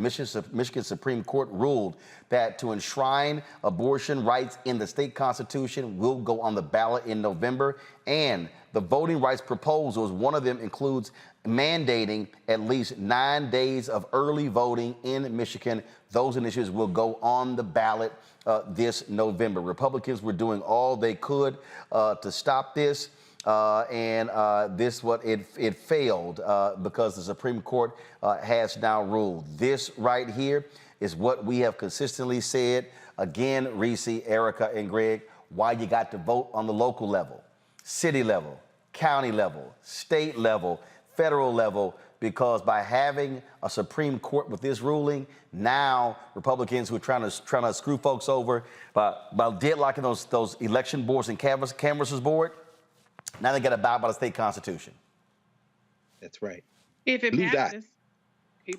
Michigan Supreme Court ruled that to enshrine abortion rights in the state constitution will go on the ballot in November. And the voting rights proposals, one of them includes mandating at least 9 days of early voting in Michigan. Those initiatives will go on the ballot this November. Republicans were doing all they could to stop this. It failed because the Supreme Court has now ruled. This right here is what we have consistently said. Again, Reese, Erica, and Greg, why you got to vote on the local level, city level, county level, state level, federal level, because by having a Supreme Court with this ruling, now Republicans who are trying to screw folks over by deadlocking those election boards and canvassers board, now they got to bow by the state constitution. That's right. If it passes.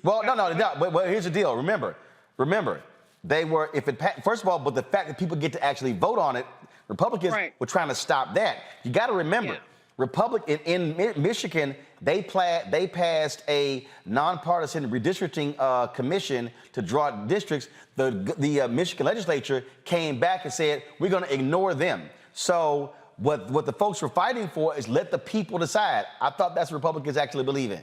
Well, no. But here's the deal. Remember, first of all, but the fact that people get to actually vote on it, Republicans were trying to stop that. You got to remember, in Michigan, they passed a nonpartisan redistricting commission to draw districts. The Michigan legislature came back and said, we're going to ignore them. So what the folks were fighting for is let the people decide. I thought that's what Republicans actually believe in.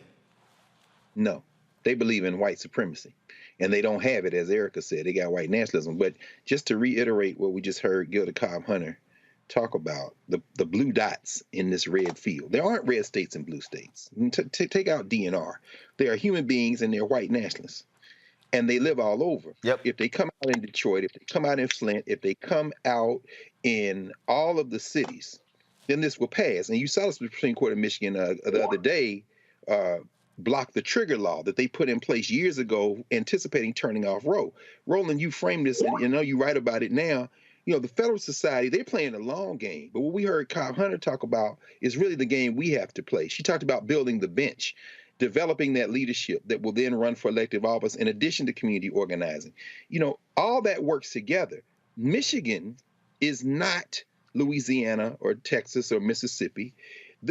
No, they believe in white supremacy, and they don't have it, as Erica said. They got white nationalism. But just to reiterate what we just heard Gilda Cobb-Hunter talk about, the blue dots in this red field. There aren't red states and blue states. Take out DNR. They are human beings and they're white nationalists. And they live all over. If they come out in Detroit, if they come out in Flint, if they come out in all of the cities, then this will pass. And you saw the Supreme Court of Michigan the other day block the trigger law that they put in place years ago, anticipating turning off Roe. Roland, you framed this, and you know you write about it now. You know, the Federalist Society, they're playing a long game. But what we heard Cobb Hunter talk about is really the game we have to play. She talked about building the bench, developing that leadership that will then run for elective office in addition to community organizing. You know, all that works together. Michigan is not Louisiana or Texas or Mississippi.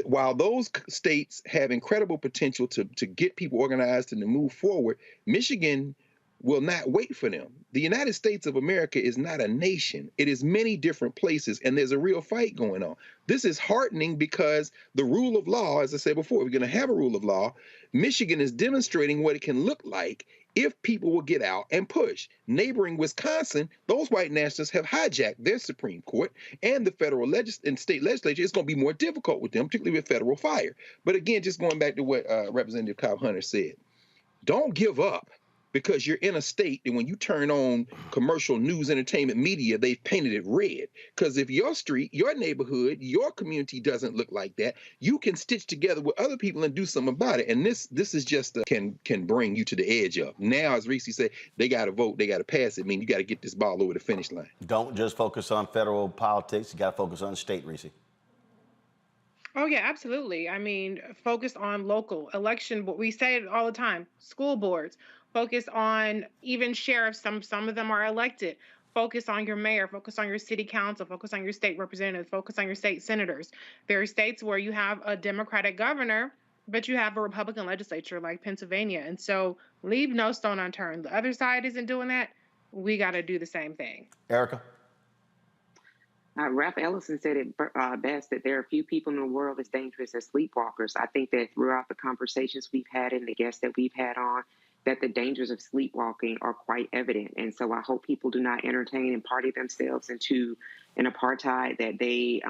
While those states have incredible potential to get people organized and to move forward, Michigan will not wait for them. The United States of America is not a nation. It is many different places, and there's a real fight going on. This is heartening because the rule of law, as I said before, we're going to have a rule of law. Michigan is demonstrating what it can look like if people will get out and push. Neighboring Wisconsin, those white nationalists have hijacked their Supreme Court and the federal and state legislature. It's going to be more difficult with them, particularly with federal fire. But again, just going back to what Representative Cobb Hunter said, don't give up because you're in a state that when you turn on commercial news, entertainment, media, they've painted it red. Because if your street, your neighborhood, your community doesn't look like that, you can stitch together with other people and do something about it. And this is just can bring you to the edge of. Now, as Reese said, they got to vote, they got to pass it. I mean, you got to get this ball over the finish line. Don't just focus on federal politics. You got to focus on state, Reese. Oh, yeah, absolutely. I mean, focus on local election, but we say it all the time, school boards, focus on even sheriffs. Some of them are elected. Focus on your mayor, focus on your city council, focus on your state representatives, focus on your state senators. There are states where you have a Democratic governor, but you have a Republican legislature like Pennsylvania. And so leave no stone unturned. The other side isn't doing that. We got to do the same thing. Erica? Ralph Ellison said it best, that there are few people in the world as dangerous as sleepwalkers. I think that throughout the conversations we've had and the guests that we've had on, that the dangers of sleepwalking are quite evident. And so I hope people do not entertain and party themselves into an apartheid that they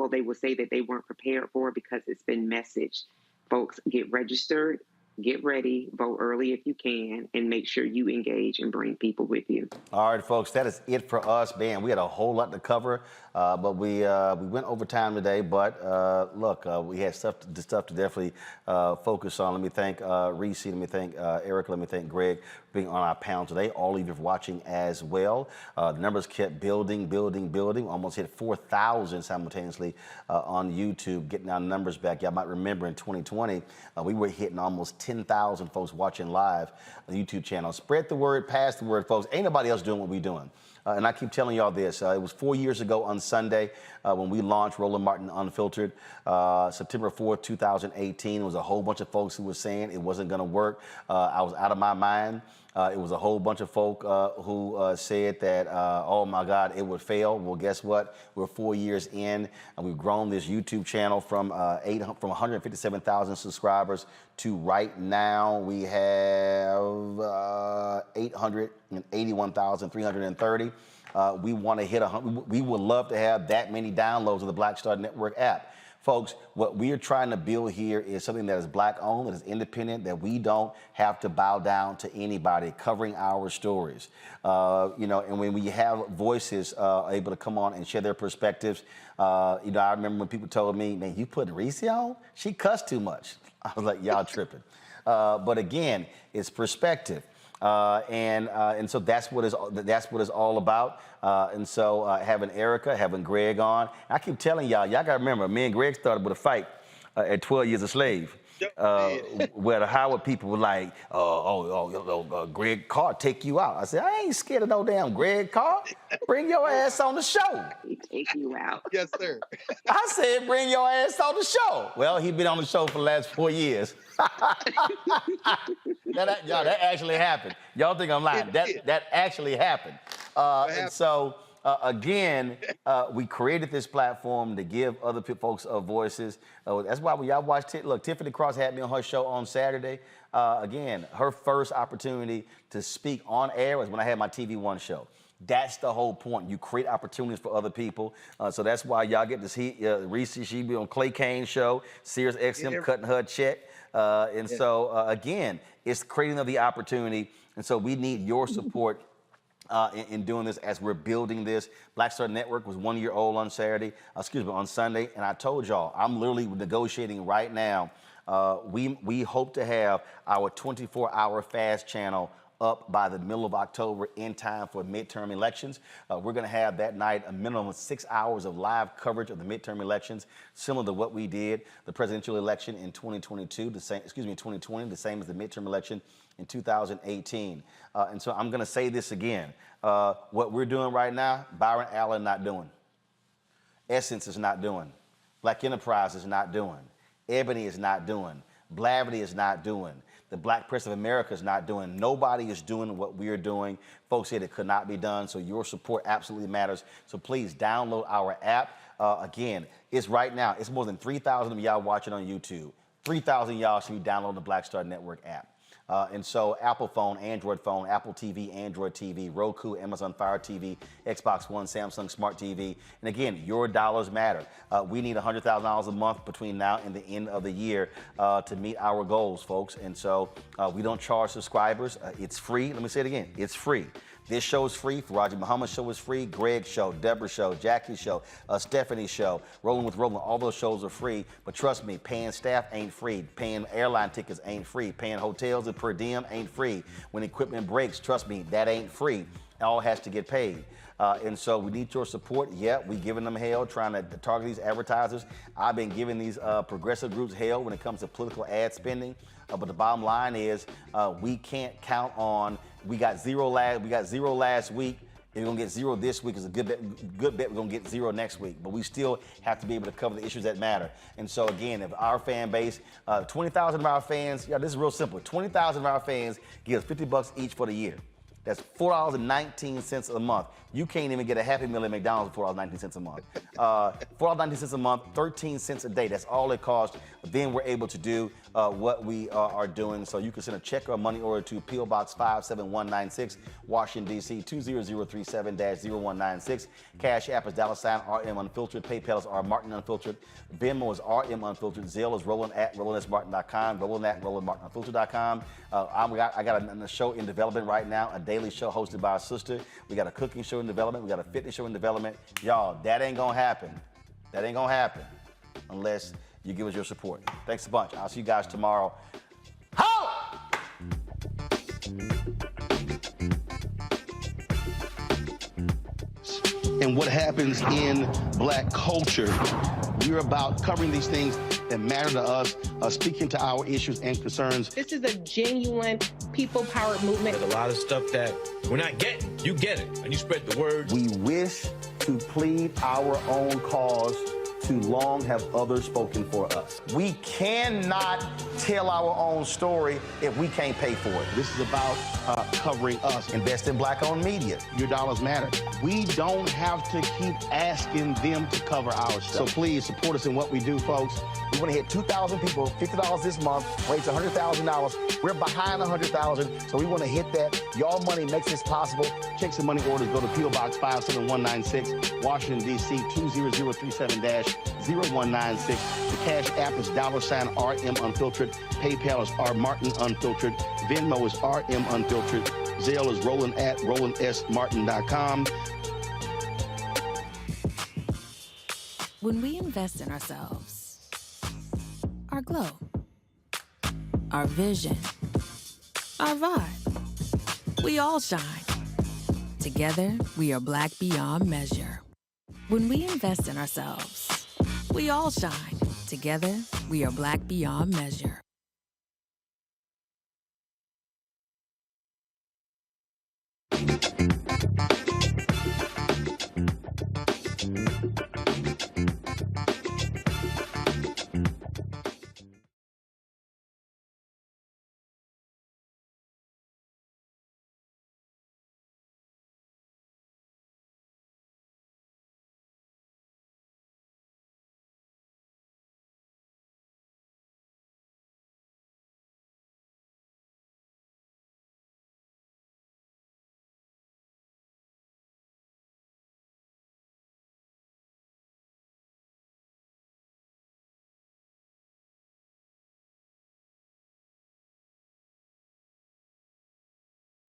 they will say that they weren't prepared for because it's been messaged. Folks, get registered, get ready, vote early if you can, and make sure you engage and bring people with you. All right, folks, that is it for us. Man, we had a whole lot to cover, but we went over time today. But look, we had stuff to definitely focus on. Let me thank Reese. Let me thank Eric. Let me thank Greg for being on our panel today. All of you for watching as well. The numbers kept building. Almost hit 4,000 simultaneously on YouTube, getting our numbers back. Y'all might remember in 2020, we were hitting almost 10,000 folks watching live on the YouTube channel. Spread the word, pass the word, folks. Ain't nobody else doing what we're doing. And I keep telling y'all this. It was 4 years ago on Sunday when we launched Roland Martin Unfiltered, September 4th, 2018. It was a whole bunch of folks who were saying it wasn't going to work. I was out of my mind. It was a whole bunch of folk who said that, oh my God, it would fail. Well, guess what? We're 4 years in, and we've grown this YouTube channel from 157,000 subscribers to right now we have 881,330. We want to hit 100. We would love to have that many downloads of the Black Star Network app. Folks, what we are trying to build here is something that is Black-owned, that is independent, that we don't have to bow down to anybody, covering our stories. You know, and when we have voices able to come on and share their perspectives, you know, I remember when people told me, man, you put Reese on? She cussed too much. I was like, y'all tripping. But again, it's perspective. And so that's what it's all about. And so having Erica, having Greg on, I keep telling y'all gotta remember, me and Greg started with a fight at 12 Years a Slave, where the Howard people were like, Greg Carr take you out. I said, I ain't scared of no damn Greg Carr. Bring your ass on the show. He take you out. Yes, sir. I said, bring your ass on the show. Well, he's been on the show for the last 4 years. That actually happened. Y'all think I'm lying. That actually happened. And so, again, we created this platform to give other folks voices. That's why when y'all watch, look, Tiffany Cross had me on her show on Saturday. Again, her first opportunity to speak on air was when I had my TV One show. That's the whole point. You create opportunities for other people. So that's why y'all get to see Reese, she be on Clay Kane's show, Sirius XM cutting her check. So, again, it's creating the opportunity. And so we need your support in doing this as we're building this. Black Star Network was 1 year old on Sunday. And I told y'all, I'm literally negotiating right now We hope to have our 24-hour fast channel up by the middle of October in time for midterm elections. We're going to have that night a minimum of 6 hours of live coverage of the midterm elections, similar to what we did the presidential election in 2020, the same as the midterm election in 2018. And so I'm going to say this again. What we're doing right now, Byron Allen not doing. Essence is not doing. Black Enterprise is not doing. Ebony is not doing. Blavity is not doing. The Black Press of America is not doing. Nobody is doing what we are doing. Folks said it could not be done, so your support absolutely matters. So please download our app. Again, it's right now. It's more than 3,000 of y'all watching on YouTube. 3,000 y'all should be downloading the Black Star Network app. And so Apple phone, Android phone, Apple TV, Android TV, Roku, Amazon Fire TV, Xbox One, Samsung Smart TV. And again, your dollars matter. We need $100,000 a month between now and the end of the year to meet our goals, folks. And so we don't charge subscribers. It's free. Let me say it again. It's free. This show is free. Faraji Muhammad's show is free. Greg's show, Deborah's show, Jackie's show, Stephanie's show, Rolling with Roland. All those shows are free. But trust me, paying staff ain't free. Paying airline tickets ain't free. Paying hotels and per diem ain't free. When equipment breaks, trust me, that ain't free. It all has to get paid. And so we need your support. Yeah, we giving them hell, trying to target these advertisers. I've been giving these progressive groups hell when it comes to political ad spending. But the bottom line is we can't count on. We got zero last week. If we're gonna get zero this week, is a good bet we're gonna get zero next week. But we still have to be able to cover the issues that matter. And so again, if our fan base, 20,000 of our fans, yeah, this is real simple. 20,000 of our fans give us $50 each for the year. That's $4.19 a month. You can't even get a Happy Meal at McDonald's for $4.19 a month. $4.19 a month, 13 cents a day. That's all it costs. Then we're able to do what we are doing. So you can send a check or a money order to P.O. Box 57196, Washington, D.C. 20037-0196. Cash App is $RM Unfiltered. PayPal is R Martin Unfiltered. Venmo is RM Unfiltered. Zelle is Roland at RolandSMartin.com. Roland at RolandMartinUnfiltered.com. I got a show in development right now, a daily show hosted by our sister. We got a cooking show in development. We got a fitness show in development. Y'all, that ain't gonna happen. That ain't gonna happen unless you give us your support. Thanks a bunch. I'll see you guys tomorrow. Ho! And what happens in Black culture. We're about covering these things that matter to us, speaking to our issues and concerns. This is a genuine people-powered movement. There's a lot of stuff that we're not getting. You get it, and you spread the word. We wish to plead our own cause. Too long have others spoken for us. We cannot tell our own story if we can't pay for it. This is about covering us. Invest in Black-owned media. Your dollars matter. We don't have to keep asking them to cover our stuff. So please support us in what we do, folks. We want to hit 2,000 people, $50 this month, raise $100,000. We're behind 100,000, so we want to hit that. Your money makes this possible. Checks and money orders go to P.O. Box 57196, Washington, D.C. 20037-0196. The Cash App is $RM Unfiltered. PayPal is R Martin Unfiltered. Venmo is RM Unfiltered. Zelle is Roland at RolandSMartin.com. When we invest in ourselves, our glow, our vision, our vibe, we all shine. Together, we are Black beyond measure. When we invest in ourselves, we all shine. Together, we are Black beyond measure.